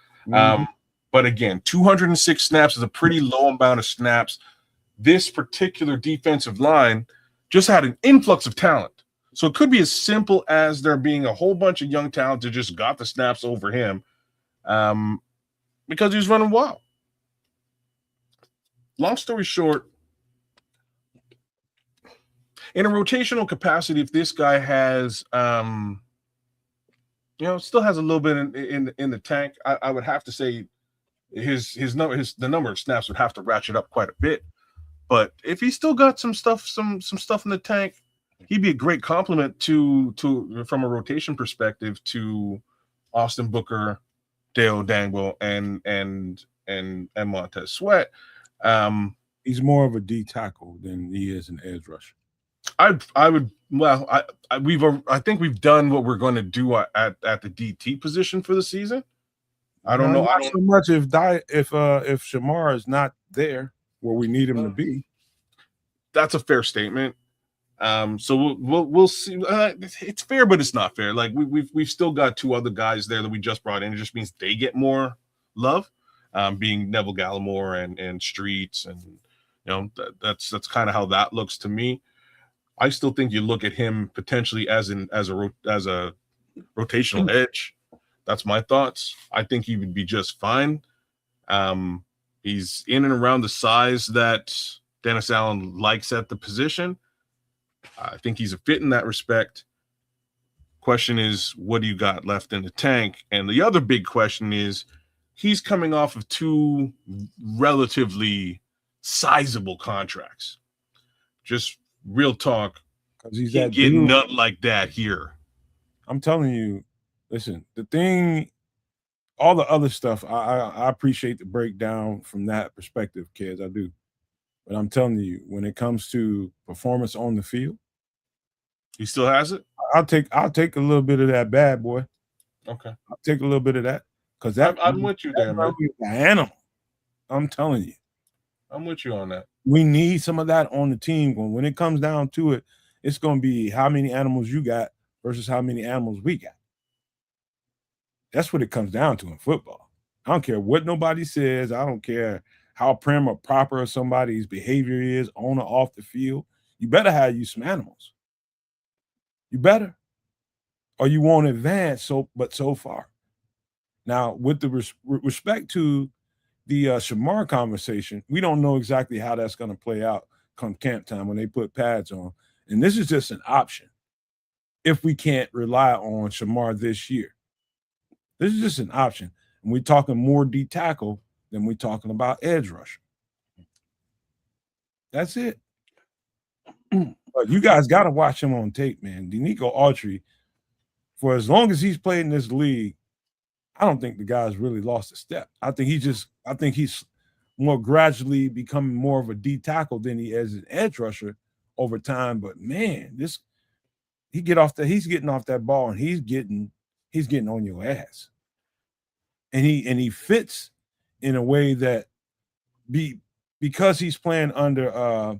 But again, 206 snaps is a pretty low amount of snaps. This particular defensive line just had an influx of talent. So it could be as simple as there being a whole bunch of young talent that just got the snaps over him because he was running wild. Long story short, in a rotational capacity, if this guy has, still has a little bit in the tank, I would have to say the number of snaps would have to ratchet up quite a bit. But if he's still got some stuff in the tank, he'd be a great compliment to from a rotation perspective to Austin Booker, Dale Dangwell, and Montez Sweat. He's more of a D tackle than he is an edge rusher. I think we've done what we're going to do at the DT position for the season. I don't know. Not so much if Shamar is not there where we need him to be. That's a fair statement. So we'll see. It's fair, but it's not fair. Like we've still got two other guys there that we just brought in. It just means they get more love, being Neville Gallimore and Streets, and that's kind of how that looks to me. I still think you look at him potentially as a rotational edge. That's my thoughts. I think he would be just fine. He's in and around the size that Dennis Allen likes at the position. I think he's a fit in that respect. Question is, what do you got left in the tank? And the other big question is, he's coming off of two relatively sizable contracts. Just real talk. Because he's that getting nothing like that here. I'm telling you, listen, all the other stuff, I appreciate the breakdown from that perspective, kids. I do. But I'm telling you, when it comes to performance on the field, he still has it. I'll take a little bit of that bad boy. Okay, I'll take a little bit of that because I'm with you there, man. The animal. I'm telling you, I'm with you on that. We need some of that on the team. When it comes down to it, it's going to be how many animals you got versus how many animals we got. That's what it comes down to in football. I don't care what nobody says. I don't care how prim or proper somebody's behavior is on or off the field. You better have you some animals. You better. Or you won't advance so far. Now, with the respect to the Shamar conversation, we don't know exactly how that's going to play out come camp time when they put pads on. And this is just an option if we can't rely on Shamar this year. This is just an option. And we're talking more D tackle than we're talking about edge rusher. That's it. But you guys got to watch him on tape, man. Denico Autry, for as long as he's played in this league, I don't think the guy's really lost a step. I think he's more gradually becoming more of a D tackle than he is an edge rusher over time. But man, he's getting off that ball and he's getting on your ass. And he fits in a way that because he's playing under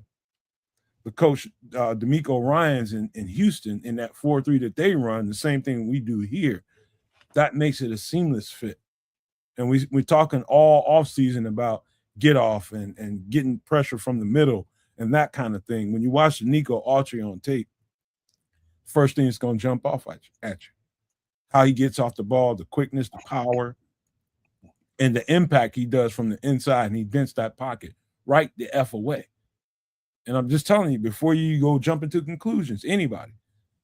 the coach D'Amico Ryans in Houston in that 4-3 that they run, the same thing we do here. That makes it a seamless fit. And we're talking all offseason about get off and getting pressure from the middle and that kind of thing. When you watch Denico Autry on tape, first thing that's going to jump off at you. How he gets off the ball, the quickness, the power, and the impact he does from the inside, and he dents that pocket right the F away. And I'm just telling you, before you go jump into conclusions, anybody,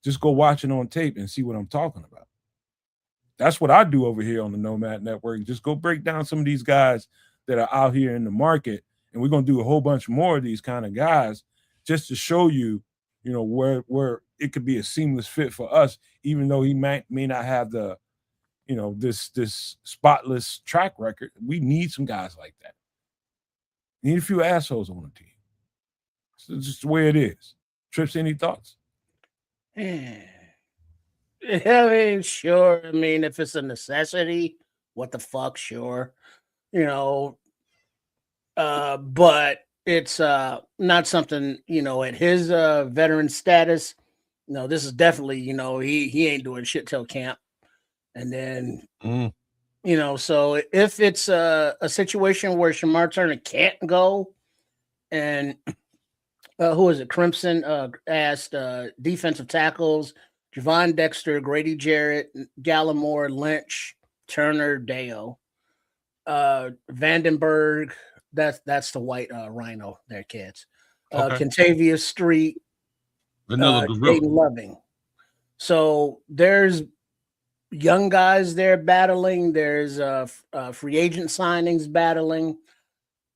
just go watch it on tape and see what I'm talking about. That's what I do over here on the Nomad Network. Just go break down some of these guys that are out here in the market, and we're going to do a whole bunch more of these kind of guys just to show you, where it could be a seamless fit for us, even though he may not have the, this spotless track record. We need some guys like that. We need a few assholes on the team. It's just the way it is. Trips, any thoughts? I mean, sure. I mean, if it's a necessity, what the fuck, sure. But it's not something, at his veteran status. This is definitely, he ain't doing shit till camp. And then, so if it's a situation where Shamar Turner can't go, and who is it? Crimson asked defensive tackles, Javon Dexter, Grady Jarrett, Gallimore, Lynch, Turner, Deo, Vandenberg. That's the white rhino there, kids. Okay. Kentavious Street, Jaden Loving. So there's young guys there battling. There's free agent signings battling.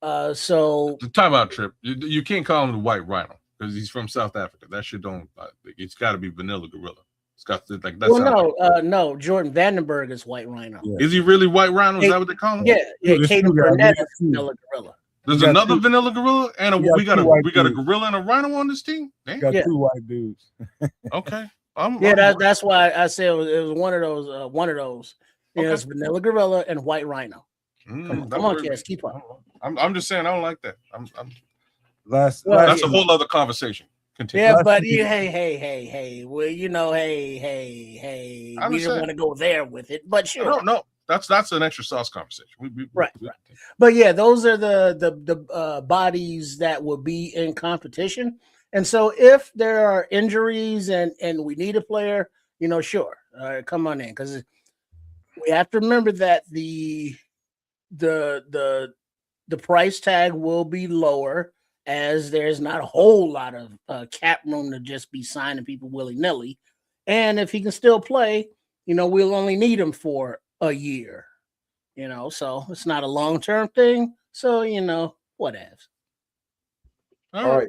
So the timeout, Trip. You can't call him the white rhino. because he's from South Africa. That shit don't. It's got to be Vanilla Gorilla. It's got to, like, that's. Well, no. Jordan Vandenberg is White Rhino. Yeah. Is he really White Rhino? Is that what they call him? Yeah. Caden Burnett is Vanilla Gorilla. There's another Vanilla Gorilla, and we got a gorilla and a rhino on this team. Got two white dudes. Okay. That's why I said it was one of those. One of those. Okay. It's Vanilla Gorilla and White Rhino. Come on, Cass, keep up. I'm just saying I don't like that. That's a whole other conversation. Continue. Yeah, but hey. Well, hey. We don't want to go there with it, but sure. No. That's an extra sauce conversation. Right. But yeah, those are the bodies that will be in competition. And so if there are injuries and we need a player, sure, come on in, because we have to remember that the price tag will be lower, as there's not a whole lot of cap room to just be signing people willy-nilly. And if he can still play, we'll only need him for a year, so it's not a long-term thing. So, whatevs. All right.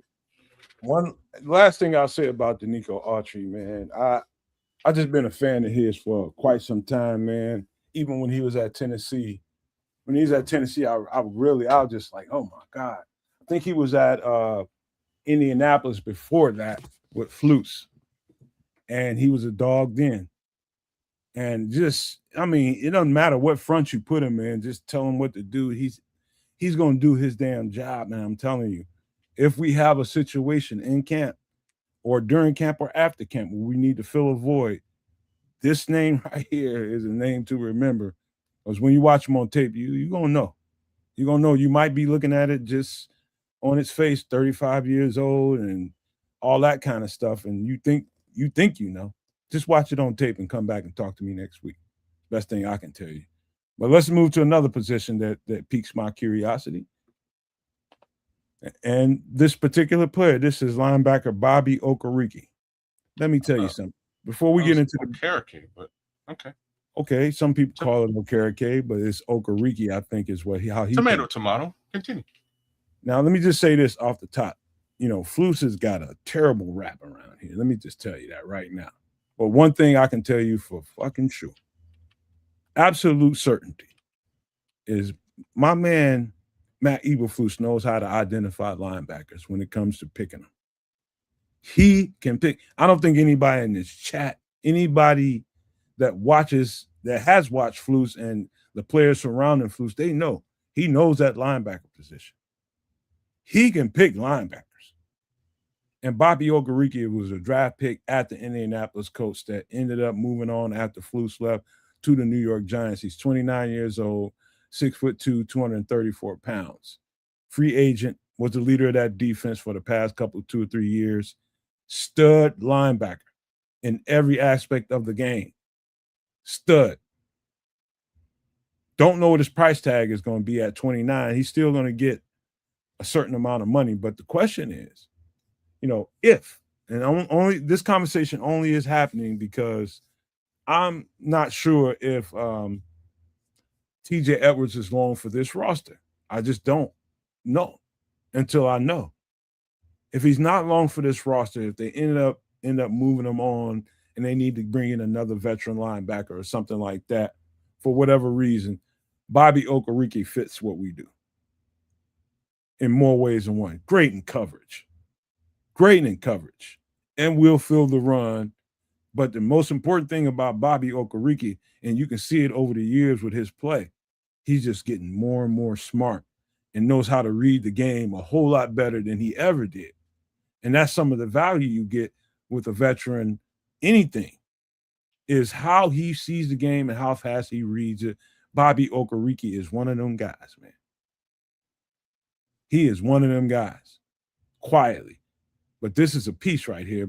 One last thing I'll say about Denico Autry, man. I just been a fan of his for quite some time, man. Even when he was at Tennessee. When he was at Tennessee, I was just like, oh my God. I think he was at Indianapolis before that with Flus. And he was a dog then. And it doesn't matter what front you put him in, just tell him what to do. He's going to do his damn job, man. I'm telling you. If we have a situation in camp or during camp or after camp where we need to fill a void, this name right here is a name to remember. Because when you watch him on tape, you're going to know. You're going to know. You might be looking at it just on its face, 35 years old and all that kind of stuff. And you think you know. Just watch it on tape and come back and talk to me next week. Best thing I can tell you. But let's move to another position that piques my curiosity. And this particular player, this is linebacker Bobby Okereke. Let me tell you something. Before we get into the Okereke, but okay. Okay, some people call it Okereke, but it's Okereke, I think, is how he tomato. Continue. Now, let me just say this off the top. Flus has got a terrible rap around here. Let me just tell you that right now. But one thing I can tell you for fucking sure, absolute certainty, is my man Matt Eberflus knows how to identify linebackers when it comes to picking them. He can pick. I don't think anybody in this chat, anybody that has watched Flus and the players surrounding Flus, they know he knows that linebacker position. He can pick linebackers. And Bobby Okereke was a draft pick at the Indianapolis Colts that ended up moving on after Flus left to the New York Giants. He's 29 years old, 6'2", 234 pounds. Free agent, was the leader of that defense for the past 2 or 3 years. Stud linebacker in every aspect of the game. Stud. Don't know what his price tag is going to be at 29. He's still going to get a certain amount of money. But the question is, if, and only this conversation only is happening because I'm not sure if TJ Edwards is long for this roster. I just don't know until I know. If he's not long for this roster, if they end up moving him on and they need to bring in another veteran linebacker or something like that, for whatever reason, Bobby Okereke fits what we do in more ways than one. Great in coverage, and will fill the run. But the most important thing about Bobby Okereke, and you can see it over the years with his play, he's just getting more and more smart and knows how to read the game a whole lot better than he ever did. And that's some of the value you get with a veteran. Anything is how he sees the game and how fast he reads it. Bobby Okereke is one of them guys, man. He is one of them guys, quietly. But this is a piece right here.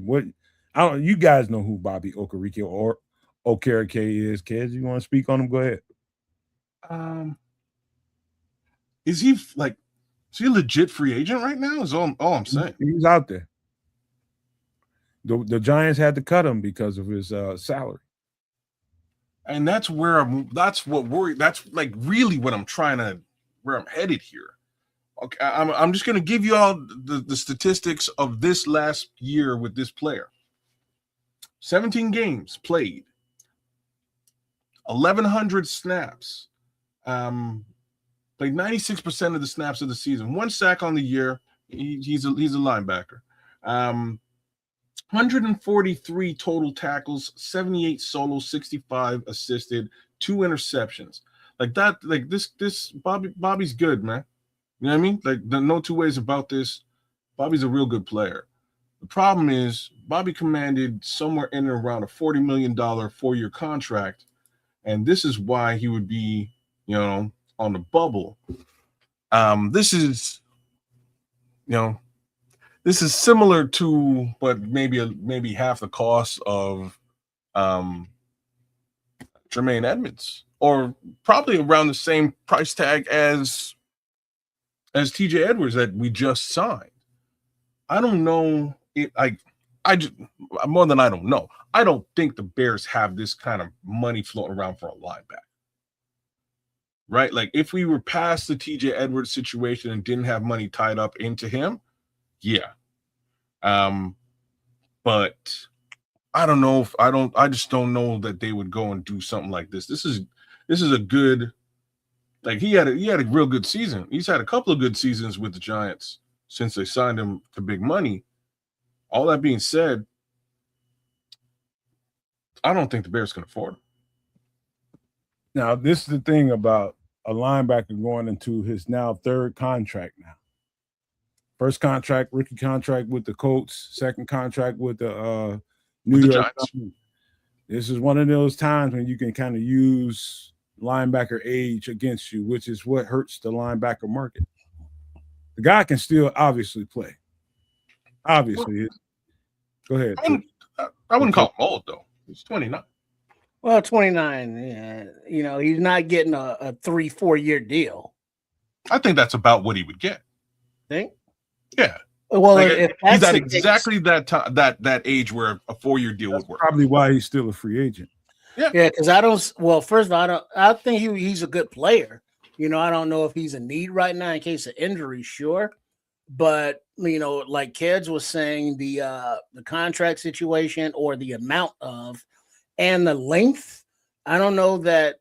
You guys know who Bobby Okereke or Okereke is, kids. You want to speak on him? Go ahead. Is he a legit free agent right now? Is all I'm saying. He's out there. The Giants had to cut him because of his salary. And that's where that's really what I'm where I'm headed here. Okay, I'm just going to give you all the statistics of this last year with this player. 17 games played, 1,100 snaps, played 96% of the snaps of the season, 1 sack on the year. He's a linebacker. 143 total tackles, 78 solo, 65 assisted, 2 interceptions. Like that, like this Bobby's good, man. You know what I mean? Like, no two ways about this. Bobby's a real good player. The problem is Bobby commanded somewhere in and around a $40 million 4-year contract, and this is why he would be, on the bubble. This is similar to, but maybe half the cost of Jermaine Edmonds, or probably around the same price tag as TJ Edwards that we just signed. I don't know. I don't know. I don't think the Bears have this kind of money floating around for a linebacker. Right? Like, if we were past the TJ Edwards situation and didn't have money tied up into him, yeah. But I don't know I just don't know that they would go and do something like this. This is a good, like, he had a real good season. He's had a couple of good seasons with the Giants since they signed him to big money. All that being said, I don't think the Bears can afford him. Now, this is the thing about a linebacker going into his now 3rd contract now. First contract, rookie contract with the Colts. Second contract with the New York Giants. This is one of those times when you can kind of use linebacker age against you, which is what hurts the linebacker market. The guy can still obviously play. Obviously. Go ahead. I wouldn't call him old, though. He's 29. Well, 29. Yeah. He's not getting a 3-4 year deal. I think that's about what he would get. Think? Yeah. Well, he's at exactly that age where a 4-year deal would work. Probably why he's still a free agent. Yeah, because first of all, I think he's a good player. I don't know if he's a need right now in case of injury, sure. But, like Keds was saying, the contract situation or the amount of and the length, I don't know that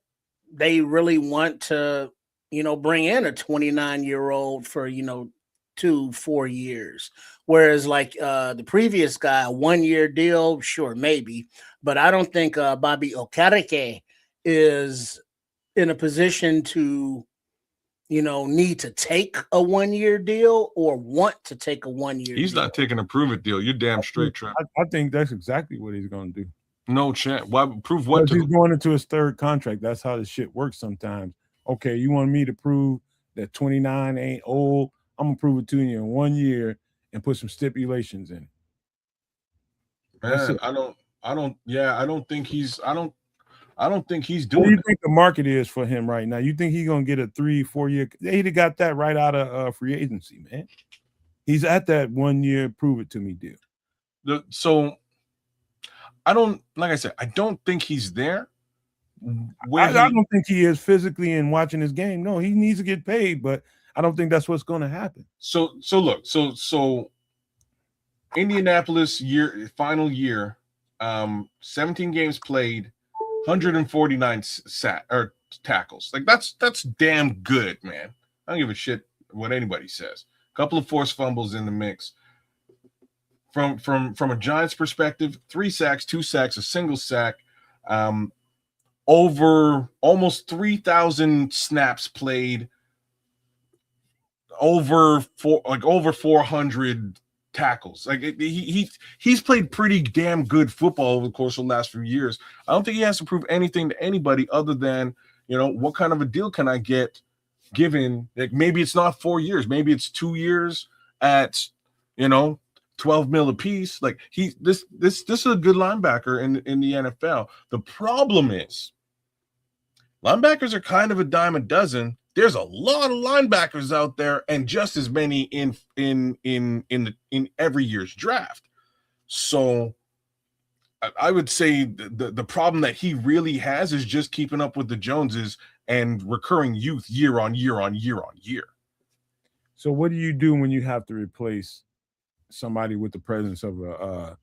they really want to, bring in a 29-year-old for, 2-4 years. Whereas like the previous guy, a 1-year deal, sure, maybe. But I don't think Bobby Okereke is in a position to, need to take a 1-year deal or want to take a 1-year He's deal. not taking a prove it deal. You're damn straight, Trent. I think that's exactly what he's going to do. No chance. Why prove what to? He's going into his 3rd contract. That's how the shit works sometimes. Okay, you want me to prove that 29 ain't old? I'm going to prove it to you in 1 year and put some stipulations in it. Man, I don't think he's doing What do you think the market is for him right now? You think he's going to get a 3-4 year? They'd have got that right out of free agency, man. He's at that 1 year prove it to me deal. So I don't, like I said, I don't think he's there. I don't think he is physically in watching his game. No, he needs to get paid, but I don't think that's what's going to happen. So look, so Indianapolis final year, 17 games played, 149 tackles. Like that's damn good, man. I don't give a shit what anybody says. A couple of forced fumbles in the mix. From a Giants perspective, 3 sacks, 2 sacks, a single sack, over almost 3,000 snaps played, over 400 tackles. Like he's played pretty damn good football over the course of the last few years. I don't think he has to prove anything to anybody other than, what kind of a deal can I get given? Like, maybe it's not 4 years, maybe it's 2 years at 12 mil a piece. Like this is a good linebacker in the NFL. The problem is linebackers are kind of a dime a dozen. There's a lot of linebackers out there, and just as many in every year's draft. So I would say the problem that he really has is just keeping up with the Joneses and recurring youth year on year on year on year. So what do you do when you have to replace somebody with the presence of a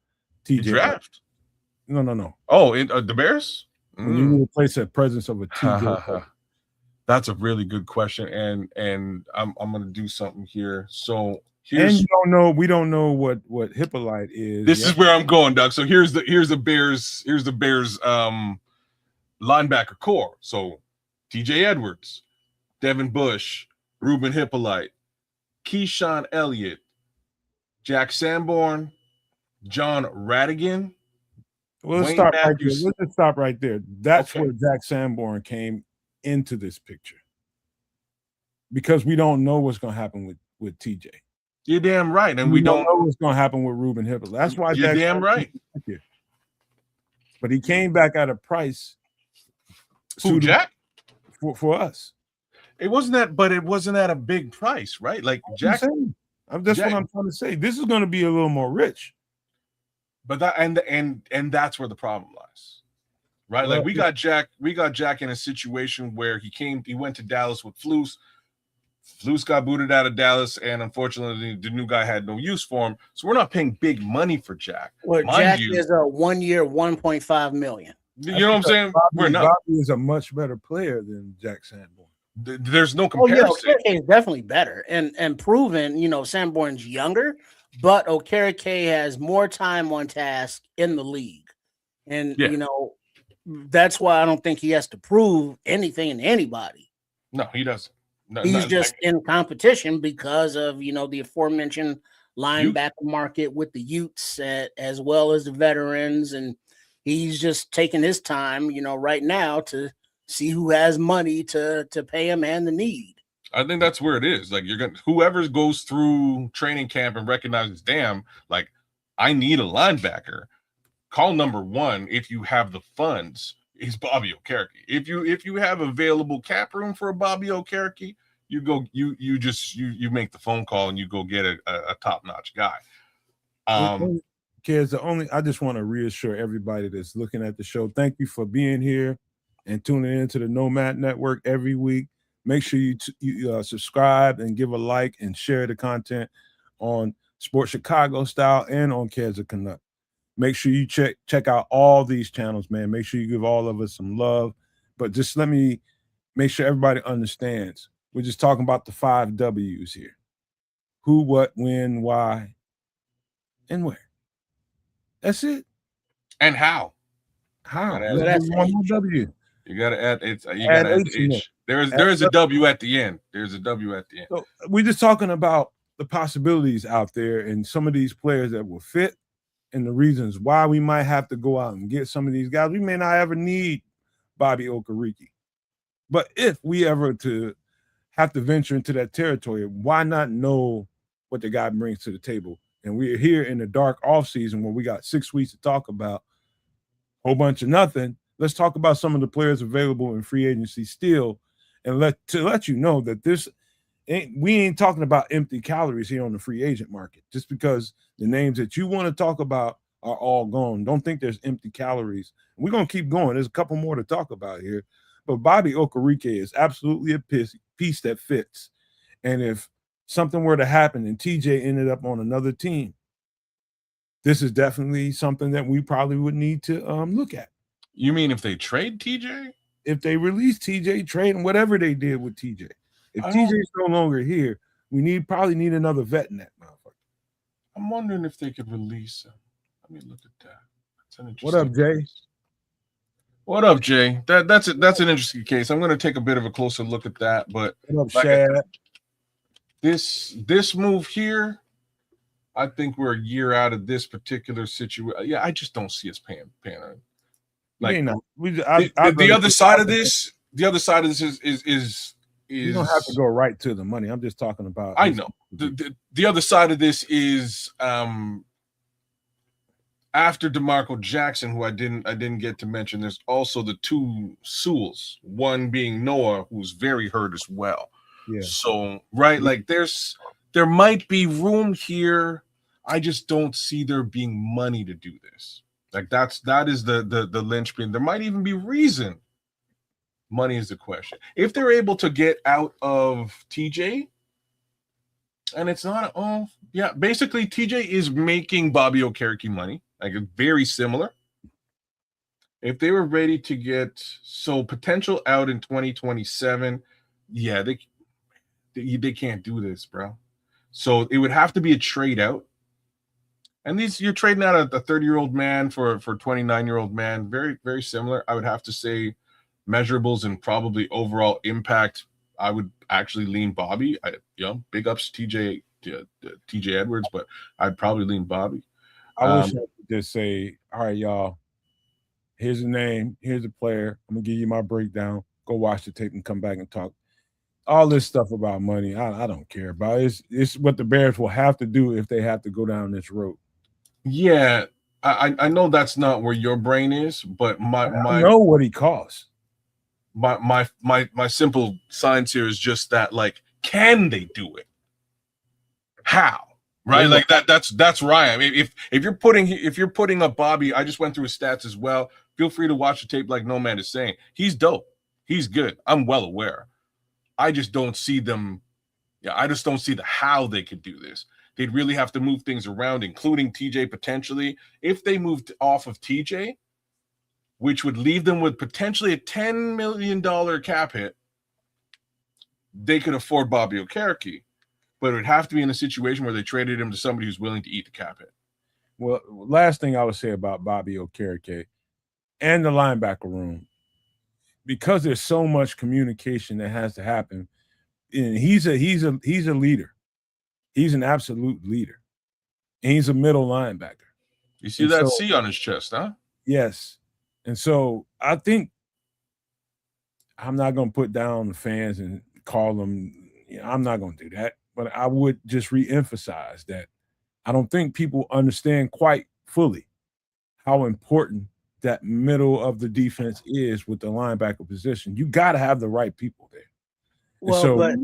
TJ? Draft? No. Oh, the Bears? When you replace the presence of a TJ. That's a really good question, and I'm gonna do something here. So and we don't know what Hippolyte is. This is where I'm going, Doug. So here's the Bears linebacker core. So TJ Edwards, Devin Bush, Ruben Hippolyte, Keyshawn Elliott, Jack Sanborn, John Radigan. Well, let's just stop right there. That's where Jack Sanborn came into this picture, because we don't know what's going to happen with TJ. You're damn right, and we don't know what's going to happen with Ruben Hippolyte. That's why you're damn right. But he came back at a price. Who, Jack? For us. It wasn't at a big price, right? Like Jack. That's what I'm trying to say. This is going to be a little more rich. But that and that's where the problem lies. Right? Like we got Jack in a situation where he went to Dallas with Flus. Flus got booted out of Dallas, and unfortunately the new guy had no use for him. So we're not paying big money for Jack. Well, Jack is a 1 year, $1.5 million. You know what I'm saying? Bobby is a much better player than Jack Sanborn. There's no comparison. Okereke is definitely better and proven. Sanborn's younger, but Okereke has more time on task in the league, and that's why I don't think he has to prove anything to anybody. No, he doesn't. No, he's just in competition because of the aforementioned linebacker market with the Utes as well as the veterans, and he's just taking his time, right now to see who has money to pay him and the need. I think that's where it is. Like whoever goes through training camp and recognizes, damn, like I need a linebacker. Call number one if you have the funds is Bobby Okereke. If you have available cap room for a Bobby Okereke, you go you make the phone call and you go get a top-notch guy. Kids, I just want to reassure everybody that's looking at the show. Thank you for being here and tuning into the Nomad Network every week. Make sure you subscribe and give a like and share the content on Sports Chicago Style and on Kids of Canuck. Make sure you check out all these channels, man. Make sure you give all of us some love. But just let me make sure everybody understands. We're just talking about the 5 W's here. Who, what, when, why, and where. That's it. And how. How? That's one W. You gotta add it. You gotta add the H. There's a W at the end. There's a W at the end. So we're just talking about the possibilities out there and some of these players that will fit and the reasons why we might have to go out and get some of these guys. We may not ever need Bobby Okereke. But if we ever to have to venture into that territory, why not know what the guy brings to the table? And we're here in the dark off season where we got 6 weeks to talk about a whole bunch of nothing. Let's talk about some of the players available in free agency still, and let you know that we ain't talking about empty calories here on the free agent market. Just because the names that you want to talk about are all gone, don't think there's empty calories. We're gonna keep going. There's a couple more to talk about here, but Bobby Okereke is absolutely a piece that fits. And if something were to happen and TJ ended up on another team, this is definitely something that we probably would need to look at. You mean if they trade TJ? If they release TJ, trade and whatever they did with TJ. If TJ's no longer here, we probably need another vet in that motherfucker. I'm wondering if they could release him. Let me look at that. That's an interesting What up, Jay? case. What up, Jay? That's an interesting case. I'm going to take a bit of a closer look at that. But what up, Shad? This move here, I think we're a year out of this particular situation. Yeah, I just don't see us paying. Like the other side of this is you don't have to go right to the money. I'm just talking about. I know the other side of this is after DeMarco Jackson, who I didn't get to mention. There's also the 2 Sewells, one being Noah, who's very hurt as well. Yeah. So right, like there might be room here. I just don't see there being money to do this. Like that is the linchpin. There might even be reason. Money is the question. If they're able to get out of TJ, And it's not, oh, yeah. Basically, TJ is making Bobby Okereke money. Like, very similar. If they were ready to get potential out in 2027, yeah, they can't do this, bro. So it would have to be a trade out. And you're trading out a 30-year-old man for a 29-year-old man. Very, very similar. I would have to say measurables and probably overall impact. I would actually lean Bobby. Big ups TJ Edwards, but I'd probably lean Bobby. I wish I could just say, all right, y'all, here's the name, here's the player. I'm gonna give you my breakdown. Go watch the tape and come back and talk. All this stuff about money, I don't care about. It's what the Bears will have to do if they have to go down this road. Yeah, I know that's not where your brain is, but I know what he costs. My simple science here is just that, like, can they do it? How? Right? Like that's Ryan. I mean, if you're putting up Bobby, I just went through his stats as well. Feel free to watch the tape, like No Man is saying. He's dope. He's good. I'm well aware. I just don't see them. Yeah, I just don't see how they could do this. They'd really have to move things around, including TJ potentially. If they moved off of TJ, which would leave them with potentially a $10 million cap hit, they could afford Bobby Okereke. But it would have to be in a situation where they traded him to somebody who's willing to eat the cap hit. Well, last thing I would say about Bobby Okereke and the linebacker room, because there's so much communication that has to happen, and he's a leader. He's an absolute leader. And he's a middle linebacker. You see that C on his chest, huh? Yes. And so I think I'm not going to put down the fans and call them, I'm not going to do that. But I would just reemphasize that I don't think people understand quite fully how important that middle of the defense is with the linebacker position. You got to have the right people there. Well, so but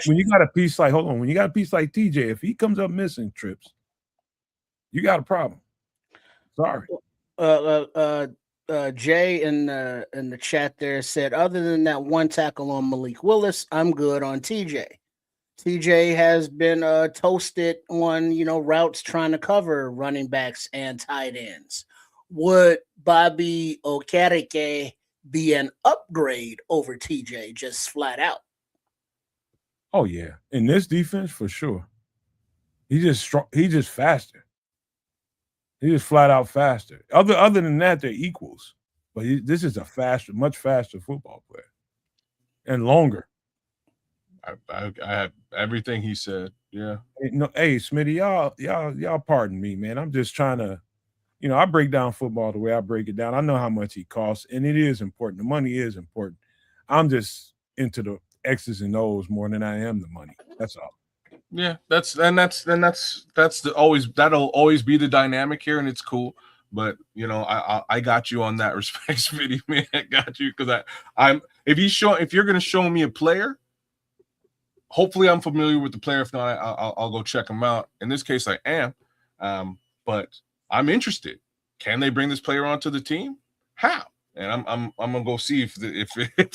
when you got a piece like, when you got a piece like TJ, if he comes up missing trips, you got a problem. Sorry. Jay in the chat there said, other than that one tackle on Malik Willis, I'm good on TJ. TJ has been toasted on, routes trying to cover running backs and tight ends. Would Bobby Okereke be an upgrade over TJ, just flat out? Oh yeah, in this defense for sure. He's just strong. He's just faster. He's just flat out faster. Other than that, they're equals. But this is a much faster football player, and longer. I have everything he said. Yeah. Hey, Smitty, y'all pardon me, man. I'm just trying to, I break down football the way I break it down. I know how much he costs, and it is important. The money is important. I'm just into the X's and O's more than I am the money. That's all. Yeah, that'll always be the dynamic here, and it's cool. But I got you on that respect, Smitty, man. I got you because if you're gonna show me a player. Hopefully, I'm familiar with the player. If not, I'll go check him out. In this case, I am. But I'm interested. Can they bring this player onto the team? How? And I'm gonna go see if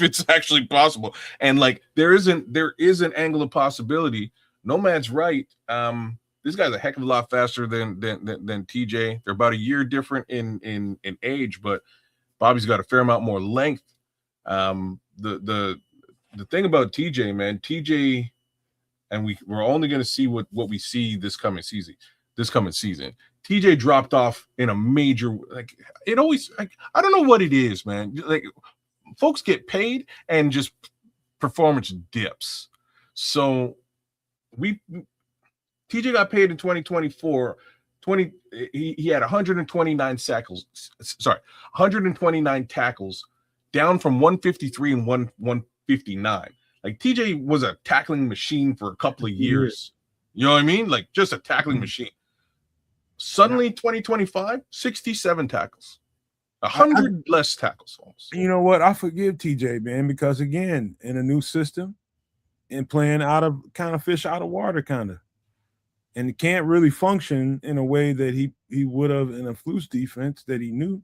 it's actually possible. And like there is an angle of possibility. No Man's right. This guy's a heck of a lot faster than TJ. They're about a year different in age, but Bobby's got a fair amount more length. The thing about TJ, man, and we're only going to see what we see this coming season. TJ dropped off in a major, it always, I don't know what it is, man. Like, folks get paid and just performance dips. So TJ got paid in 2024. He had 129 tackles, down from 153 and 159. Like TJ was a tackling machine for a couple of years. You know what I mean? Like just a tackling machine. Suddenly 2025, 67 tackles. 100 less tackles almost. You know what? I forgive TJ, man, because again, in a new system and playing out of fish out of water and it can't really function in a way that he would have in a Flus defense that he knew.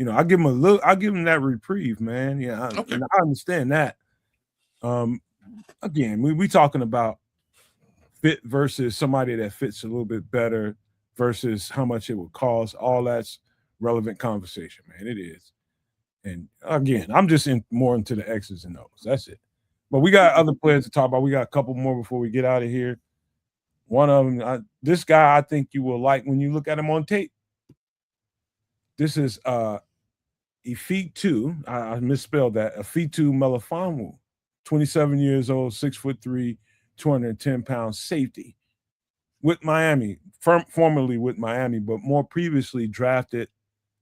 I'll give him that reprieve, man. Yeah, okay. And I understand that. Again, we talking about fit versus somebody that fits a little bit better versus how much it would cost. All that's relevant conversation, man. It is. And again, I'm just more into the X's and O's. That's it. But we got other players to talk about. We got a couple more before we get out of here. One of them, this guy, I think you will like when you look at him on tape. This is Ifeatu. I misspelled that. Ifeatu Melifonwu, 27 years old, 6'3", 210-pound safety with Miami, formerly with Miami, but more previously drafted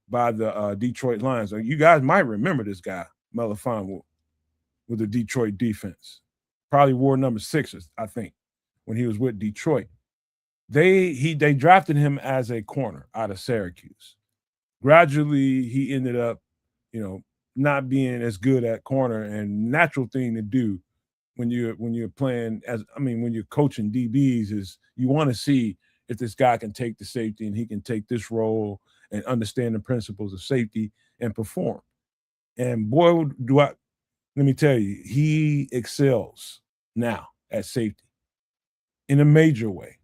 by the Detroit Lions. You guys might remember this guy, Melifonwu, with the Detroit defense. Probably wore number 6, I think, when he was with Detroit. They drafted him as a corner out of Syracuse. Gradually, he ended up, not being as good at corner, and natural thing to do when you're playing when you're coaching DBs is you want to see if this guy can take the safety and he can take this role and understand the principles of safety and perform. And boy, let me tell you, he excels now at safety in a major way.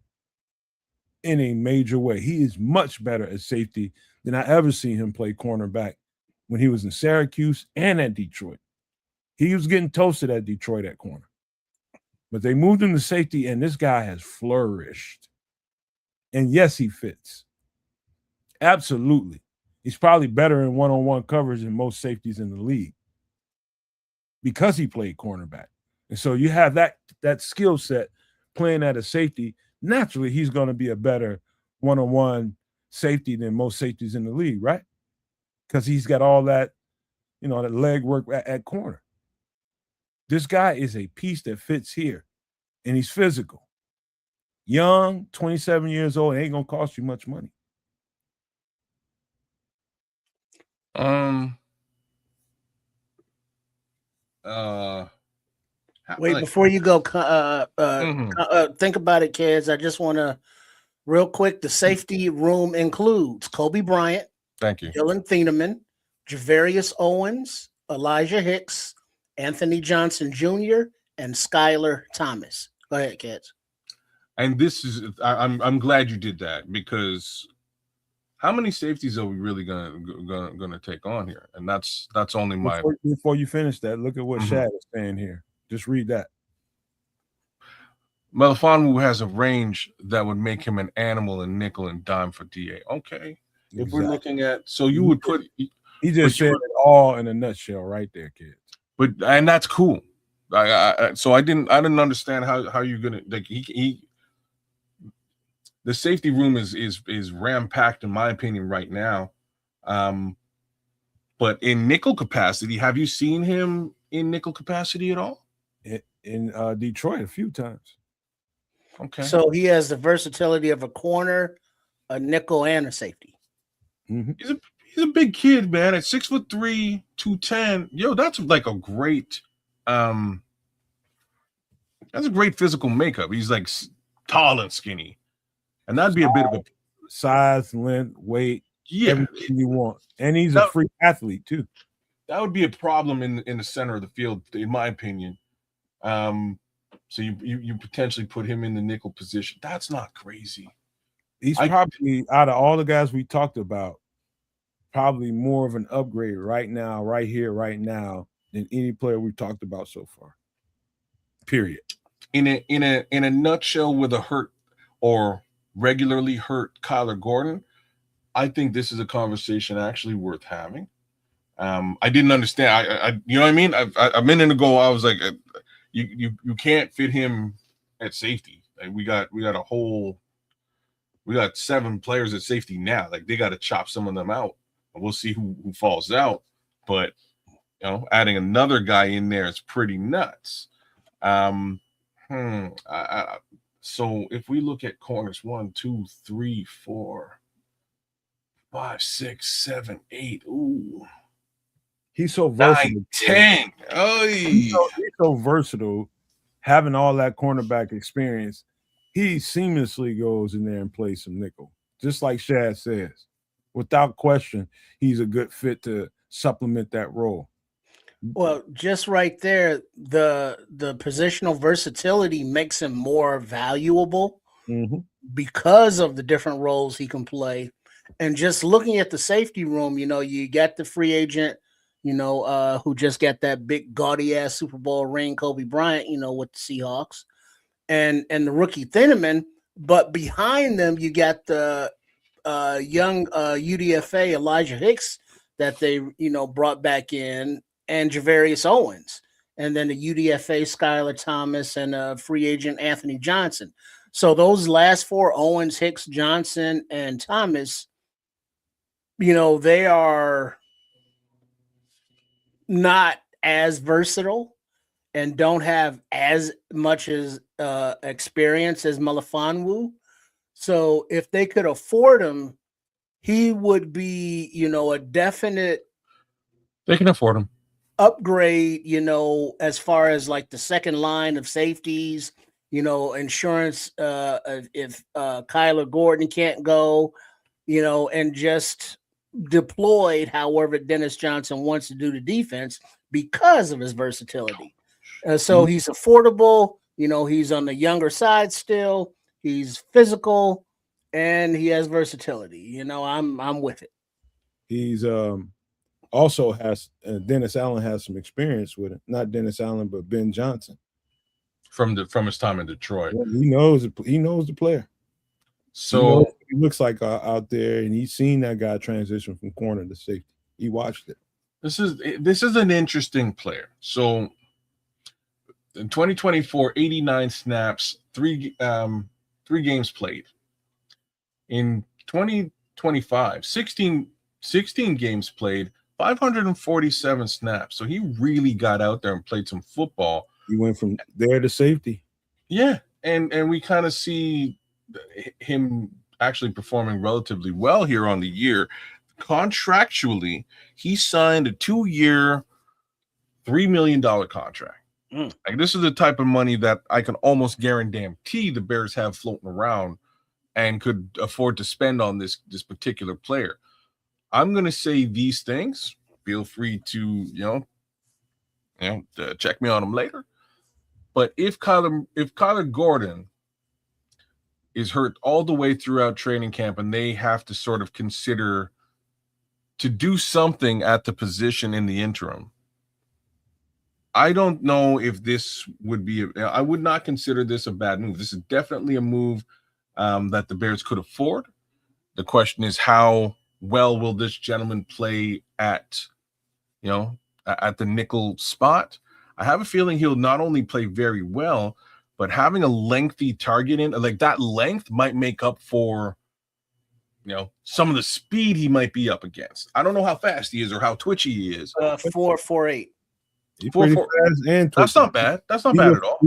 In a major way. He is much better at safety than I ever seen him play cornerback when he was in Syracuse and at Detroit. He was getting toasted at Detroit at corner. But they moved him to safety, and this guy has flourished. And yes, he fits. Absolutely. He's probably better in one-on-one coverage than most safeties in the league because he played cornerback. And so you have that skill set playing at a safety. Naturally, he's going to be a better one-on-one safety than most safeties in the league, right? Because he's got all that, that leg work at corner. This guy is a piece that fits here, and he's physical. Young, 27 years old, ain't going to cost you much money. Wait, before you go, think about it, kids. I just want to, real quick, the safety room includes Kobe Bryant, thank you, Dylan Thieneman, Javarius Owens, Elijah Hicks, Anthony Johnson Jr., and Skylar Thomas. Go ahead, kids. And this is, I'm glad you did that, because how many safeties are we really gonna take on here? And that's only my. Before you finish that, look at what Shad is saying here. Just read that. Melifonwu has a range that would make him an animal in nickel and dime for DA. Okay. Exactly. If we're looking at, so you would put. He just said it all in a nutshell right there, kids. And that's cool. So I didn't understand how you're gonna, like, he the safety room is ram-packed in my opinion right now. But in nickel capacity, have you seen him in nickel capacity at all? In Detroit a few times. Okay. So he has the versatility of a corner, a nickel, and a safety. Mm-hmm. He's a big kid, man. At 6'3", 210. Yo, that's like a great that's a great physical makeup. He's like tall and skinny. And that'd be a bit of a size, length, weight, everything you want. And he's a free athlete too. That would be a problem in the center of the field, in my opinion. So you potentially put him in the nickel position. That's not crazy. He's probably, out of all the guys we talked about, probably more of an upgrade right now, right here, right now, than any player we've talked about so far. Period. In a nutshell, with a hurt or regularly hurt Kyler Gordon, I think this is a conversation actually worth having. I didn't understand. I you know what I mean? A minute ago, I was like, you can't fit him at safety. Like we got 7 players at safety now. Like they got to chop some of them out, and we'll see who falls out. But adding another guy in there is pretty nuts. So if we look at corners, 1, 2, 3, 4, 5, 6, 7, 8. Ooh. He's so versatile. 9, 10. Oh, he's so versatile. Having all that cornerback experience, he seamlessly goes in there and plays some nickel. Just like Shad says. Without question, he's a good fit to supplement that role. Well, just right there, the positional versatility makes him more valuable because of the different roles he can play. And just looking at the safety room, you got the free agent, who just got that big gaudy ass Super Bowl ring, Kobe Bryant, with the Seahawks, and the rookie Thieneman. But behind them, you got the young UDFA Elijah Hicks that they brought back in, and Javarius Owens, and then the UDFA Skylar Thomas and free agent Anthony Johnson. So those last four, Owens, Hicks, Johnson, and Thomas, they are not as versatile and don't have as much as experience as Melifonwu. So if they could afford him, he would be, a definite. They can afford him. Upgrade, as far as like the second line of safeties, insurance. If Kyler Gordon can't go, and just deployed however Dennis Johnson wants to do the defense because of his versatility. So he's affordable. He's on the younger side still. He's physical, and he has versatility. I'm with it. He's also has Dennis Allen has some experience with it. Not Dennis Allen, but Ben Johnson from his time in Detroit. Yeah, he knows the player. So he looks like out there, and he's seen that guy transition from corner to safety. He watched it. This is an interesting player. So in 2024, 89 snaps, three games played. In 2025, 16 games played, 547 snaps. So he really got out there and played some football. He went from there to safety. Yeah, and we kind of see him actually performing relatively well here on the year. Contractually, he signed a 2-year, $3 million contract. Like, this is the type of money that I can almost guarantee the Bears have floating around and could afford to spend on this particular player. I'm going to say these things. Feel free to, check me on them later. But if Kyler Gordon is hurt all the way throughout training camp and they have to sort of consider to do something at the position in the interim, I don't know if this would be I would not consider this a bad move. This is definitely a move that the Bears could afford. The question is, how well will this gentleman play at the nickel spot? I have a feeling he'll not only play very well, but having a lengthy target in, like that length, might make up for, some of the speed he might be up against. I don't know how fast he is or how twitchy he is. 4.48. He's pretty fast and twitchy. That's not bad. That's not bad at all.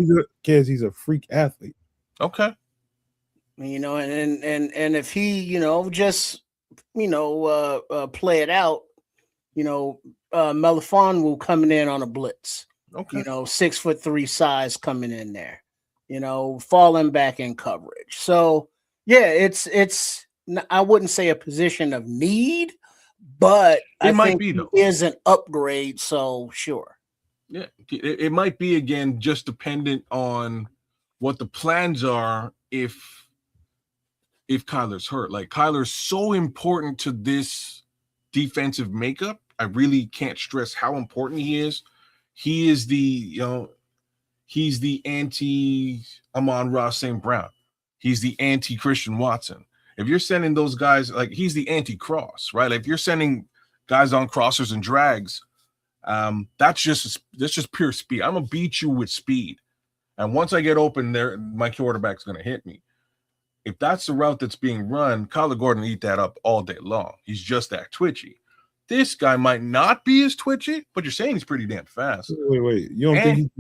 He's a freak athlete. Okay. And if he, just, play it out, Melifonwu coming in on a blitz. Okay. 6'3" size coming in there, falling back in coverage. So yeah, it's I wouldn't say a position of need, but it might think be though. It is an upgrade. So sure. Yeah, it might be, again, just dependent on what the plans are if Kyler's hurt. Like, Kyler's so important to this defensive makeup. I really can't stress how important he is. He is he's the anti-Amon-Ra St. Brown. He's the anti-Christian Watson. If you're sending those guys, like, he's the anti-cross, right? Like, if you're sending guys on crossers and drags, that's just pure speed. I'm gonna beat you with speed, and once I get open there, my quarterback's gonna hit me. If that's the route that's being run, Kyler Gordon eat that up all day long. He's just that twitchy. This guy might not be as twitchy, but you're saying he's pretty damn fast. Wait. You don't think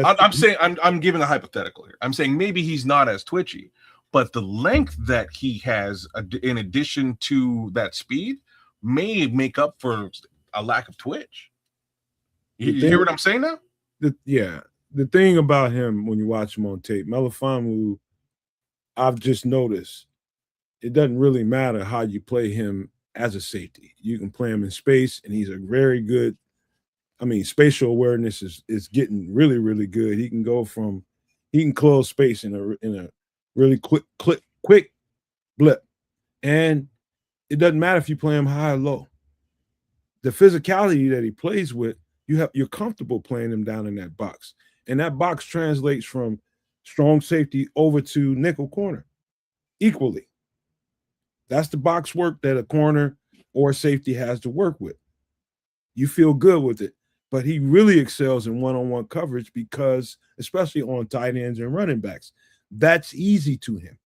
I'm saying I'm giving a hypothetical here. I'm saying maybe he's not as twitchy, but the length that he has, in addition to that speed, may make up for a lack of twitch. You hear what I'm saying now? The thing about him when you watch him on tape, Melifonwu, I've just noticed it doesn't really matter how you play him as a safety. You can play him in space, and he's a very good spatial awareness is getting really, really good. He can close space in a really quick blip. And it doesn't matter if you play him high or low. The physicality that he plays with, you're comfortable playing him down in that box. And that box translates from strong safety over to nickel corner equally. That's the box work that a corner or safety has to work with. You feel good with it. But he really excels in one-on-one coverage because, especially on tight ends and running backs, that's easy to him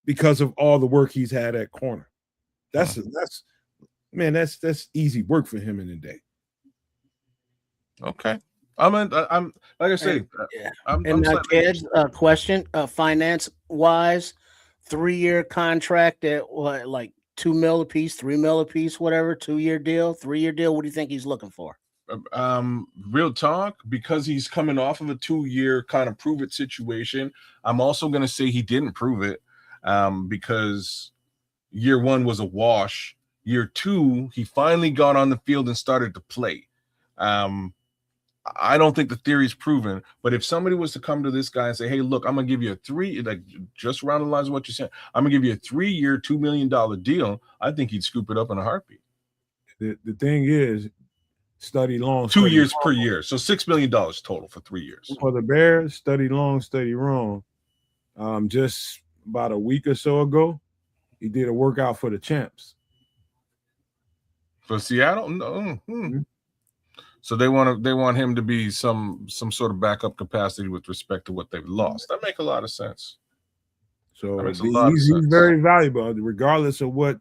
because of all the work he's had at corner. That's easy work for him in the day. Okay. I'm like I say, Ked's question, finance wise, 3-year contract at what, like $2 million a piece, $3 million a piece, whatever, 2-year deal, 3-year deal. What do you think he's looking for? Real talk, because he's coming off of a 2-year kind of prove it situation. I'm also going to say he didn't prove it because year 1 was a wash. Year 2, he finally got on the field and started to play. I don't think the theory is proven, but if somebody was to come to this guy and say, hey, look, I'm going to give you a 3, like just around the lines of what you said, I'm going to give you a 3-year, $2 million deal, I think he'd scoop it up in a heartbeat. The thing is, study long. 2 years per year. So $6 million total for 3 years. For the Bears, study long, study wrong. Just about a week or so ago, he did a workout for the champs. For Seattle? No. Mm-hmm. So they want him to be some sort of backup capacity with respect to what they've lost. That makes a lot of sense. So he's very valuable, regardless of what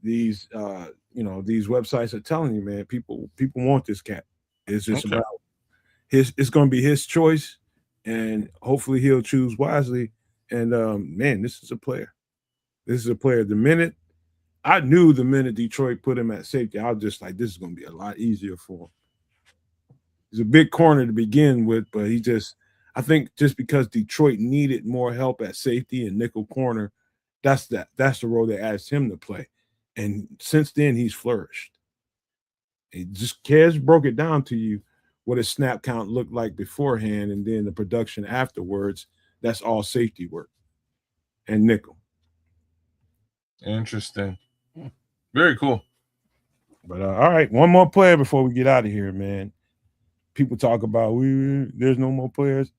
these these websites are telling you, man. People want this cat. It's just about it's going to be his choice, and hopefully he'll choose wisely. And man, this is a player. This is a player. The minute Detroit put him at safety, I was just like, this is going to be a lot easier for him. He's a big corner to begin with, but I think just because Detroit needed more help at safety and nickel corner, that's the role they asked him to play. And since then, he's flourished. Kez broke it down to you what his snap count looked like beforehand, and then the production afterwards. That's all safety work and nickel. Interesting. Very cool. But all right, one more player before we get out of here, man. People talk about there's no more players.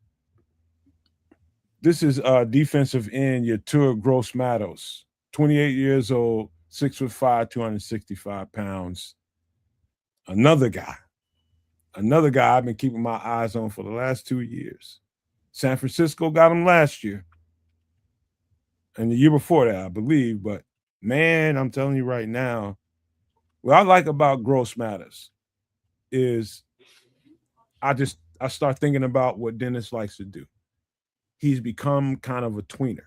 This is defensive end Yetur Gross-Matos, 28 years old, 6'5", 265 pounds. Another guy I've been keeping my eyes on for the last 2 years. San Francisco got him last year. And the year before that, I believe. But, man, I'm telling you right now, what I like about Gross-Matos is I start thinking about what Dennis likes to do. He's become kind of a tweener,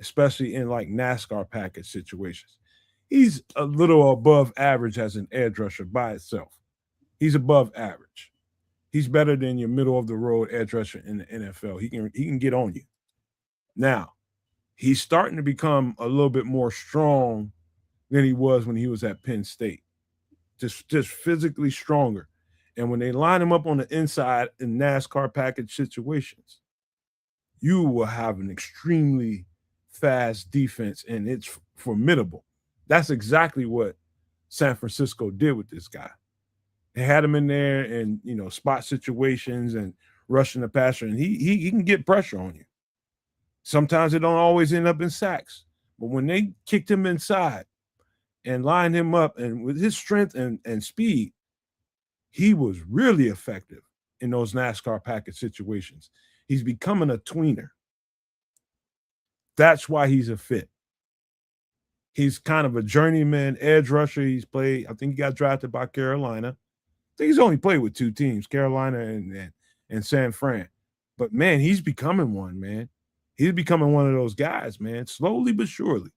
especially in like NASCAR package situations. He's a little above average as an edge rusher by itself. He's above average. He's better than your middle of the road edge rusher in the NFL. He can get on you. Now, he's starting to become a little bit more strong than he was when he was at Penn State. Just physically stronger. And when they line him up on the inside in NASCAR package situations, you will have an extremely fast defense, and it's formidable. That's exactly what San Francisco did with this guy. They had him in there in spot situations and rushing the passer, and he can get pressure on you. Sometimes it don't always end up in sacks, but when they kicked him inside and lined him up, and with his strength and speed, he was really effective in those NASCAR package situations. He's becoming a tweener. That's why he's a fit. He's kind of a journeyman edge rusher. He's played, I think he got drafted by Carolina. I think he's only played with 2 teams, Carolina and San Fran. But, man, he's becoming one, man. He's becoming one of those guys, man, slowly but surely.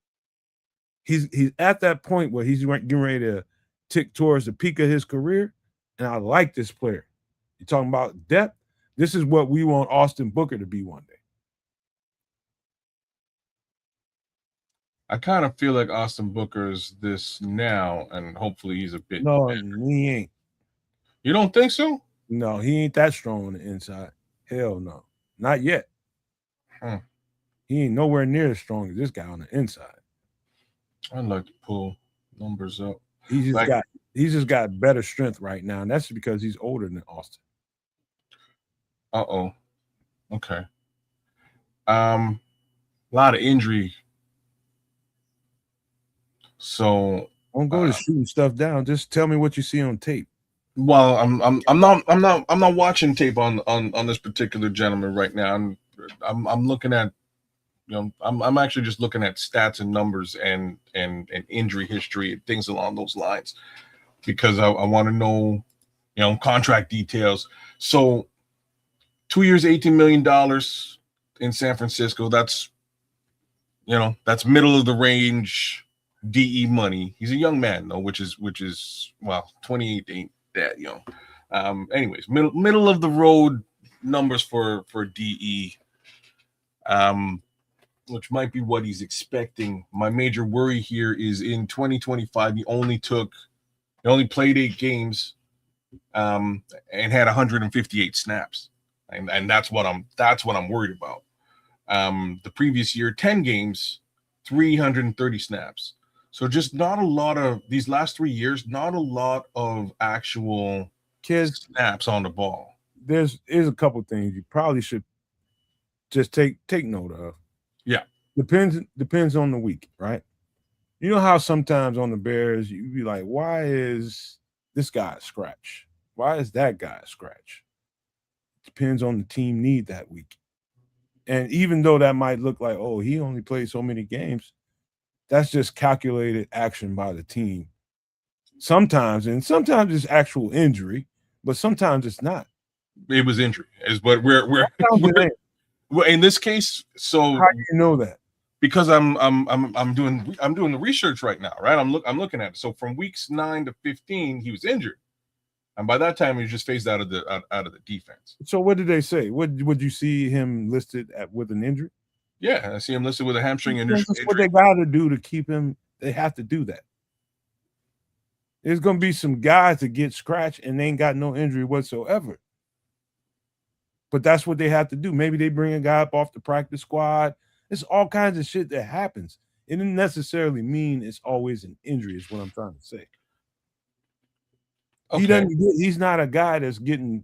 He's at that point where he's getting ready to tick towards the peak of his career, and I like this player. You're talking about depth? This is what we want Austin Booker to be one day. I kind of feel like Austin Booker's this now, and hopefully he's a bit. No, he ain't. You don't think so? No, he ain't that strong on the inside. Hell no. Not yet. He ain't nowhere near as strong as this guy on the inside. I'd like to pull numbers up. He's just got better strength right now, and that's because he's older than Austin. Okay. A lot of injury. So don't go to shooting stuff down. Just tell me what you see on tape. Well, I'm not watching tape on this particular gentleman right now. I'm looking at, I'm actually just looking at stats and numbers and injury history and things along those lines, because I want to know, contract details. So 2 years, $18 million in San Francisco. That's middle of the range DE money. He's a young man though, which is 28 ain't that young. Anyways, middle of the road numbers for DE, which might be what he's expecting. My major worry here is in 2025, he only played 8 games, and had 158 snaps, and that's what I'm worried about. The previous year, 10 games, 330 snaps. So just not a lot of these last 3 years, not a lot of actual snaps on the ball. There's a couple things you probably should just take note of. Yeah. Depends on the week, right? You know how sometimes on the Bears you be like, why is this guy a scratch? Why is that guy a scratch? Depends on the team need that week. And even though that might look like, oh, he only played so many games, that's just calculated action by the team. Sometimes it's actual injury, but sometimes it's not. It was injury, but we're in this case. So how do you know that? Because I'm doing the research right now, right? I'm looking at it. So from weeks 9 to 15, he was injured, and by that time he was just phased out of the defense. So what did they say? Would you see him listed with an injury? Yeah, I see him listed with a hamstring injury. That's what they got to do to keep him. They have to do that. There's going to be some guys that get scratched and they ain't got no injury whatsoever. But that's what they have to do. Maybe they bring a guy up off the practice squad. It's all kinds of shit that happens. It doesn't necessarily mean it's always an injury, is what I'm trying to say. Okay. He's not a guy that's getting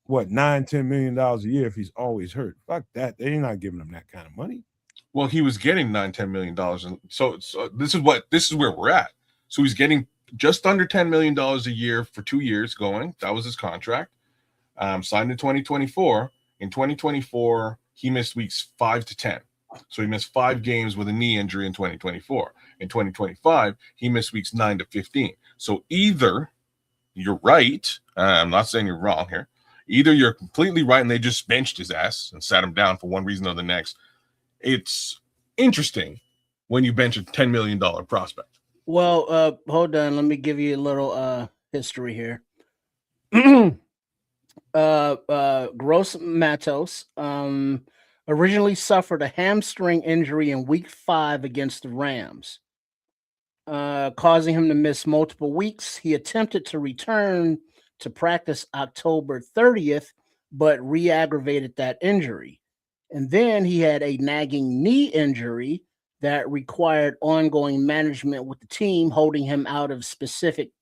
$9-10 million a year if he's always hurt. Fuck that. They're not giving him that kind of money. Well, he was getting $9-10 million, and so this is where we're at. So he's getting just under $10 million a year for 2 years going. That was his contract. Signed in 2024. In 2024, he missed weeks 5 to 10. So he missed 5 games with a knee injury in 2024. In 2025, he missed weeks 9 to 15. So either you're right, I'm not saying you're wrong here. Either you're completely right and they just benched his ass and sat him down for one reason or the next. It's interesting when you bench a $10 million prospect. Well, hold on. Let me give you a little history here. Gross Matos originally suffered a hamstring injury in week 5 against the Rams, causing him to miss multiple weeks. He attempted to return to practice October 30th, but re-aggravated that injury. And then he had a nagging knee injury that required ongoing management with the team, holding him out of specific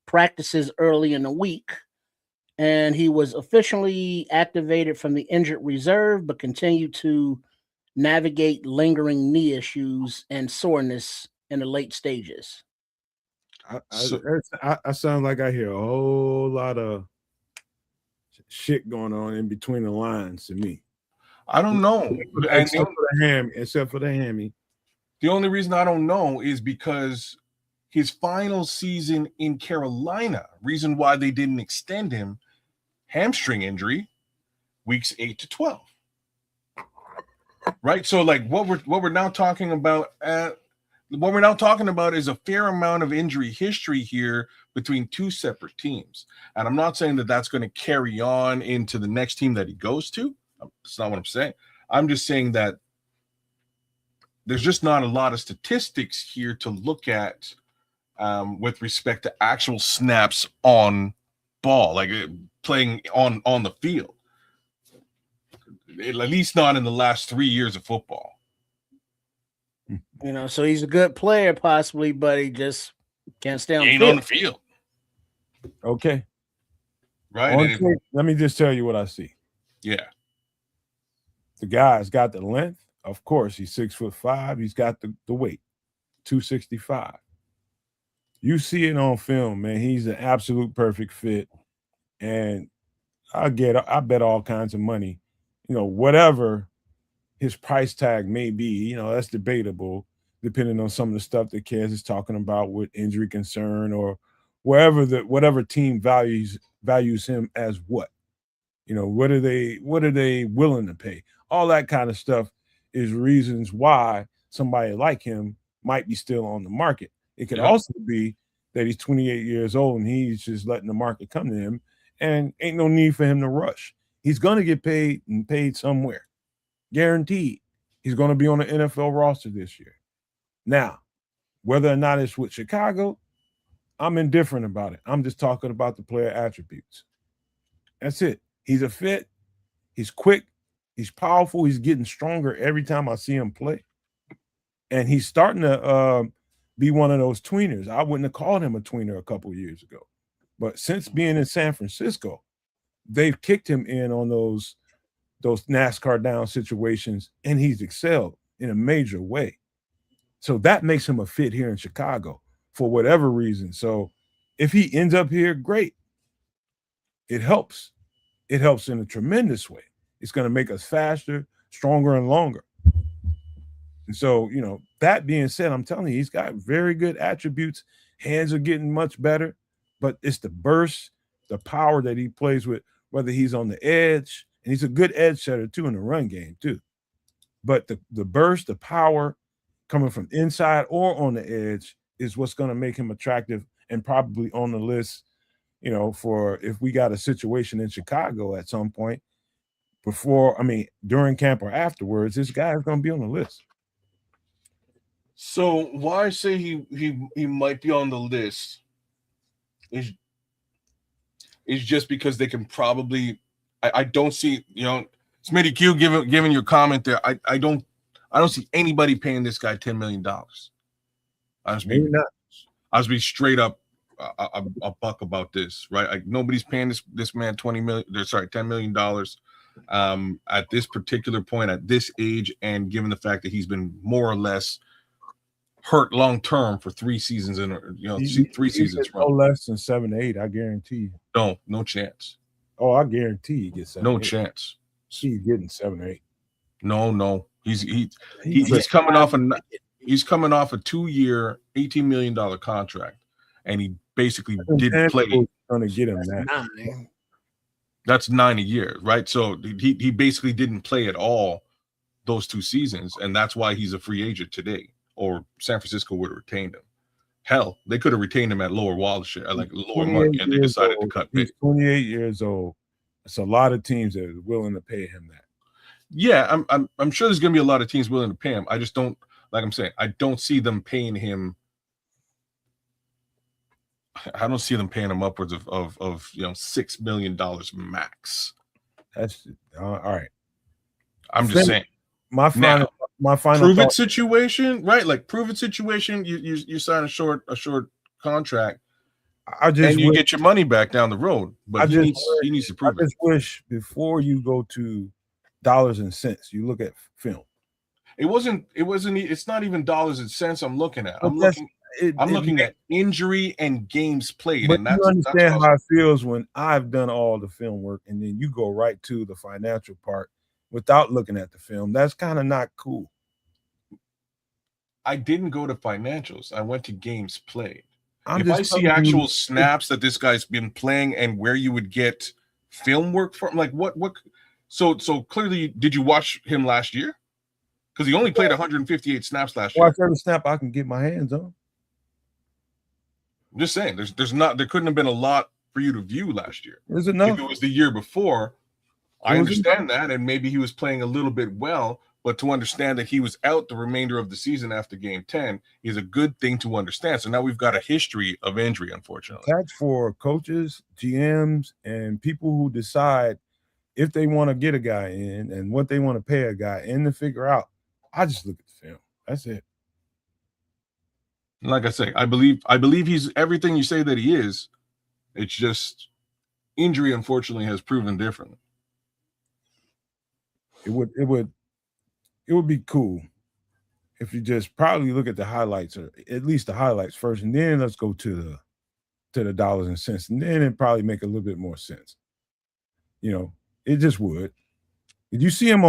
practices early in the week. And he was officially activated from the injured reserve, but continued to navigate lingering knee issues and soreness in the late stages. I sound like I hear a whole lot of shit going on in between the lines to me. I don't know. Except for the hammy. The only reason I don't know is because his final season in Carolina, reason why they didn't extend him, hamstring injury, weeks 8 to 12. Right? So like what we're now talking about is a fair amount of injury history here between 2 separate teams. And I'm not saying that that's going to carry on into the next team that he goes to. That's not what I'm saying. I'm just saying that there's just not a lot of statistics here to look at with respect to actual snaps on ball, like playing on the field. At least not in the last 3 years of football. You know, so he's a good player, possibly, but he just can't stay on He ain't the field. on the field. Okay. Right. Let me just tell you what I see. Yeah. The guy's got the length. Of course, he's 6'5". He's got the weight, 265. You see it on film, man. He's an absolute perfect fit. And I bet all kinds of money, whatever his price tag may be, that's debatable, depending on some of the stuff that Kez is talking about with injury concern or whatever team values him as what. What are they willing to pay? All that kind of stuff is reasons why somebody like him might be still on the market. It could also be that he's 28 years old and he's just letting the market come to him and ain't no need for him to rush. He's going to get paid and paid somewhere. Guaranteed. He's going to be on the NFL roster this year. Now, whether or not it's with Chicago, I'm indifferent about it. I'm just talking about the player attributes. That's it. He's a fit. He's quick. He's powerful. He's getting stronger every time I see him play. And he's starting to be one of those tweeners. I wouldn't have called him a tweener a couple of years ago. But since being in San Francisco, they've kicked him in on those NASCAR down situations, and he's excelled in a major way. So that makes him a fit here in Chicago for whatever reason. So if he ends up here, great. It helps. It helps in a tremendous way. It's going to make us faster, stronger, and longer. And so, that being said, I'm telling you, he's got very good attributes. Hands are getting much better, but it's the burst, the power that he plays with, whether he's on the edge, and he's a good edge setter too in the run game too. But the burst, the power coming from inside or on the edge is what's going to make him attractive and probably on the list, for if we got a situation in Chicago at some point during camp or afterwards, this guy is going to be on the list. So why I say he might be on the list is just because they can probably I don't see, Smitty Q giving your comment there. I don't see anybody paying this guy $10 million. I'll just be straight up a buck about this, right? Like nobody's paying this man $10 million at this particular point, at this age, and given the fact that he's been more or less hurt long term for 3 seasons in 3 seasons. No less than 7 to 8, I guarantee you. No chance. Oh, I guarantee he gets 7. No chance. He's getting 7 to 8. No. He's coming off a 2-year, $18 million contract, and he basically didn't play. Going to get him that. That's 9 a year, right? So he basically didn't play at all those 2 seasons, and that's why he's a free agent today. Or San Francisco would have retained him. Hell, they could have retained him at lower money, and they decided to cut bait. He's 28 years old. It's a lot of teams that are willing to pay him that. Yeah, I'm sure there's going to be a lot of teams willing to pay him. I just don't, like I'm saying, I don't see them paying him. I don't see them paying him upwards of $6 million max. That's all right. I'm just saying. My final prove it situation, right? Like prove it situation. You sign a short contract. You get your money back down the road. But he needs to prove it. I just wish before you go to dollars and cents, you look at film. It's not even dollars and cents I'm looking at. I'm looking at injury and games played. But you understand how it feels when I've done all the film work and then you go right to the financial part without looking at the film. That's kind of not cool. I didn't go to financials. I went to games played. If I see actual snaps that this guy's been playing and where you would get film work from, like what? So clearly, did you watch him last year? Because he only played 158 snaps last year. Watch every snap I can get my hands on. I'm just saying, there couldn't have been a lot for you to view last year. There's enough. If it was the year before, I understand that, and maybe he was playing a little bit well, but to understand that he was out the remainder of the season after game 10 is a good thing to understand. So now we've got a history of injury, unfortunately. That's for coaches, GMs, and people who decide if they want to get a guy in and what they want to pay a guy in to figure out. I just look at the film. That's it. Like I say, I believe he's everything you say that he is. It's just injury, unfortunately, has proven different. It would be cool if you just probably look at the highlights, or at least the highlights first, and then let's go to the dollars and cents, and then it probably make a little bit more sense. You know, it just would. If you see him,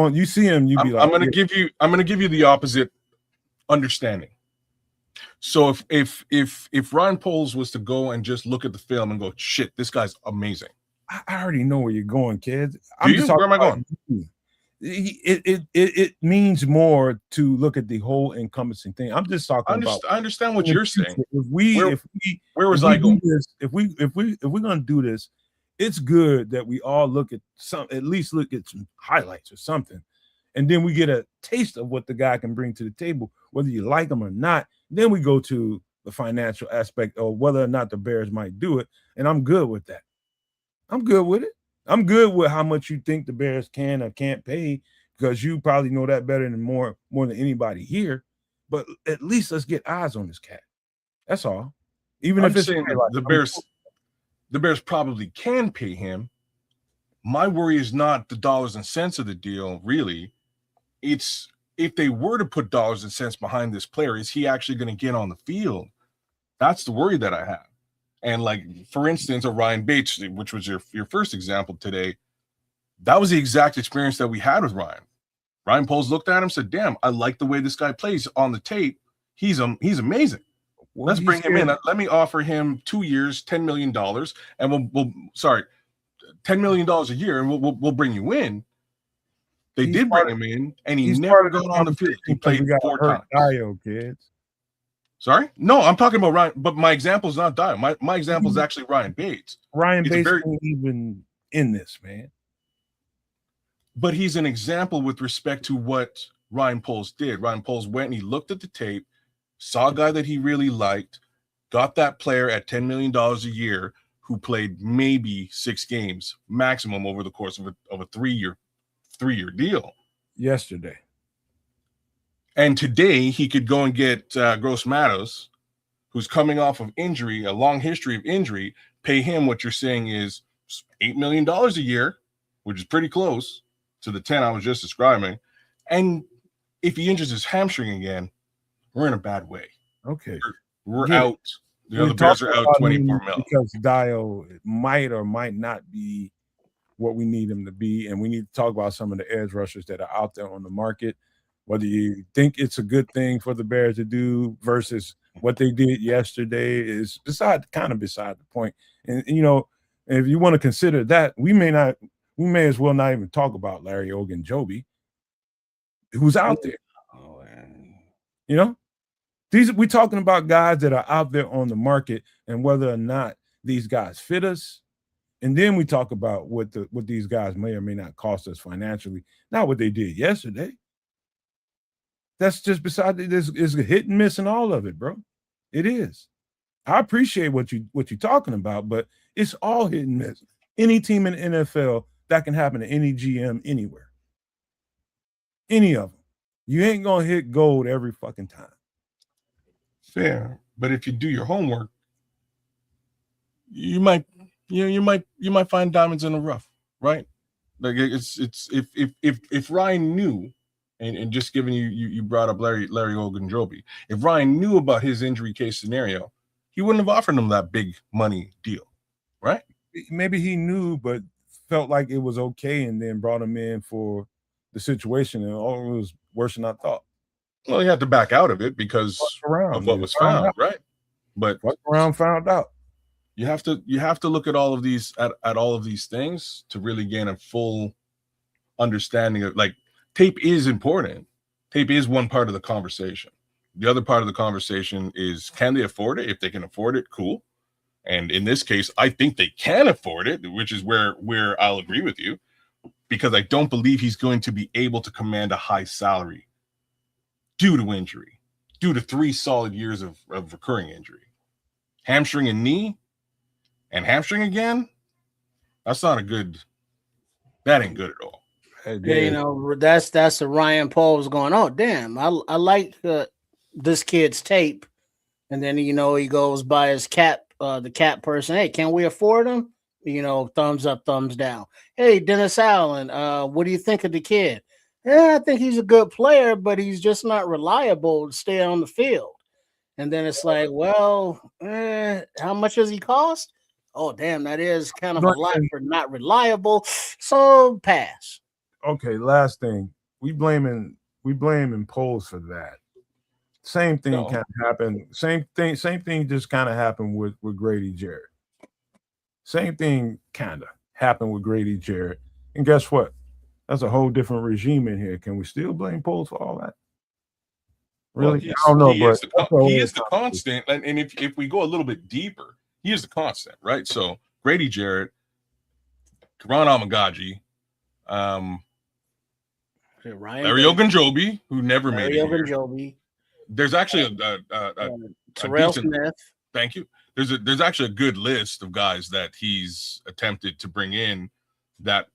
you'd be like, I'm gonna give you the opposite understanding. So if Ryan Poles was to go and just look at the film and go, shit, this guy's amazing. I already know where you're going, kids. Where am I going? It means more to look at the whole encompassing thing. I'm just talking about. I understand what you're saying. Where was I going? If we're gonna do this, it's good that we all at least look at some highlights or something, and then we get a taste of what the guy can bring to the table, whether you like him or not. Then we go to the financial aspect of whether or not the Bears might do it, and I'm good with that. I'm good with it. I'm good with how much you think the Bears can or can't pay, because you probably know that better than more than anybody here. But at least let's get eyes on this cat. That's all. Even if it's saying the Bears probably can pay him. My worry is not the dollars and cents of the deal, really. It's if they were to put dollars and cents behind this player, is he actually going to get on the field? That's the worry that I have. And like, for instance, a Ryan Bates, which was your first example today, that was the exact experience that we had with Ryan. Ryan Poles looked at him and said, damn, I like the way this guy plays on the tape. He's amazing. Well, let's bring him in. Let me offer him 2 years, $10 million, and we'll $10 million a year, and we'll bring you in. They did bring him in, and he never got on the field. He played 4 times. Dio, kids. Sorry? No, I'm talking about Ryan, but my example is not Dio. My example is actually Ryan Bates. Ryan Bates isn't even in this, man. But he's an example with respect to what Ryan Poles did. Ryan Poles went and he looked at the tape, saw a guy that he really liked, got that player at $10 million a year who played maybe 6 games maximum over the course of a 3-year deal. Yesterday. And today he could go and get Gross Matos, who's coming off of injury, a long history of injury, pay him what you're saying is $8 million a year, which is pretty close to the 10 I was just describing. And if he injures his hamstring again, we're in a bad way. Okay. We're out. The other Bears are out 24 million. Because Dio might or might not be what we need him to be. And we need to talk about some of the edge rushers that are out there on the market, whether you think it's a good thing for the Bears to do versus what they did yesterday is beside the point. And you know, if you want to consider that, we may as well not even talk about Larry Ogunjobi, who's out there. You know, we're talking about guys that are out there on the market and whether or not these guys fit us. And then we talk about what these guys may or may not cost us financially, not what they did yesterday. That's just beside it. Is a hit and miss in all of it, bro. It is. I appreciate what you're talking about, but it's all hit and miss. Any team in the NFL, that can happen to any GM anywhere. Any of them. You ain't gonna hit gold every fucking time. Fair, but if you do your homework, you might find diamonds in the rough, right? Like it's if Ryan knew. And just giving you brought up Larry Ogunjobi. If Ryan knew about his injury case scenario, he wouldn't have offered him that big money deal, right? Maybe he knew, but felt like it was okay, and then brought him in for the situation, and it was worse than I thought. Well, he had to back out of it because of what was found, right? But found out. You have to look at all of these at all of these things to really gain a full understanding of like. Tape is important. Tape is one part of the conversation. The other part of the conversation is, can they afford it? If they can afford it, cool. And in this case, I think they can afford it, which is where I'll agree with you. because I don't believe he's going to be able to command a high salary due to injury, due to 3 solid years of recurring injury. Hamstring and knee, and hamstring again. That ain't good at all. That's the Ryan Paul was going, oh, damn, I like this kid's tape. And then, he goes by his the cap person. Hey, can we afford him? Thumbs up, thumbs down. Hey, Dennis Allen, what do you think of the kid? Yeah, I think he's a good player, but he's just not reliable to stay on the field. And then it's like, well, how much does he cost? Oh, damn, that is kind of a lot for not reliable. So pass. Okay, last thing. We blaming polls for that. Same thing kind of happened. Same thing just kind of happened with Grady Jarrett. Same thing kind of happened with Grady Jarrett. And guess what? That's a whole different regime in here. Can we still blame polls for all that? Really? Well, I don't know, he is the constant. And if we go a little bit deeper, he is the constant, right? So Grady Jarrett, Karan Amagaji, Larry Ogunjobi, who never made it here. There's actually Terrell Smith. Thank you. There's actually a good list of guys that he's attempted to bring in that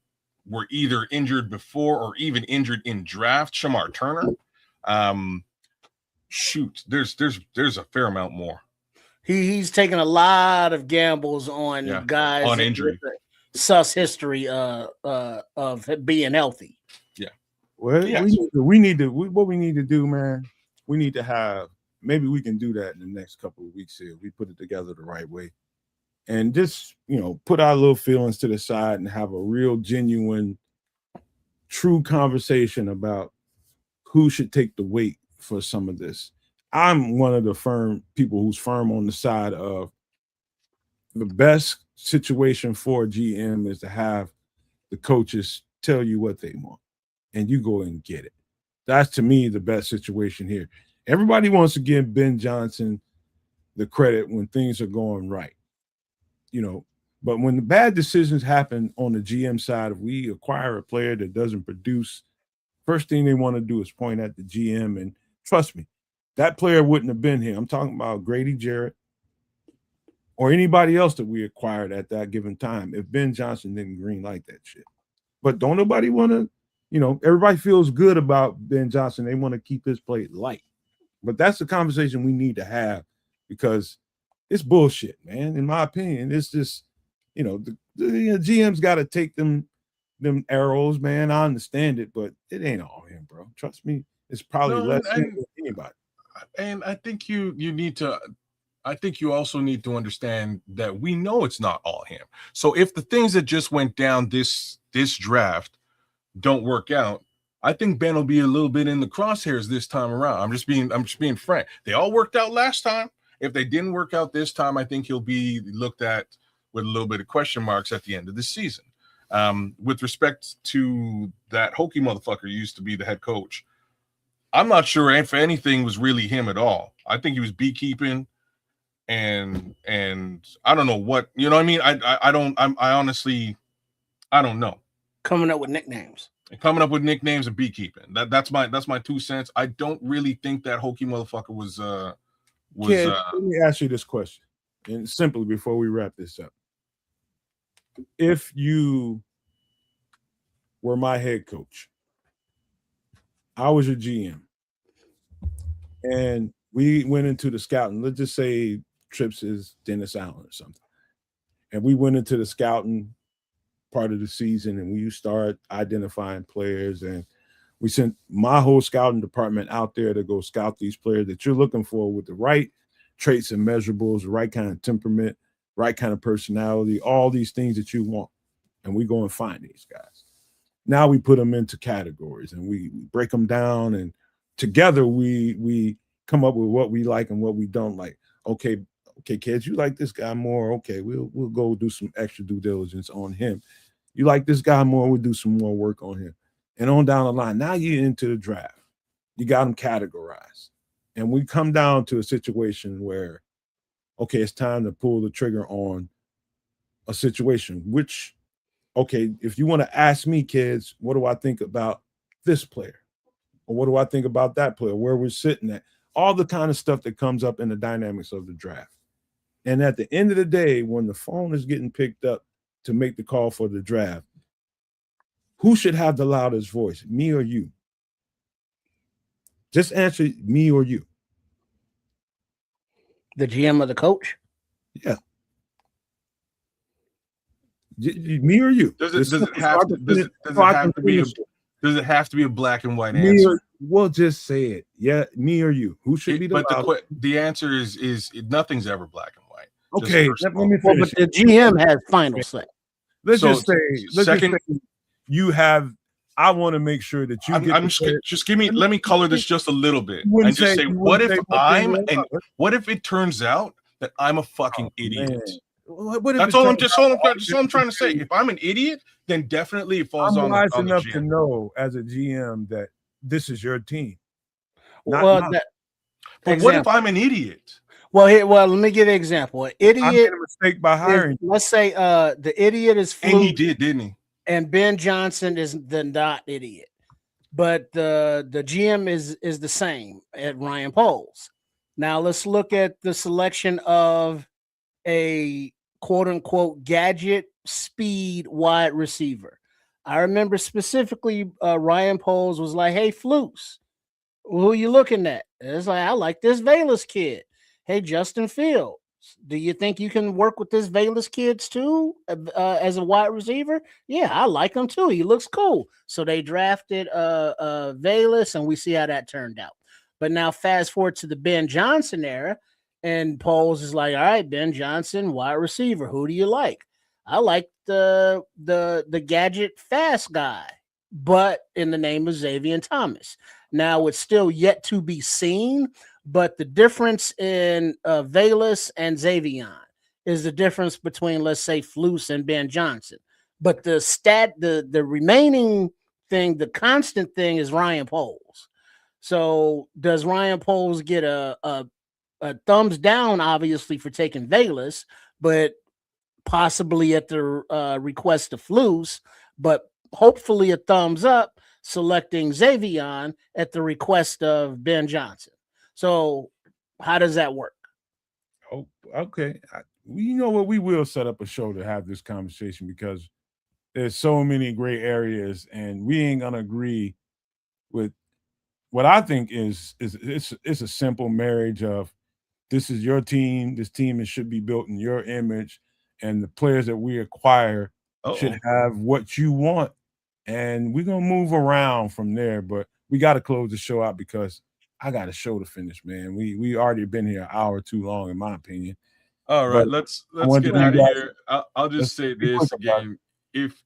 were either injured before or even injured in draft. Shamar Turner. There's a fair amount more. He's taken a lot of gambles on guys on injury. Sus history of being healthy. Yeah. Well, we need to what we need to do, man. We need to have, maybe we can do that in the next couple of weeks here. We put it together the right way. And just, put our little feelings to the side and have a real, genuine, true conversation about who should take the weight for some of this. I'm one of the people who's firm on the side of the best situation for a GM is to have the coaches tell you what they want and you go and get it. That's, to me, the best situation here. Everybody wants to give Ben Johnson the credit when things are going right, but when the bad decisions happen on the GM side, if we acquire a player that doesn't produce, first thing they want to do is point at the GM. And trust me, that player wouldn't have been here. I'm talking about Grady Jarrett or anybody else that we acquired at that given time if Ben Johnson didn't green light that shit. But don't nobody want to, everybody feels good about Ben Johnson. They want to keep his plate light. But that's the conversation we need to have because it's bullshit, man. In my opinion, it's just, the GM's got to take them arrows, man. I understand it, but it ain't all him, bro. Trust me. It's probably less than anybody. And I think you need to. I think you also need to understand that we know it's not all him. So if the things that just went down this draft don't work out, I think Ben will be a little bit in the crosshairs this time around. I'm just being frank. They all worked out last time. If they didn't work out this time, I think he'll be looked at with a little bit of question marks at the end of the season. With respect to that Hokie motherfucker used to be the head coach, I'm not sure if anything was really him at all. I think he was beekeeping, and I don't know what, I mean. I honestly don't know. Coming up with nicknames and beekeeping. That's my 2 cents. I don't really think that Hokie motherfucker was. Kid, let me ask you this question, and simply before we wrap this up. If you were my head coach, I was your GM, and we went into the scouting. Let's just say Trips is Dennis Allen or something, and we went into the scouting part of the season, and we start identifying players, and we sent my whole scouting department out there to go scout these players that you're looking for with the right traits and measurables, the right kind of temperament, right kind of personality, all these things that you want. And we go and find these guys. Now we put them into categories and we break them down, and together we come up with what we like and what we don't like. Okay, kids, you like this guy more. Okay, we'll go do some extra due diligence on him. You like this guy more, we'll do some more work on him. And on down the line. Now you're into the draft. You got them categorized. And we come down to a situation where, okay, it's time to pull the trigger on a situation. Which okay, if you want to ask me, kids, what do I think about this player? Or what do I think about that player? Where we're sitting at? All the kind of stuff that comes up in the dynamics of the draft. And at the end of the day, when the phone is getting picked up to make the call for the draft, who should have the loudest voice, me or you? Just answer, me or you. The GM or the coach? Yeah. Me or you? Does it have to be a black and white me answer? Or, well, just say it. Yeah, me or you? Who should be the But the answer is nothing's ever black and white. Okay, let me finish. Well, but the GM has final say. Let's just say you have. I want to make sure that you. Let me color this just a little bit and just say, what if it turns out that I'm a fucking idiot? That's all I'm trying to say. If I'm an idiot, then definitely it falls on the GM. I'm wise enough to know as a GM that this is your team. But what if I'm an idiot? Well, let me give you an example. An idiot. I made a mistake by hiring. Let's say the idiot is Fluke, and he did, didn't he? And Ben Johnson is the not idiot, but the GM is the same at Ryan Poles. Now let's look at the selection of a quote unquote gadget speed wide receiver. I remember specifically Ryan Poles was like, "Hey, Flukes, who are you looking at?" It's like, "I like this Velas kid." "Hey, Justin Fields, do you think you can work with this Velas kids too as a wide receiver?" "Yeah, I like him too. He looks cool." So they drafted Velas, and we see how that turned out. But now fast forward to the Ben Johnson era, and Poles is like, "All right, Ben Johnson, wide receiver. Who do you like?" "I like the gadget fast guy, but in the name of Xavier Thomas." Now it's still yet to be seen, but the difference in Velas and Xavier is the difference between, let's say, Flus and Ben Johnson. But the remaining thing, the constant thing, is Ryan Poles. So does Ryan Poles get a thumbs down, obviously, for taking Velas, but possibly at the request of Flus, but hopefully a thumbs up selecting Xavier at the request of Ben Johnson? So how does that work? Oh, okay. You know what? We will set up a show to have this conversation because there's so many gray areas, and we ain't gonna agree with what I think is it's a simple marriage of this is your team. This team should be built in your image, and the players that we acquire should have what you want. And we're gonna move around from there, but we got to close the show out because I got a show to finish, man. We already been here an hour too long, in my opinion. All right, let's get out of here. I'll just say this again: if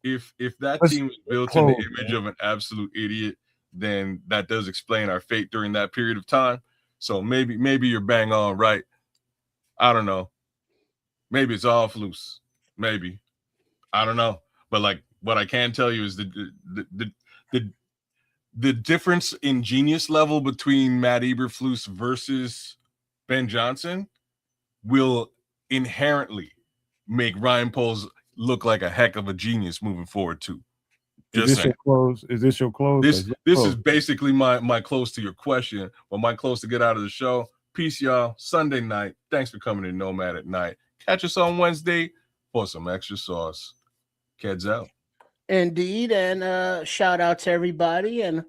that team is built in the image of an absolute idiot, then that does explain our fate during that period of time. So maybe you're bang on right. I don't know. Maybe it's all flus. Maybe. I don't know. But like what I can tell you is the difference in genius level between Matt Eberflus versus Ben Johnson will inherently make Ryan Poles look like a heck of a genius moving forward too. Is this your close? Is this your close? This is basically my close to your question, but my close to get out of the show. Peace, y'all. Sunday night. Thanks for coming to Nomad at Night. Catch us on Wednesday for some extra sauce. Kids out. Indeed, and shout out to everybody. And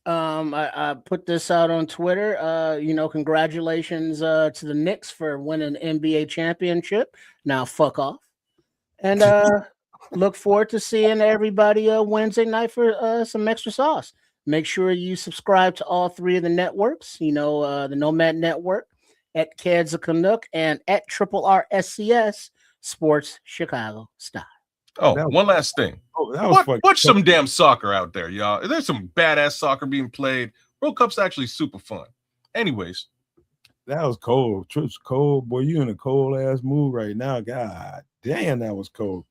I put this out on Twitter. Congratulations to the Knicks for winning the NBA championship. Now fuck off. And look forward to seeing everybody Wednesday night for some extra sauce. Make sure you subscribe to all three of the networks. The Nomad Network, at Keds of Canuck, and at RRSCS Sports Chicago Style. Oh, one last thing. Watch some damn soccer out there, y'all. There's some badass soccer being played. World Cup's actually super fun. Anyways. That was cold. Tripp's cold. Boy, you in a cold ass mood right now. God damn, that was cold.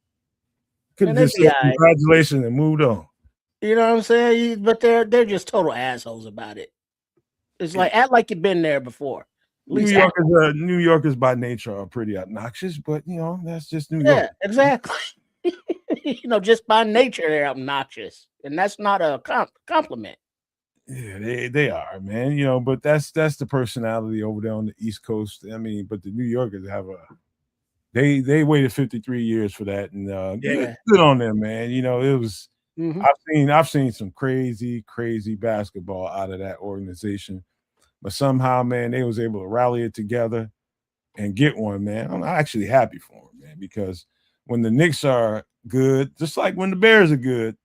Could have just said congratulations and moved on. You know what I'm saying? But they're just total assholes about it. It's like act like you've been there before. New Yorkers by nature are pretty obnoxious, but that's just New York. Yeah, exactly. just by nature they're obnoxious, and that's not a compliment. Yeah, they are, man. But that's the personality over there on the East Coast. I mean, but the New Yorkers they waited 53 years for that, and good on them, man. It was I've seen some crazy basketball out of that organization, but somehow, man, they was able to rally it together and get one, man. I'm actually happy for them, man, because when the Knicks are good, just like when the Bears are good,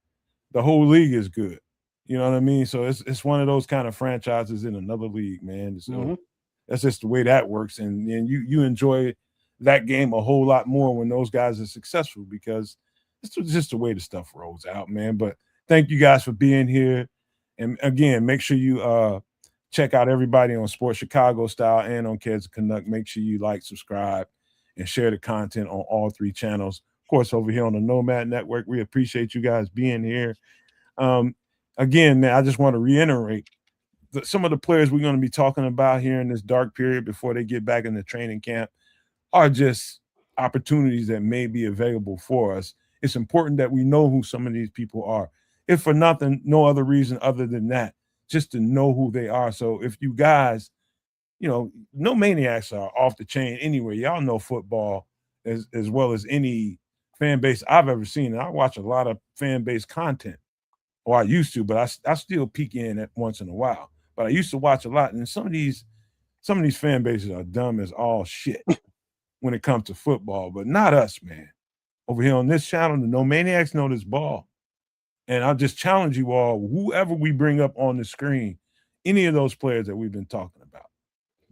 the whole league is good. You know what I mean? So it's one of those kind of franchises in another league, man. So that's just the way that works, and you enjoy that game a whole lot more when those guys are successful, because it's just the way the stuff rolls out, man. But thank you guys for being here, and again, make sure you check out everybody on Sports Chicago Style and on Kids Canuck. Make sure you like, subscribe, and share the content on all 3 channels. Of course, over here on the Nomad Network, we appreciate you guys being here. Again, man, I just want to reiterate some of the players we're going to be talking about here in this dark period before they get back in the training camp are just opportunities that may be available for us. It's important that we know who some of these people are. If for nothing, no other reason other than that, just to know who they are. So if you guys, no maniacs are off the chain anyway. Y'all know football as well as any fan base I've ever seen. And I watch a lot of fan base content. Or I used to, but I still peek in at once in a while. But I used to watch a lot, and some of these fan bases are dumb as all shit when it comes to football, but not us, man. Over here on this channel, the No Maniacs know this ball. And I'll just challenge you all, whoever we bring up on the screen, any of those players that we've been talking about,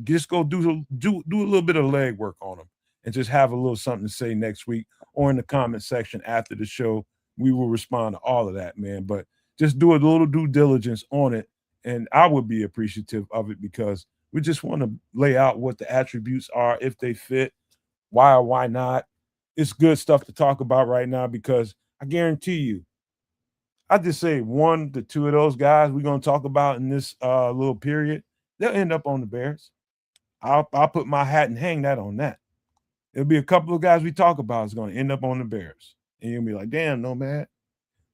just go do a little bit of leg work on them and just have a little something to say next week or in the comment section after the show. We will respond to all of that, man. But just do a little due diligence on it, and I would be appreciative of it, because we just want to lay out what the attributes are, if they fit, why or why not. It's good stuff to talk about right now, because I guarantee you, I just say 1 to 2 of those guys we're going to talk about in this little period, they'll end up on the Bears. I'll put my hat and hang that on that. There'll be a couple of guys we talk about is going to end up on the Bears. And you'll be like, damn, Nomad.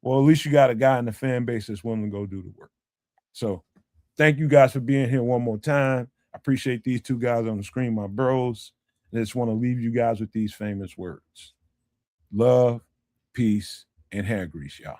Well, at least you got a guy in the fan base that's willing to go do the work. So thank you guys for being here one more time. I appreciate these 2 guys on the screen, my bros. And I just want to leave you guys with these famous words. Love, peace, and hair grease, y'all.